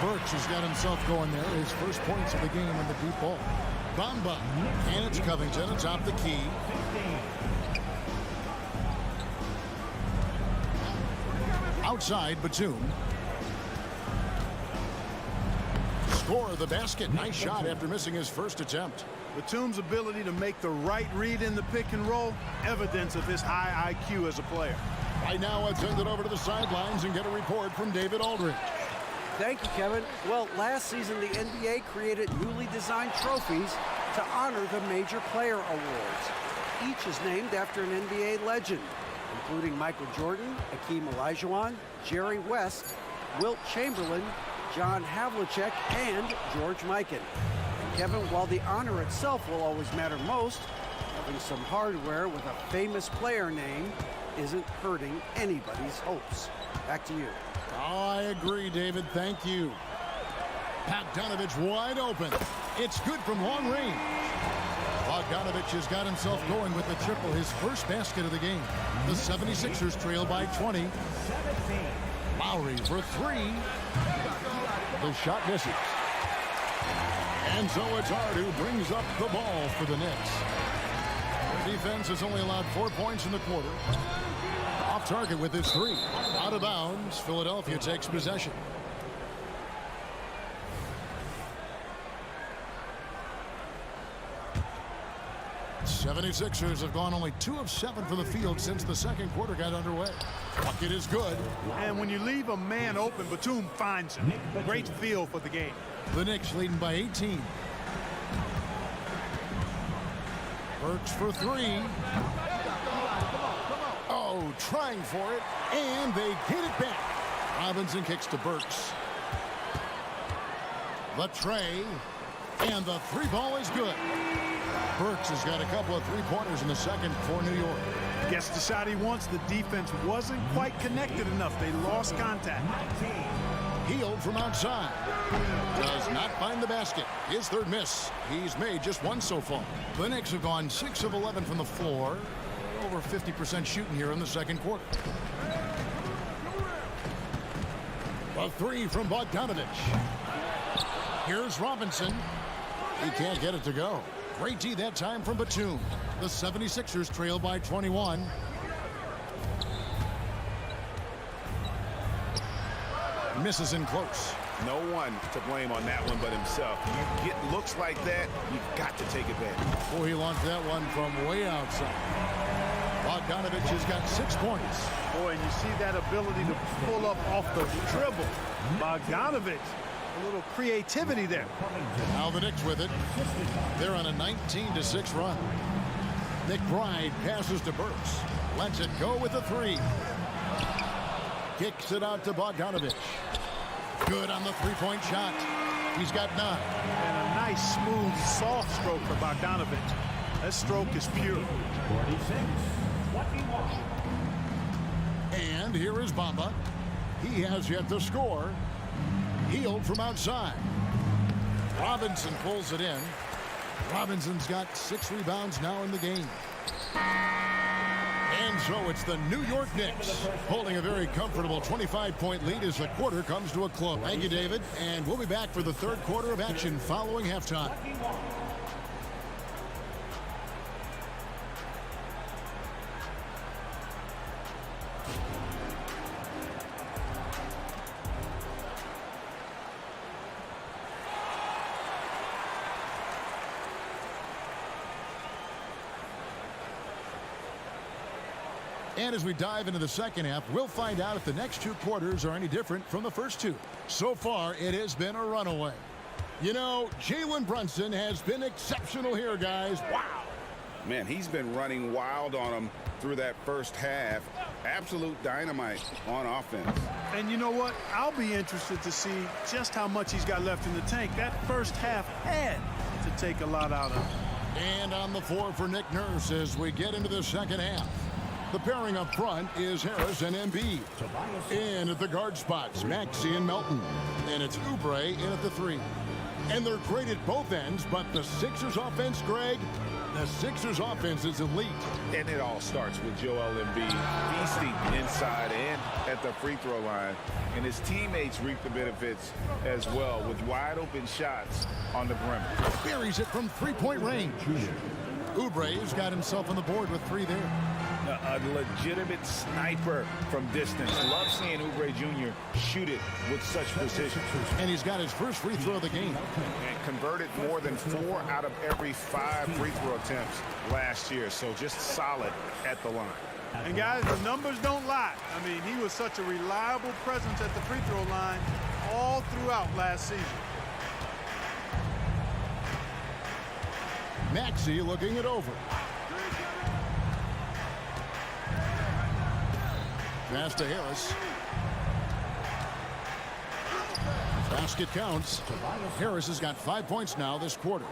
Burks has got himself going there. His first points of the game on the deep ball. Bamba. And it's Covington atop the key. Outside, Batum. Score the basket. Nice shot after missing his first attempt. Batum's ability to make the right read in the pick and roll, evidence of his high IQ as a player. Right now, let's send it over to the sidelines and get a report from David Aldridge. Thank you, Kevin. Well, last season, the NBA created newly designed trophies to honor the major player awards. Each is named after an NBA legend, including Michael Jordan, Hakeem Olajuwon, Jerry West, Wilt Chamberlain, John Havlicek, and George Mikan. And Kevin, while the honor itself will always matter most, having some hardware with a famous player name isn't hurting anybody's hopes. Back to you. Oh, I agree, David. Thank you. Bogdanovich wide open. It's good from long range. Bogdanovich has got himself going with the triple, his first basket of the game. The 76ers trail by 20. Lowry for three. The shot misses. And so it's Hart who brings up the ball for the Knicks. The defense has only allowed 4 points in the quarter. Off target with his three. Out of bounds. Philadelphia takes possession. The 76ers have gone only 2 of 7 from the field since the second quarter got underway. Bucket is good. And when you leave a man open, Batum finds him. Great feel for the game. The Knicks leading by 18. Burks for three. Oh, trying for it. And they get it back. Robinson kicks to Burks. The tray. And the three ball is good. Burks has got a couple of three-pointers in the second for New York. Gets the shot he wants. The defense wasn't quite connected enough. They lost contact. Hield from outside. Does not find the basket. His third miss. He's made just one so far. The Knicks have gone 6 of 11 from the floor. Over 50% shooting here in the second quarter. A three from Bogdanovich. Here's Robinson. He can't get it to go. Great D that time from Batum. The 76ers trail by 21. Misses in close. No one to blame on that one but himself. You get looks like that, you've got to take advantage. Oh, he launched that one from way outside. Bogdanovich has got 6 points. Boy, and you see that ability to pull up off the dribble. Bogdanovich, a little creativity there. Now the Knicks with it. They're on a 19-6 run. McBride passes to Burks. Lets it go with a three. Kicks it out to Bogdanovich. Good on the three-point shot. He's got 9. And a nice, smooth, soft stroke for Bogdanovich. That stroke is pure. 46. And here is Bamba. He has yet to score. Hield from outside. Robinson pulls it in. Robinson's got 6 rebounds now in the game. And so it's the New York Knicks holding a very comfortable 25-point lead as the quarter comes to a close. Thank you, David. And we'll be back for the third quarter of action following halftime. And as we dive into the second half, we'll find out if the next 2 quarters are any different from the first 2. So far, it has been a runaway. You know, Jalen Brunson has been exceptional here, guys. Wow. Man, he's been running wild on them through that first half. Absolute dynamite on offense. And you know what? I'll be interested to see just how much he's got left in the tank. That first half had to take a lot out of him. And on the floor for Nick Nurse as we get into the second half. The pairing up front is Harris and Embiid. In at the guard spots, Maxey and Melton. And it's Oubre in at the 3. And they're great at both ends, but the Sixers offense, Greg, the Sixers offense is elite. And it all starts with Joel Embiid feasting inside and at the free throw line. And his teammates reap the benefits as well with wide open shots on the perimeter. Buries it from 3-point range. Oubre has got himself on the board with 3 there. A legitimate sniper from distance. Love seeing Oubre Jr. shoot it with such precision. And he's got his first free throw of the game. And converted more than 4 out of every 5 free throw attempts last year. So just solid at the line. And guys, the numbers don't lie. I mean, he was such a reliable presence at the free throw line all throughout last season. Maxey looking it over. Pass to Harris. Basket counts. Harris has got 5 points now this quarter.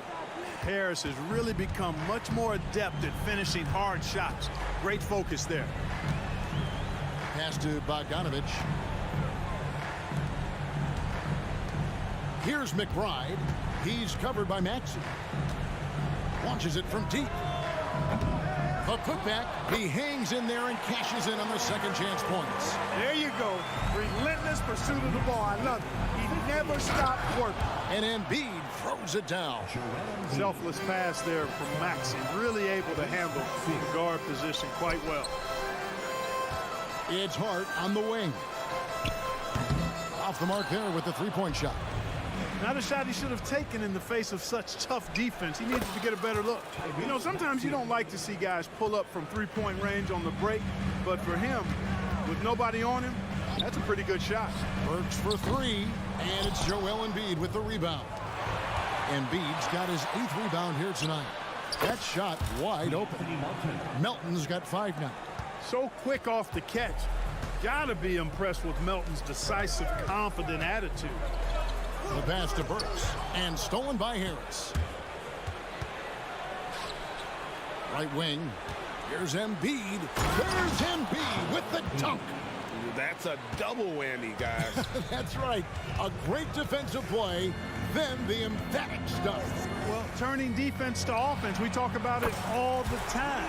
Harris has really become much more adept at finishing hard shots. Great focus there. Pass to Bogdanovich. Here's McBride. He's covered by Maxey. Launches it from deep. A putback. He hangs in there and cashes in on the second chance points. There you go. Relentless pursuit of the ball. I love it. He never stopped working. And Embiid throws it down. Selfless pass there from Maxey. Really able to handle the guard position quite well. It's Hart on the wing. Off the mark there with the three-point shot. Not a shot he should have taken in the face of such tough defense. He needed to get a better look. You know, sometimes you don't like to see guys pull up from three-point range on the break, but for him, with nobody on him, that's a pretty good shot. Burks for three, and it's Joel Embiid with the rebound. Embiid's got his 8th rebound here tonight. That shot wide open. Melton's got 5 now. So quick off the catch. Gotta be impressed with Melton's decisive, confident attitude. The pass to Burks, and stolen by Harris. Right wing. Here's Embiid. There's Embiid with the dunk. That's a double whammy, guys. That's right. A great defensive play, then the emphatic stuff. Well, turning defense to offense, we talk about it all the time.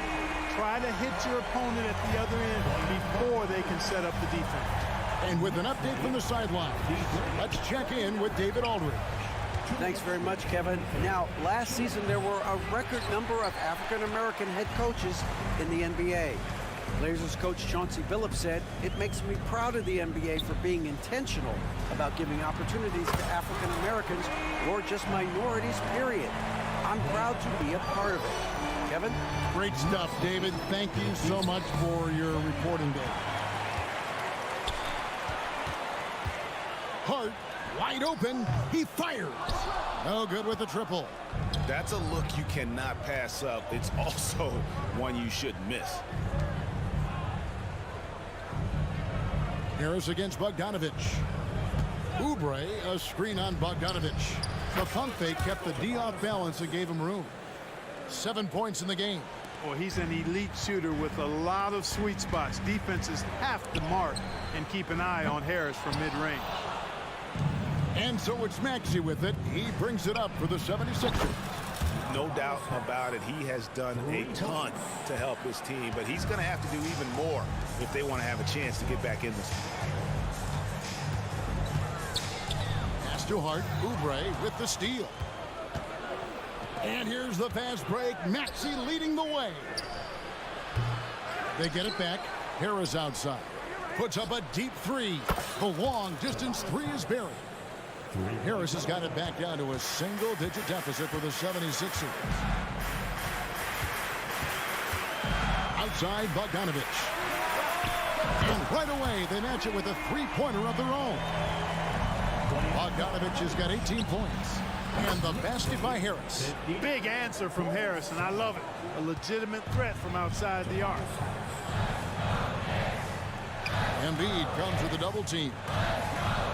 Try to hit your opponent at the other end before they can set up the defense. And with an update from the sideline, let's check in with David Aldridge. Thanks very much, Kevin. Now, last season there were a record number of African-American head coaches in the NBA. Blazers coach Chauncey Billups said, "It makes me proud of the NBA for being intentional about giving opportunities to African Americans or just minorities, period. I'm proud to be a part of it." Kevin? Great stuff, David. Thank you so much for your reporting day. Hart, wide open. He fires. No good with the triple. That's a look you cannot pass up. It's also one you shouldn't miss. Harris against Bogdanovich. Oubre, a screen on Bogdanovich. The pump fake kept the D off balance and gave him room. 7 points in the game. Well, he's an elite shooter with a lot of sweet spots. Defenses have to mark and keep an eye on Harris from mid-range. And so it's Maxey with it. He brings it up for the 76ers. No doubt about it. He has done a ton to help his team, but he's going to have to do even more if they want to have a chance to get back in this. Pass to Hart. Oubre with the steal. And here's the fast break. Maxey leading the way. They get it back. Harris outside. Puts up a deep three. The long distance three is buried. Harris has got it back down to a single-digit deficit for the 76ers. Outside, Bogdanovich. And right away, they match it with a three-pointer of their own. Bogdanovich has got 18 points. And the basket by Harris. Big answer from Harris, and I love it. A legitimate threat from outside the arc. Embiid comes with a double team.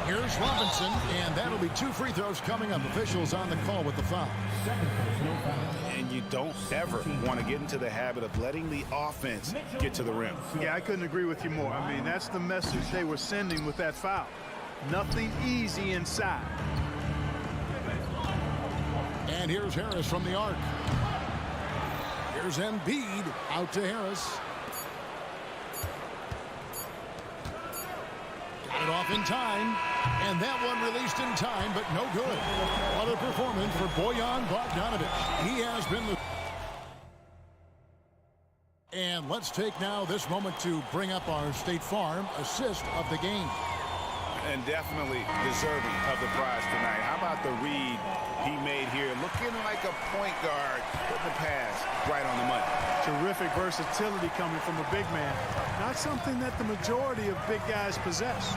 Here's Robinson, and that'll be 2 free throws coming up. Officials on the call with the foul. And you don't ever want to get into the habit of letting the offense get to the rim. Yeah, I couldn't agree with you more. I mean, that's the message they were sending with that foul. Nothing easy inside. And here's Harris from the arc. Here's Embiid out to Harris. Got it off in time. And that one released in time, but no good. What a performance for Bojan Bogdanovich. He has been the... And let's take now this moment to bring up our State Farm assist of the game. And definitely deserving of the prize tonight. How about the read he made here? Looking like a point guard, putting the pass right on the money. Terrific versatility coming from a big man. Not something that the majority of big guys possess.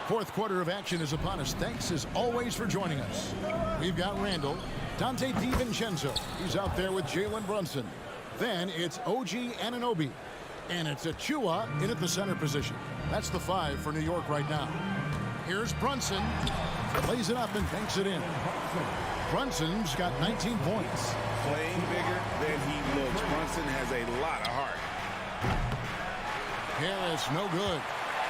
Fourth quarter of action is upon us. Thanks as always for joining us. We've got Randall, Dante DiVincenzo. He's out there with Jalen Brunson. Then it's OG Anunoby. And it's Achua in at the center position. That's the 5 for New York right now. Here's Brunson. Lays it up and banks it in. Brunson's got 19 points. Playing bigger than he looks. Brunson has a lot of heart. Harris, no good.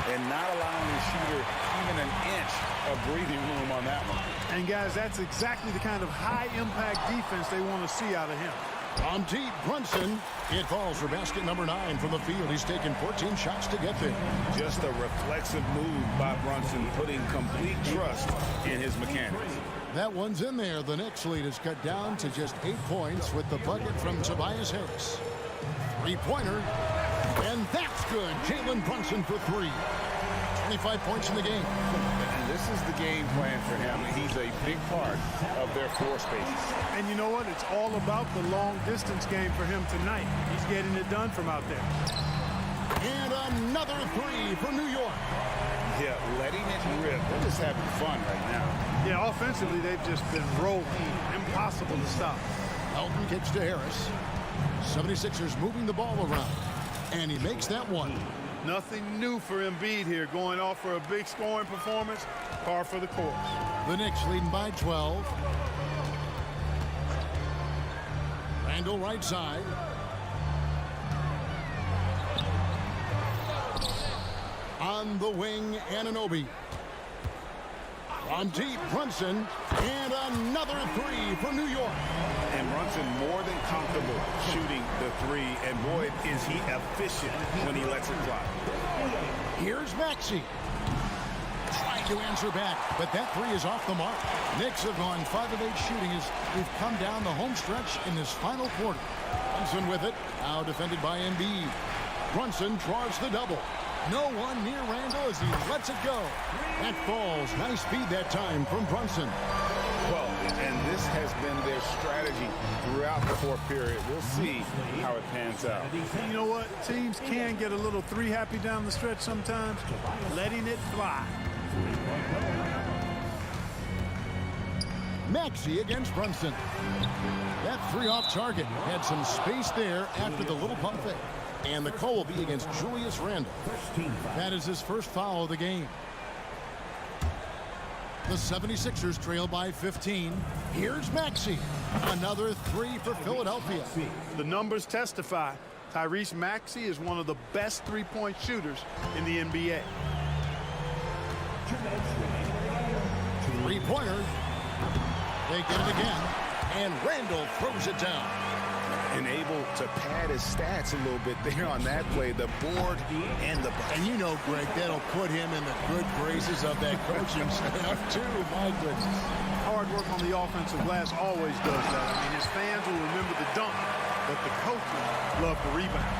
and not allowing the shooter even an inch of breathing room on that one. And guys, that's exactly the kind of high-impact defense they want to see out of him. From deep, Brunson. It falls for basket number 9 from the field. He's taken 14 shots to get there. Just a reflexive move by Brunson, putting complete trust in his mechanics. That one's in there. The Knicks lead is cut down to just 8 points with the bucket from Tobias Harris. Three-pointer, and that's good. Jalen Brunson for 3. 25 points in the game. And this is the game plan for him. He's a big part of their floor spaces. And you know what? It's all about the long-distance game for him tonight. He's getting it done from out there. And another 3 for New York. Yeah, letting it rip. They're just having fun right now. Yeah, offensively, they've just been rolling. Impossible to stop. Elton kicks to Harris. 76ers moving the ball around. And he makes that one. Nothing new for Embiid here. Going off for a big scoring performance. Par for the course. The Knicks leading by 12. Randall right side. On the wing, Anunoby. On deep, Brunson. And another 3 for New York. And Brunson more than comfortable shooting the 3. And boy, is he efficient when he lets it fly. Here's Maxey. Trying to answer back, but that 3 is off the mark. Knicks have gone 5 of 8 shooting as we've come down the home stretch in this final quarter. Brunson with it, now defended by Embiid. Brunson draws the double. No one near Randall as he lets it go. That falls. Nice speed that time from Brunson. Well, and this has been their strategy throughout the fourth period. We'll see how it pans out. You know what? Teams can get a little 3 happy down the stretch sometimes. Letting it fly. Maxey against Brunson. That 3 off target. Had some space there after the little pump fake. And the call will be against Julius Randle. That is his first foul of the game. The 76ers trail by 15. Here's Maxey. Another 3 for Philadelphia. The numbers testify. Tyrese Maxey is one of the best three-point shooters in the NBA. Three-pointer. They get it again. And Randall throws it down. And able to pad his stats a little bit there on that play, the board and the bucket. And you know, Greg, that'll put him in the good graces of that coaching staff, too. My goodness. Hard work on the offensive glass always does that. I mean, his fans will remember the dunk, but the coaches love the rebound.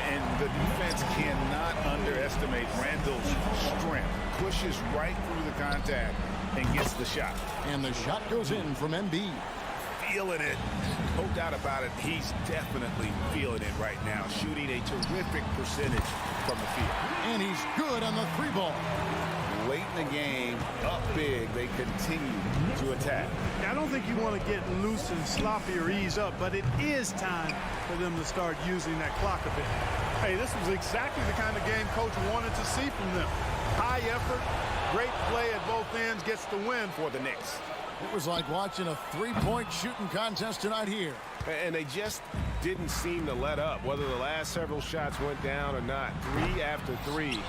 And the defense cannot underestimate Randall's strength. Pushes right through the contact and gets the shot. And the shot goes in from Embiid. Feeling it. No doubt about it. He's definitely feeling it right now. Shooting a terrific percentage from the field. And he's good on the 3 ball. Late in the game, up big, they continue to attack. I don't think you want to get loose and sloppy or ease up, but it is time for them to start using that clock a bit. Hey, this was exactly the kind of game coach wanted to see from them. High effort, great play at both ends, gets the win for the Knicks. It was like watching a 3-point shooting contest tonight here. And they just didn't seem to let up, whether the last several shots went down or not. 3 after 3,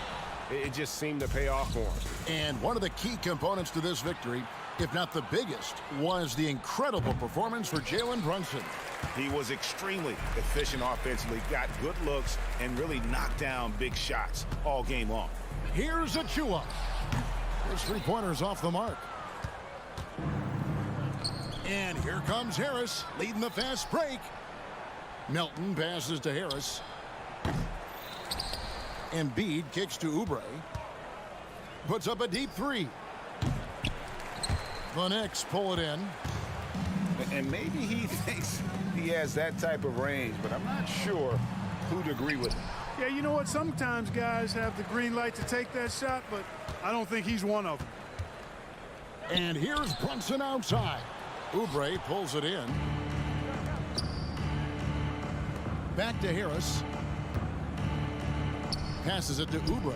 it just seemed to pay off for them. And one of the key components to this victory, if not the biggest, was the incredible performance for Jalen Brunson. He was extremely efficient offensively, got good looks, and really knocked down big shots all game long. Here's Achua. His 3-pointer's off the mark. And here comes Harris, leading the fast break. Melton passes to Harris. Embiid kicks to Oubre. Puts up a deep 3. The Knicks pull it in. And maybe he thinks he has that type of range, but I'm not sure who'd agree with him. Yeah, you know what? Sometimes guys have the green light to take that shot, but I don't think he's one of them. And here's Brunson outside. Oubre pulls it in. Back to Harris. Passes it to Oubre.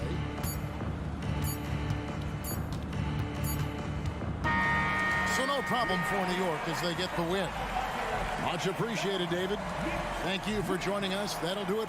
So no problem for New York as they get the win. Much appreciated, David. Thank you for joining us. That'll do it.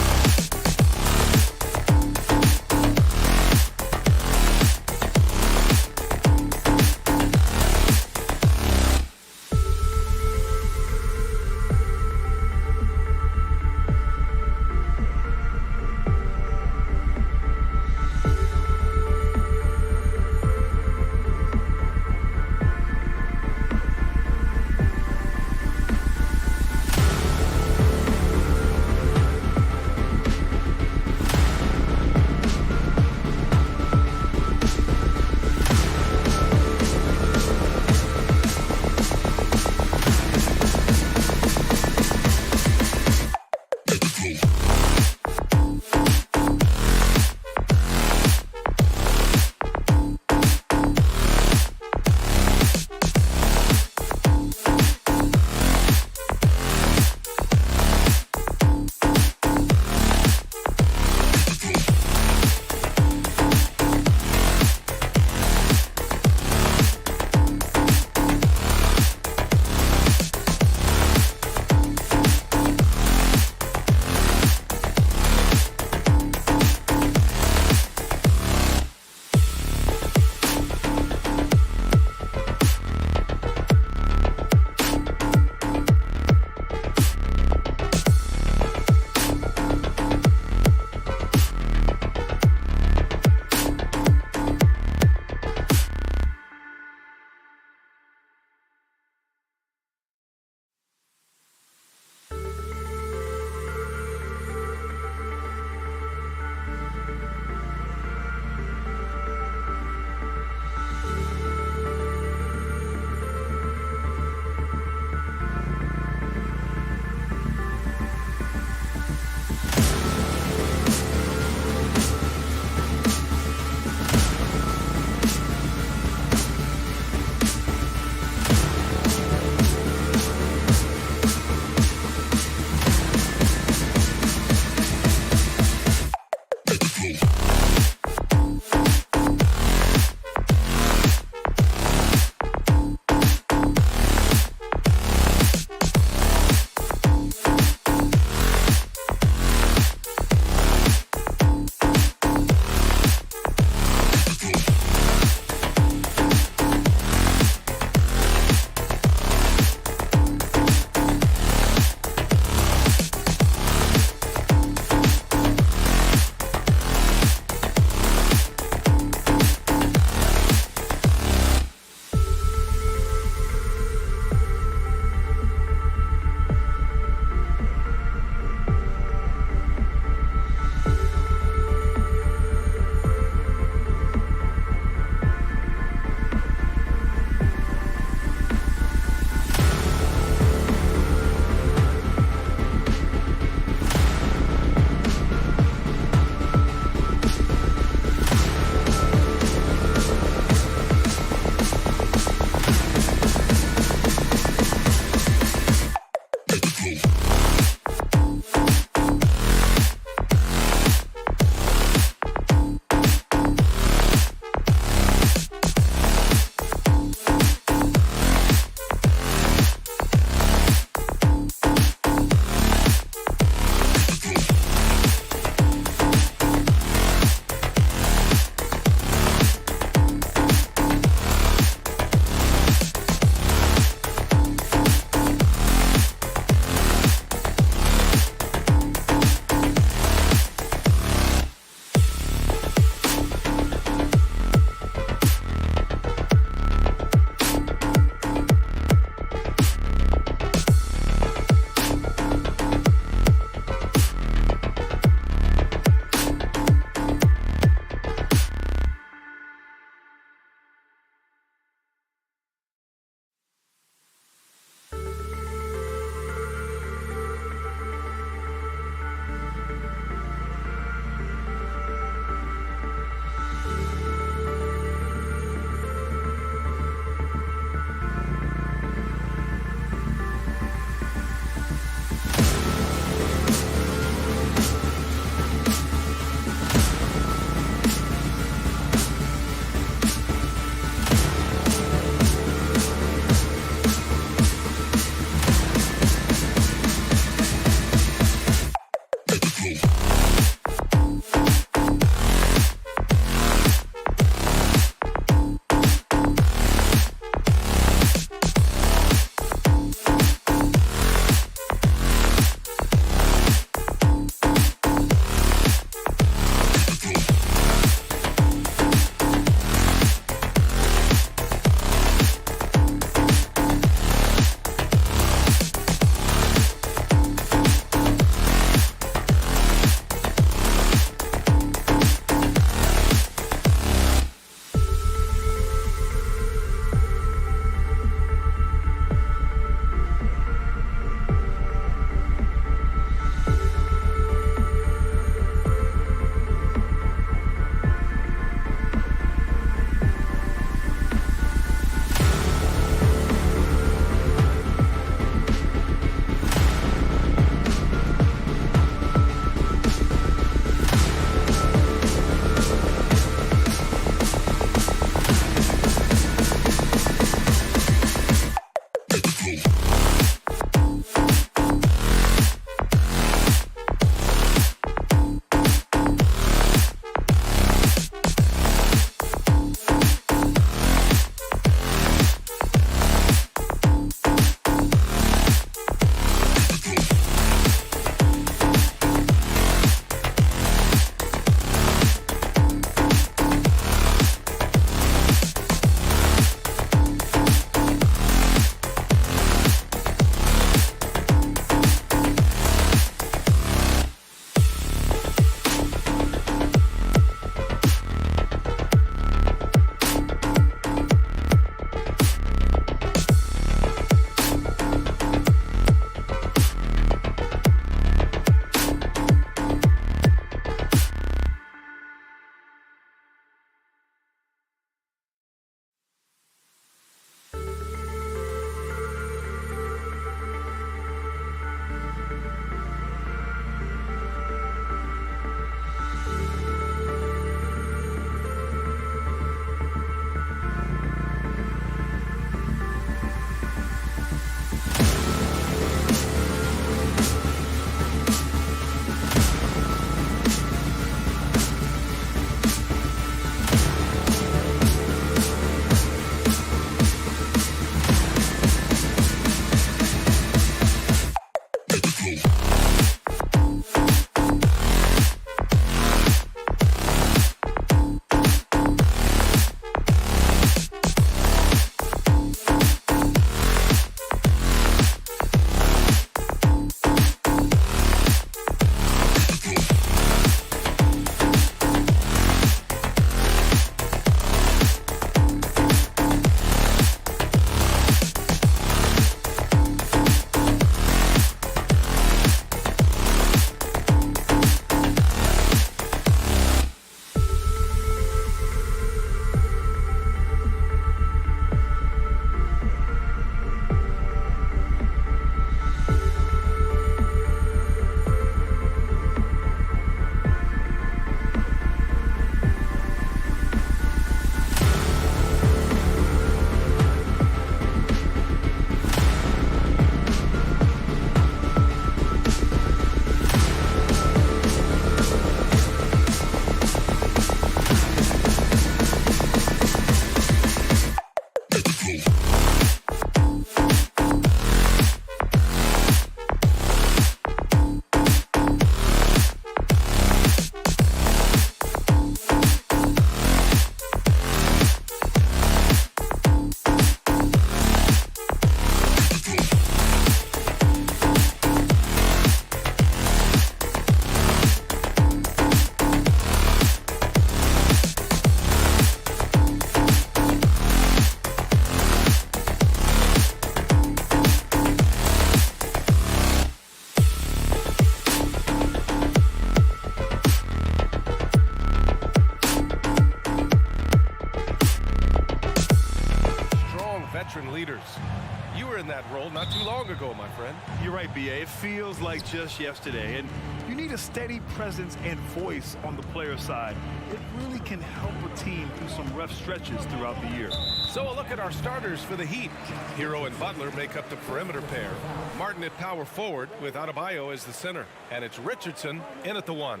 that role not too long ago, my friend. You're right, B.A. It feels like just yesterday. And you need a steady presence and voice on the player side. It really can help a team through some rough stretches throughout the year. So a look at our starters for the Heat. Hero and Butler make up the perimeter pair. Martin at power forward with Adebayo as the center. And it's Richardson in at the 1.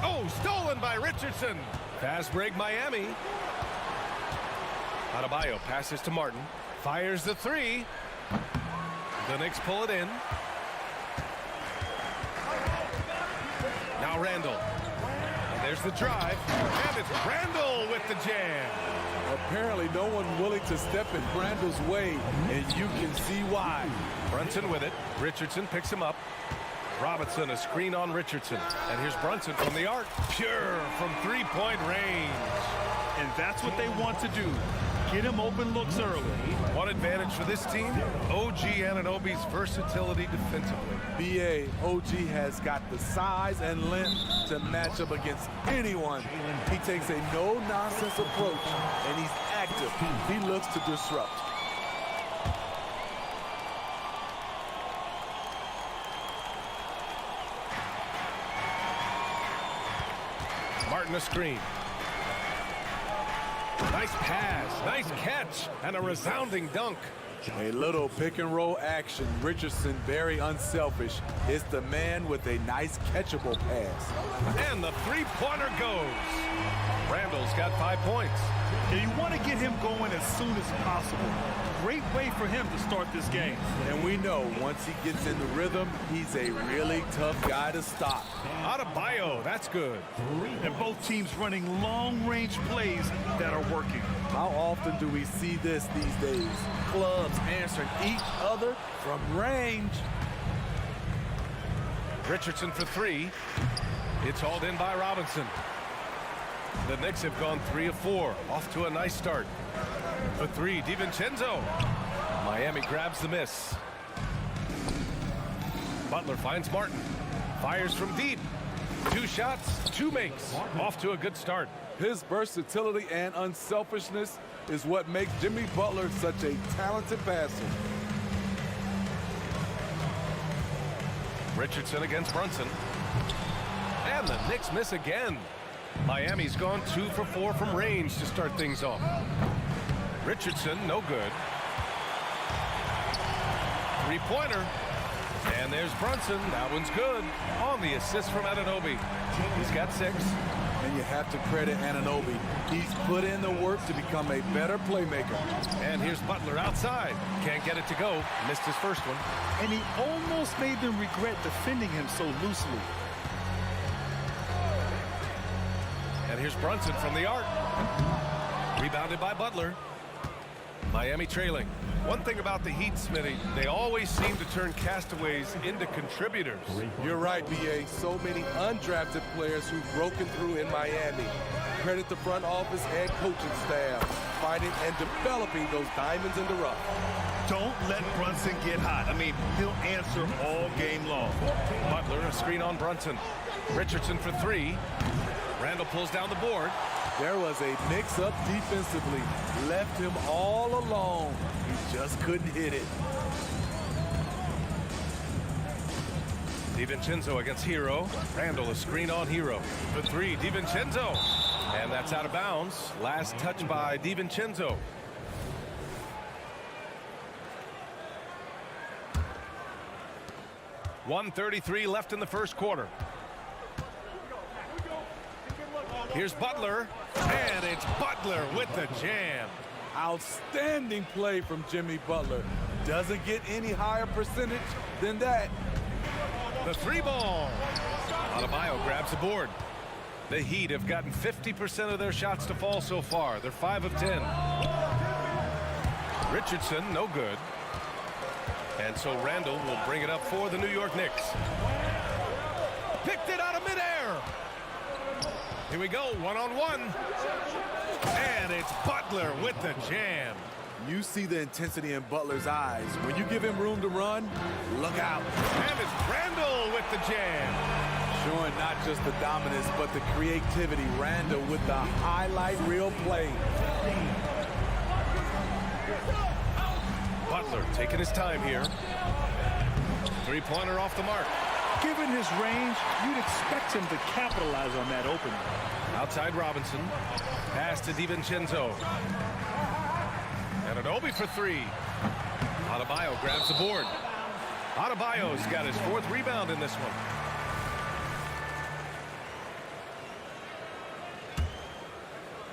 Oh, stolen by Richardson. Fast break Miami. Adebayo passes to Martin. Fires the 3. The Knicks pull it in. Now Randall. And there's the drive. And it's Randall with the jam. Apparently no one willing to step in Randall's way, and you can see why. Brunson with it. Richardson picks him up. Robinson, a screen on Richardson. And here's Brunson from the arc. Pure from three-point range. And that's what they want to do. Get him open looks early. One advantage for this team, OG Anunoby's versatility defensively. B.A. OG has got the size and length to match up against anyone. He takes a no-nonsense approach, and he's active. He looks to disrupt. Martin a screen. Nice pass, nice catch, and a resounding dunk. A little pick and roll action. Richardson, very unselfish, is the man with a nice catchable pass. And the three-pointer goes. Randall's got 5 points. Yeah, you want to get him going as soon as possible. Great way for him to start this game. And we know once he gets in the rhythm, he's a really tough guy to stop. Adebayo, that's good. And both teams running long-range plays that are working. How often do we see this these days? Clubs answering each other from range. Richardson for 3. It's hauled in by Robinson. The Knicks have gone 3 of 4. Off to a nice start. For 3, DiVincenzo. Miami grabs the miss. Butler finds Martin. Fires from deep. 2 shots, 2 makes. Off to a good start. His versatility and unselfishness is what makes Jimmy Butler such a talented passer. Richardson against Brunson. And the Knicks miss again. Miami's gone 2 for 4 from range to start things off. Richardson, no good. Three-pointer. And there's Brunson. That one's good. On the assist from Anunoby. He's got 6. And you have to credit Anunoby. He's put in the work to become a better playmaker. And here's Butler outside. Can't get it to go. Missed his first one. And he almost made them regret defending him so loosely. And here's Brunson from the arc. Rebounded by Butler. Miami trailing. One thing about the Heat, Smitty, they always seem to turn castaways into contributors. You're right, B.A. So many undrafted players who've broken through in Miami. Credit the front office and coaching staff, finding and developing those diamonds in the rough. Don't let Brunson get hot. I mean, he'll answer all game long. Butler, a screen on Brunson. Richardson for 3. Randall pulls down the board. There was a mix-up defensively. Left him all alone. He just couldn't hit it. DiVincenzo against Hero. Randall, a screen on Hero. For 3, DiVincenzo. And that's out of bounds. Last touch by DiVincenzo. .133 left in the first quarter. Here's Butler, and it's Butler with the jam. Outstanding play from Jimmy Butler. Doesn't get any higher percentage than that. The 3-ball. Adebayo grabs the board. The Heat have gotten 50% of their shots to fall so far. They're 5 of 10. Richardson, no good. And so Randall will bring it up for the New York Knicks. Picked it out of midair. Here we go, one-on-one. And it's Butler with the jam. You see the intensity in Butler's eyes. When you give him room to run, look out. And it's Randall with the jam. Showing not just the dominance, but the creativity. Randall with the highlight reel play. Butler taking his time here. Three-pointer off the mark. Given his range, you'd expect him to capitalize on that opening. Outside Robinson. Pass to DiVincenzo. And Anunoby for three. Adebayo grabs the board. Adebayo's got his 4th rebound in this one.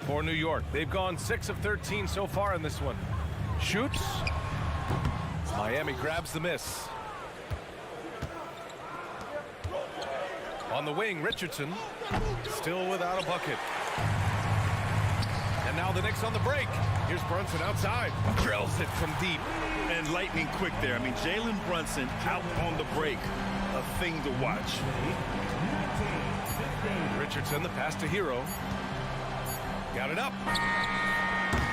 For New York, they've gone 6 of 13 so far in this one. Shoots. Miami grabs the miss. On the wing, Richardson still without a bucket. And now the Knicks on the break. Here's Brunson outside. Drills it from deep. And lightning quick there. I mean, Jalen Brunson out on the break. A thing to watch. Richardson, the pass to Hero. Got it up.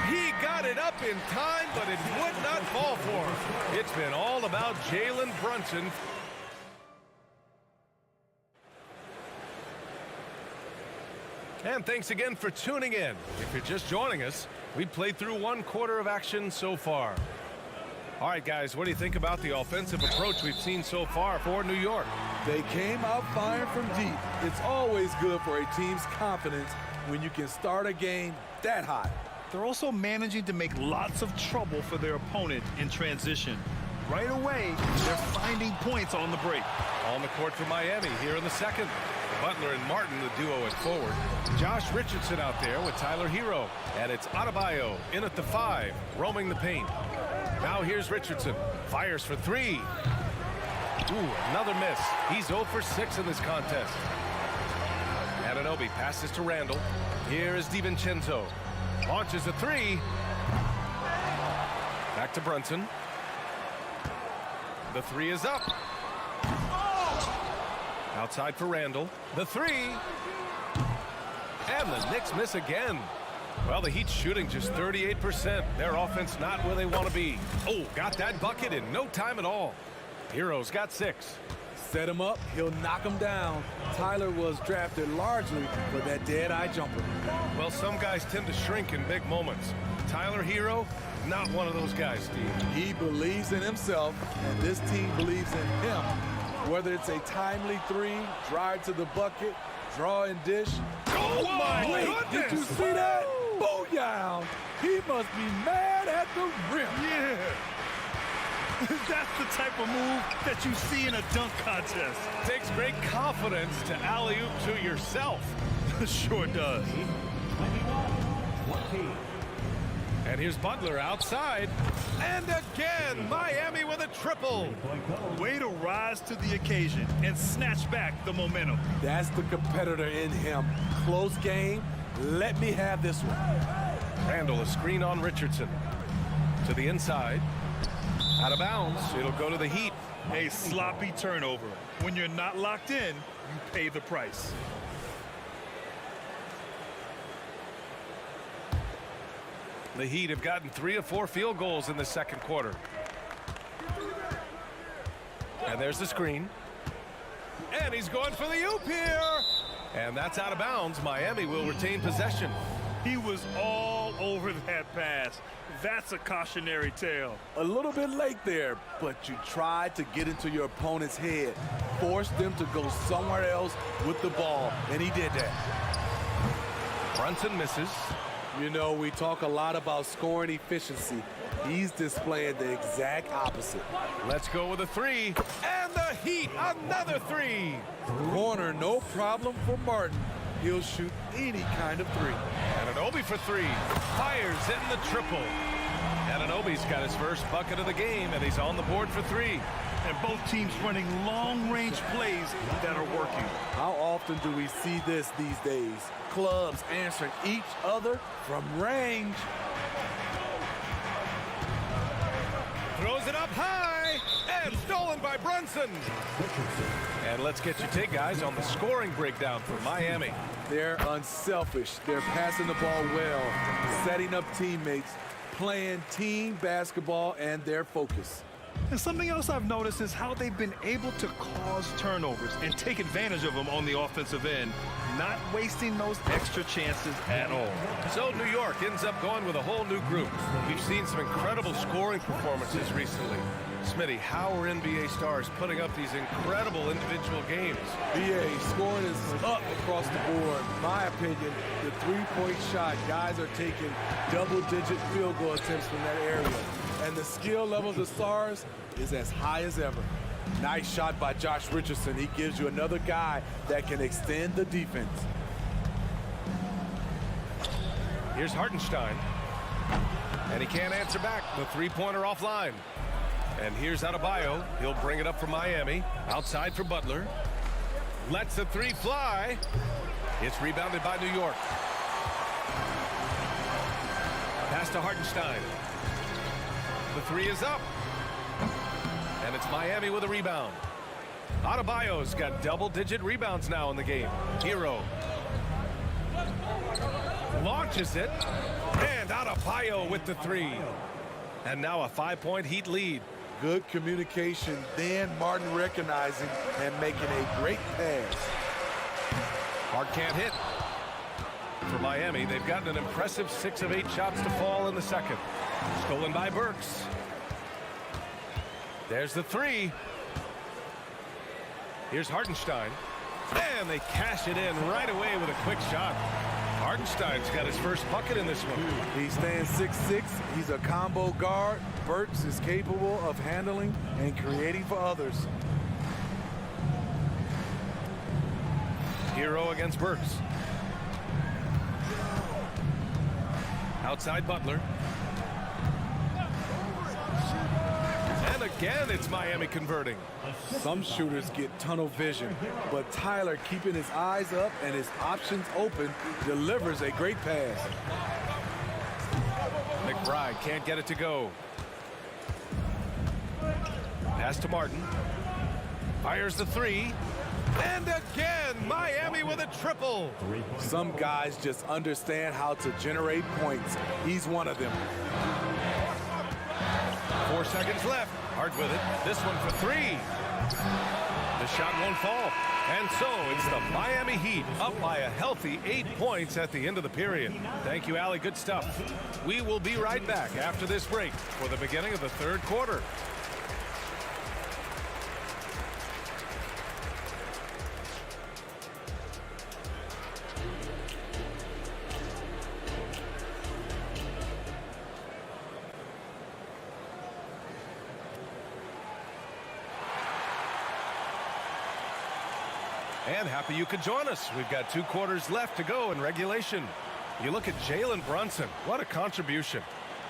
He got it up in time, but it would not fall for him. It's been all about Jalen Brunson. And thanks again for tuning in. If you're just joining us, we've played through 1 quarter of action so far. All right, guys, what do you think about the offensive approach we've seen so far for New York? They came out firing from deep. It's always good for a team's confidence when you can start a game that hot. They're also managing to make lots of trouble for their opponent in transition. Right away, they're finding points on the break. On the court for Miami here in the second. Butler and Martin, the duo at forward. Josh Richardson out there with Tyler Hero. And it's Adebayo in at the 5, roaming the paint. Now here's Richardson. Fires for 3. Ooh, another miss. He's 0 for 6 in this contest. Anunoby passes to Randall. Here is DiVincenzo. Launches a 3. Back to Brunson. The 3 is up. Outside for Randall. The 3. And the Knicks miss again. Well, the Heat's shooting just 38%. Their offense not where they want to be. Oh, got that bucket in no time at all. Hero's got 6. Set him up, he'll knock him down. Tyler was drafted largely for that dead-eye jumper. Well, some guys tend to shrink in big moments. Tyler Hero, not one of those guys, Steve. He believes in himself, and this team believes in him. Whether it's a timely 3, drive to the bucket, draw and dish. Oh my goodness! Did you see that? Booyah! He must be mad at the rim. Yeah. That's the type of move that you see in a dunk contest. Takes great confidence to alley-oop to yourself. Sure does. And here's Butler outside. And again, Miami with a triple. Way to rise to the occasion and snatch back the momentum. That's the competitor in him. Close game. Let me have this one. Randall, a screen on Richardson. To the inside. Out of bounds. It'll go to the Heat. A sloppy turnover. When you're not locked in, you pay the price. The Heat have gotten 3 of 4 field goals in the second quarter. And there's the screen. And he's going for the oop here. And that's out of bounds. Miami will retain possession. He was all over that pass. That's a cautionary tale. A little bit late there, but you tried to get into your opponent's head. Force them to go somewhere else with the ball, and he did that. Brunson misses. You know, we talk a lot about scoring efficiency. He's displaying the exact opposite. Let's go with a 3. And the Heat, another 3. Corner, no problem for Martin. He'll shoot any kind of 3. Anunoby for 3. Fires in the triple. Anunoby's got his first bucket of the game, and he's on the board for 3. And both teams running long-range plays that are working. How often do we see this these days? Clubs answering each other from range. Throws it up high, and stolen by Brunson. And let's get your take, guys, on the scoring breakdown for Miami. They're unselfish. They're passing the ball well, setting up teammates, playing team basketball, and their focus. And something else I've noticed is how they've been able to cause turnovers and take advantage of them on the offensive end, not wasting those extra chances at all. So New York ends up going with a whole new group. We've seen some incredible scoring performances recently. Smitty, how are NBA stars putting up these incredible individual games? BA, scoring is up across the board. My opinion, the three-point shot, guys are taking double-digit field goal attempts from that area. And the skill level of the stars is as high as ever. Nice shot by Josh Richardson. He gives you another guy that can extend the defense. Here's Hartenstein. And he can't answer back. The three-pointer offline. And here's Adebayo. He'll bring it up for Miami. Outside for Butler. Lets the three fly. It's rebounded by New York. Pass to Hartenstein. The three is up. And it's Miami with a rebound. Adebayo's got double-digit rebounds now in the game. Hero launches it. And Adebayo with the three. And now a 5-point Heat lead. Good communication, then Martin recognizing and making a great pass. Hart can't hit. For Miami, they've gotten an impressive 6 of 8 shots to fall in the second. Stolen by Burks. There's the three. Here's Hartenstein. And they cash it in right away with a quick shot. Hartenstein's got his first bucket in this one. He stands 6'6". He's a combo guard. Burks is capable of handling and creating for others. Hero against Burks. Outside Butler. And again, it's Miami converting. Some shooters get tunnel vision, but Tyler, keeping his eyes up and his options open, delivers a great pass. McBride can't get it to go. Pass to Martin. Fires the three. And again, Miami with a triple. Some guys just understand how to generate points. He's one of them. 4 seconds left. Hart with it. This one for three. The shot won't fall. And so it's the Miami Heat up by a healthy 8 points at the end of the period. Thank you, Allie. Good stuff. We will be right back after this break for the beginning of the third quarter. And happy you could join us. We've got 2 quarters left to go in regulation. You look at Jalen Brunson. What a contribution.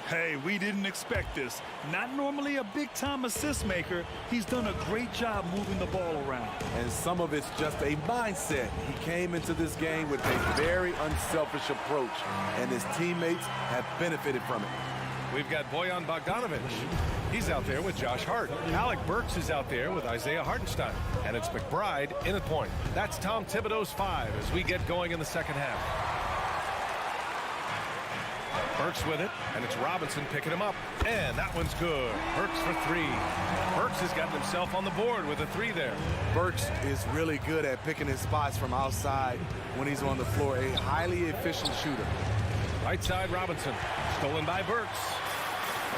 Hey, we didn't expect this. Not normally a big-time assist maker. He's done a great job moving the ball around. And some of it's just a mindset. He came into this game with a very unselfish approach, and his teammates have benefited from it. We've got Bojan Bogdanovic. He's out there with Josh Hart. Alec Burks is out there with Isaiah Hartenstein. And it's McBride in at point. That's Tom Thibodeau's 5 as we get going in the second half. Burks with it, and it's Robinson picking him up. And that one's good. Burks for 3. Burks has gotten himself on the board with a 3 there. Burks is really good at picking his spots from outside when he's on the floor. A highly efficient shooter. Right side, Robinson. Stolen by Burks.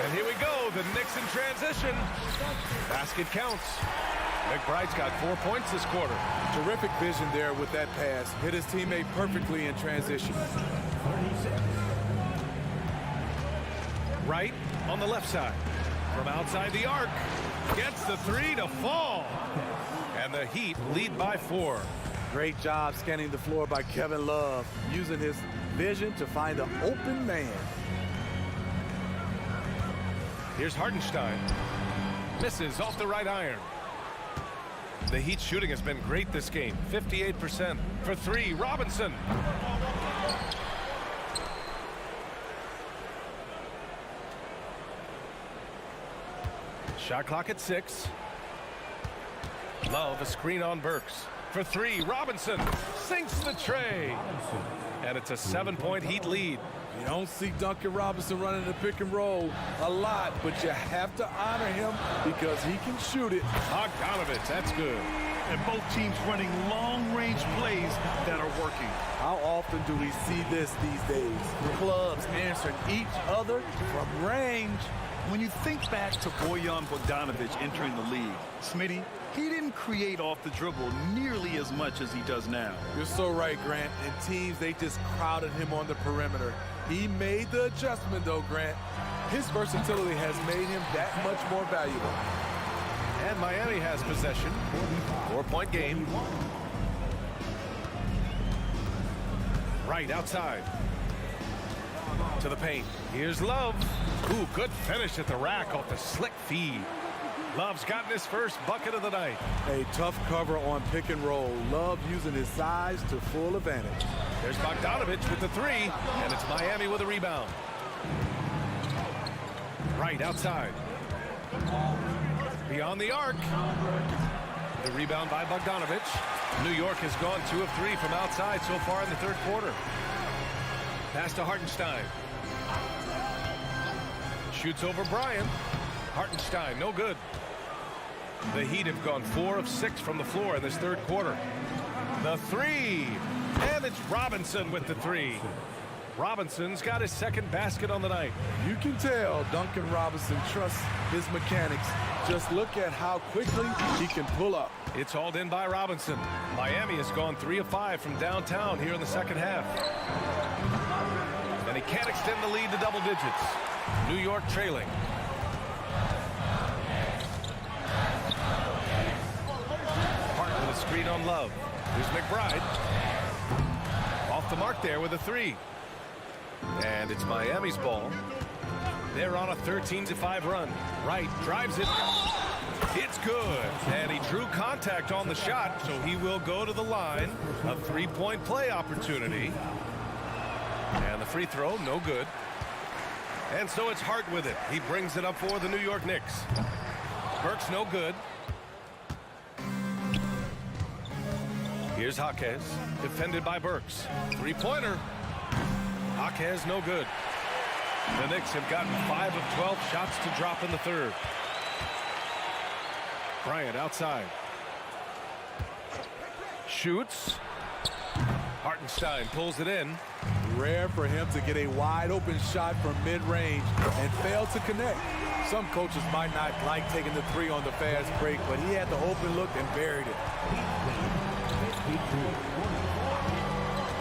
And here we go, the Knicks in transition. Basket counts. McBride's got 4 points this quarter. Terrific vision there with that pass. Hit his teammate perfectly in transition. Right on the left side. From outside the arc. Gets the 3 to fall. And the Heat lead by 4. Great job scanning the floor by Kevin Love, using his vision to find an open man. Here's Hartenstein. Misses off the right iron. The Heat shooting has been great this game. 58% for 3. Robinson. Shot clock at 6. Love a screen on Burks. For 3, Robinson sinks the tray. And it's a 7-point Heat lead. You don't see Duncan Robinson running the pick and roll a lot, but you have to honor him because he can shoot it. Bogdanovich, that's good. And both teams running long-range plays that are working. How often do we see this these days? Clubs answering each other from range. When you think back to Bojan Bogdanović entering the league, Smitty, he didn't create off the dribble nearly as much as he does now. You're so right, Grant. And teams, they just crowded him on the perimeter. He made the adjustment, though, Grant. His versatility has made him that much more valuable. And Miami has possession. 4-point game. Right outside. To the paint. Here's Love. Ooh, good finish at the rack off the slick feed. Love's gotten his first bucket of the night. A tough cover on pick and roll. Love using his size to full advantage. There's Bogdanovich with the three, and it's Miami with a rebound. Right outside. Beyond the arc. The rebound by Bogdanovich. New York has gone 2 of 3 from outside so far in the third quarter. Pass to Hartenstein. Shoots over Bryant. Hartenstein, no good. The Heat have gone 4 of 6 from the floor in this third quarter. The three. And it's Robinson with the three. Robinson's got his second basket on the night. You can tell Duncan Robinson trusts his mechanics. Just look at how quickly he can pull up. It's hauled in by Robinson. Miami has gone 3 of 5 from downtown here in the second half. And he can't extend the lead to double digits. New York trailing. Hart with a screen on Love. Here's McBride. Off the mark there with a three. And it's Miami's ball. They're on a 13-5 run. Wright drives it. It's good. And he drew contact on the shot, so he will go to the line. A three-point play opportunity. And the free throw, no good. And so it's Hart with it. He brings it up for the New York Knicks. Burks, no good. Here's Jaquez, defended by Burks. Three-pointer. Jaquez, no good. The Knicks have gotten 5 of 12 shots to drop in the third. Bryant outside. Shoots. Hartenstein pulls it in. Rare for him to get a wide open shot from mid-range and fail to connect. Some coaches might not like taking the three on the fast break, but he had the open look and buried it.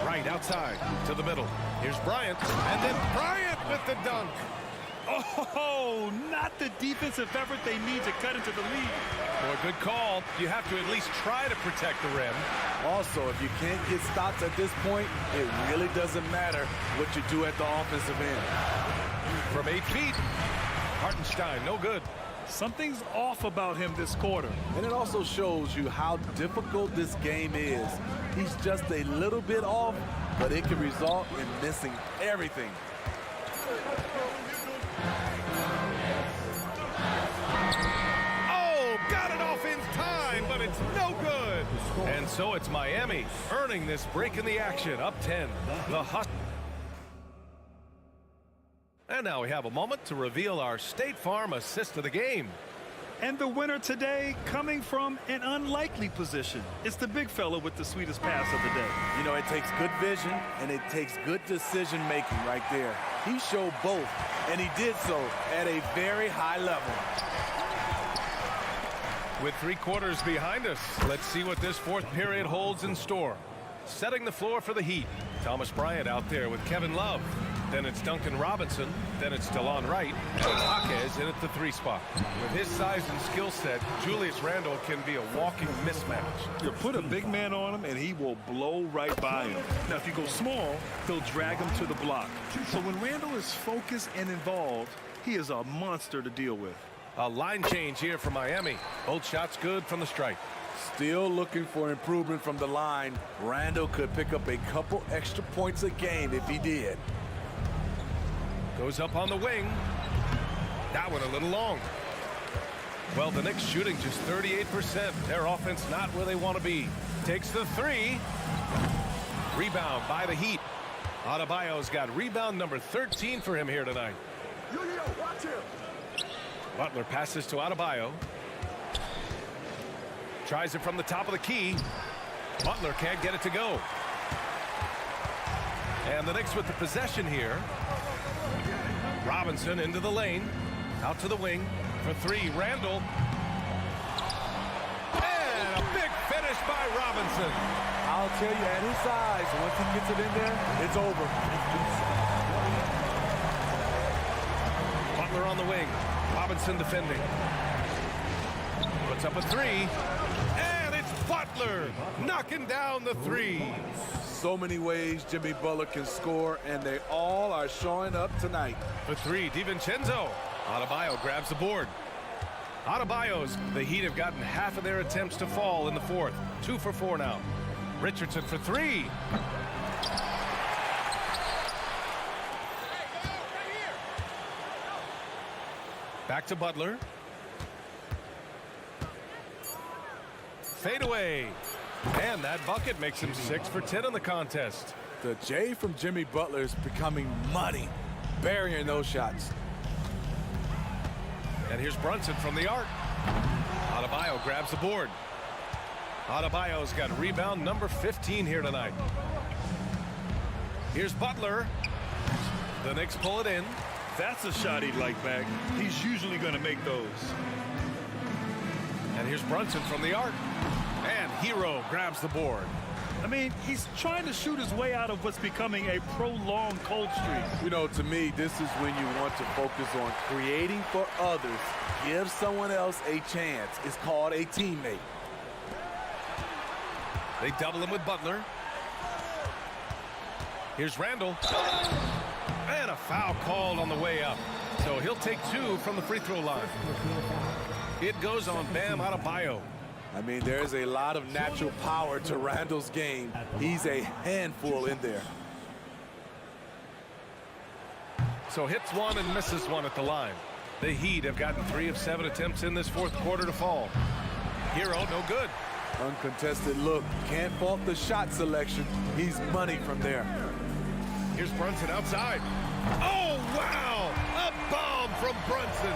Right outside to the middle. Here's Bryant, and then Bryant with the dunk. Oh, not the defensive effort they need to cut into the lead. Well, good call. You have to at least try to protect the rim. Also, if you can't get stops at this point, it really doesn't matter what you do at the offensive end. From 8 feet, Hartenstein, no good. Something's off about him this quarter. And it also shows you how difficult this game is. He's just a little bit off, but it can result in missing everything. Oh, got it off in time, but it's no good. And so it's Miami earning this break in the action, up 10. And now we have a moment to reveal our State Farm assist of the game. And the winner today coming from an unlikely position. It's the big fella with the sweetest pass of the day. You know, it takes good vision and it takes good decision making right there. He showed both, and he did so at a very high level. With 3 quarters behind us, let's see what this fourth period holds in store. Setting the floor for the Heat. Thomas Bryant out there with Kevin Love. Then it's Duncan Robinson. Then it's DeLon Wright. And Jaquez in at the 3 spot. With his size and skill set, Julius Randle can be a walking mismatch. You put a big man on him, and he will blow right by him. Now, if you go small, he'll drag him to the block. So when Randle is focused and involved, he is a monster to deal with. A line change here for Miami. Both shots good from the stripe. Still looking for improvement from the line. Randle could pick up a couple extra points a game if he did. Goes up on the wing. That one a little long. Well, the Knicks shooting just 38%. Their offense not where they want to be. Takes the 3. Rebound by the Heat. Adebayo's got rebound number 13 for him here tonight. Watch him. Butler passes to Adebayo. Tries it from the top of the key. Butler can't get it to go. And the Knicks with the possession here. Robinson into the lane. Out to the wing for three. Randall. And a big finish by Robinson. I'll tell you, at his size, once he gets it in there, it's over. Butler on the wing. Robinson defending. Puts up a three. And it's Butler knocking down the three. So many ways Jimmy Butler can score, and they all are showing up tonight. For three, DiVincenzo. Adebayo grabs the board. Adebayo's, the Heat have gotten half of their attempts to fall in the fourth. 2 for 4 now. Richardson for three. Back to Butler. Fade away. And that bucket makes him 6 for 10 in the contest. The J from Jimmy Butler is becoming money, burying those shots. And here's Brunson from the arc. Adebayo grabs the board. Adebayo's got rebound number 15 here tonight. Here's Butler. The Knicks pull it in. That's a shot he'd like back. He's usually going to make those. And here's Brunson from the arc. And Hero grabs the board. I mean, he's trying to shoot his way out of what's becoming a prolonged cold streak. You know, to me, this is when you want to focus on creating for others. Give someone else a chance. It's called a teammate. They double him with Butler. Here's Randall. And a foul called on the way up. So he'll take 2 from the free throw line. It goes on Bam Adebayo. I mean, there's a lot of natural power to Randall's game. He's a handful in there. So hits 1 and misses 1 at the line. The Heat have gotten 3 of 7 attempts in this fourth quarter to fall. Hero, no good. Uncontested look. Can't fault the shot selection. He's money from there. Here's Brunson outside. Oh, wow! A bomb from Brunson.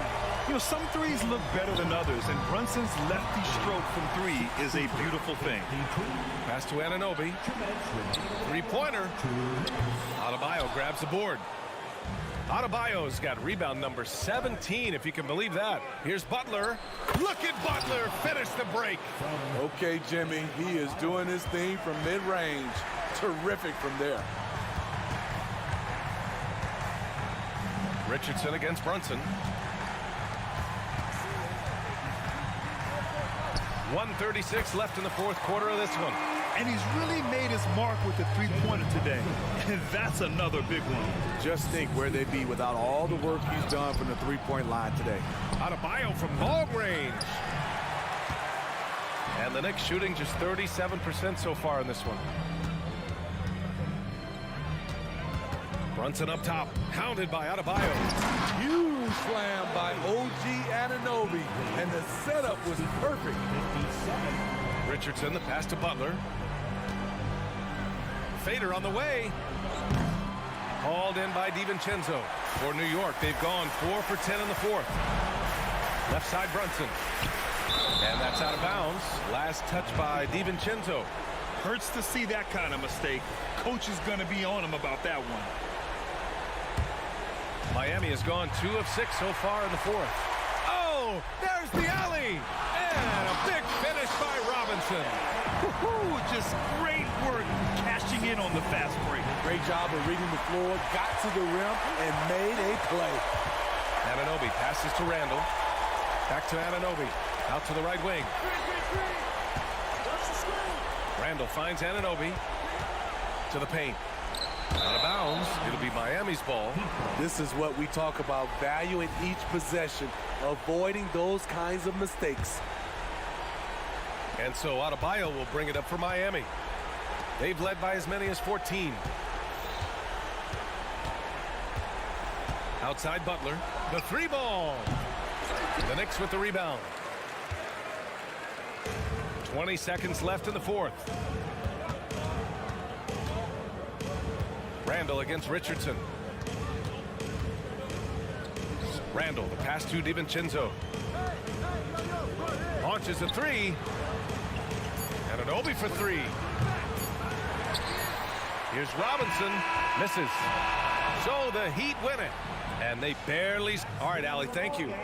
You know, some threes look better than others, and Brunson's lefty stroke from 3 is a beautiful thing. Pass to Anunoby. Three-pointer. Adebayo grabs the board. Adebayo's got rebound number 17, if you can believe that. Here's Butler. Look at Butler finish the break. Okay, Jimmy, he is doing his thing from mid-range. Terrific from there. Richardson against Brunson. 1:36 left in the fourth quarter of this one. And he's really made his mark with the three-pointer today. And that's another big one. Just think where they'd be without all the work he's done from the three-point line today. Adebayo from long range. And the Knicks shooting just 37% so far in this one. Brunson up top, hounded by Adebayo. Huge slam by OG Anunoby, and the setup was perfect. Richardson, the pass to Butler. Fader on the way. Hauled in by DiVincenzo. For New York, they've gone 4 for 10 in the fourth. Left side Brunson. And that's out of bounds. Last touch by DiVincenzo. Hurts to see that kind of mistake. Coach is going to be on him about that one. Miami has gone 2 of 6 so far in the fourth. Oh, there's the alley. And a big finish by Robinson. Woo-hoo, just great work cashing in on the fast break. Great job of reading the floor, got to the rim, and made a play. Anunoby passes to Randall. Back to Anunoby. Out to the right wing. Randall finds Anunoby. To the paint. Out of bounds. It'll be Miami's ball. This is what we talk about, valuing each possession, avoiding those kinds of mistakes. And so Adebayo will bring it up for Miami. They've led by as many as 14. Outside Butler. The 3 ball. The Knicks with the rebound. 20 seconds left in the fourth. Randall against Richardson. Randall, the pass to DiVincenzo. Launches a three. And an Obi for three. Here's Robinson. Misses. So the Heat win it. And they barely... All right, Allie, thank you.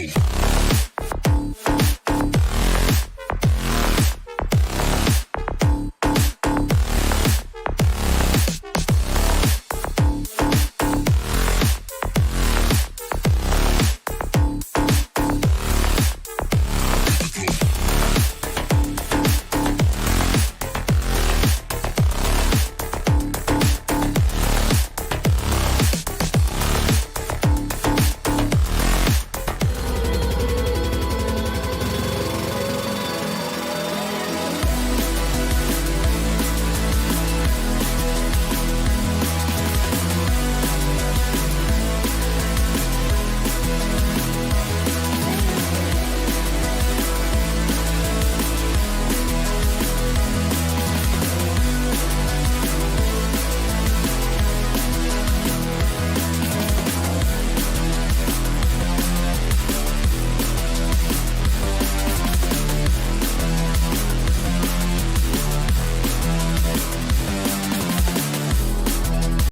Close.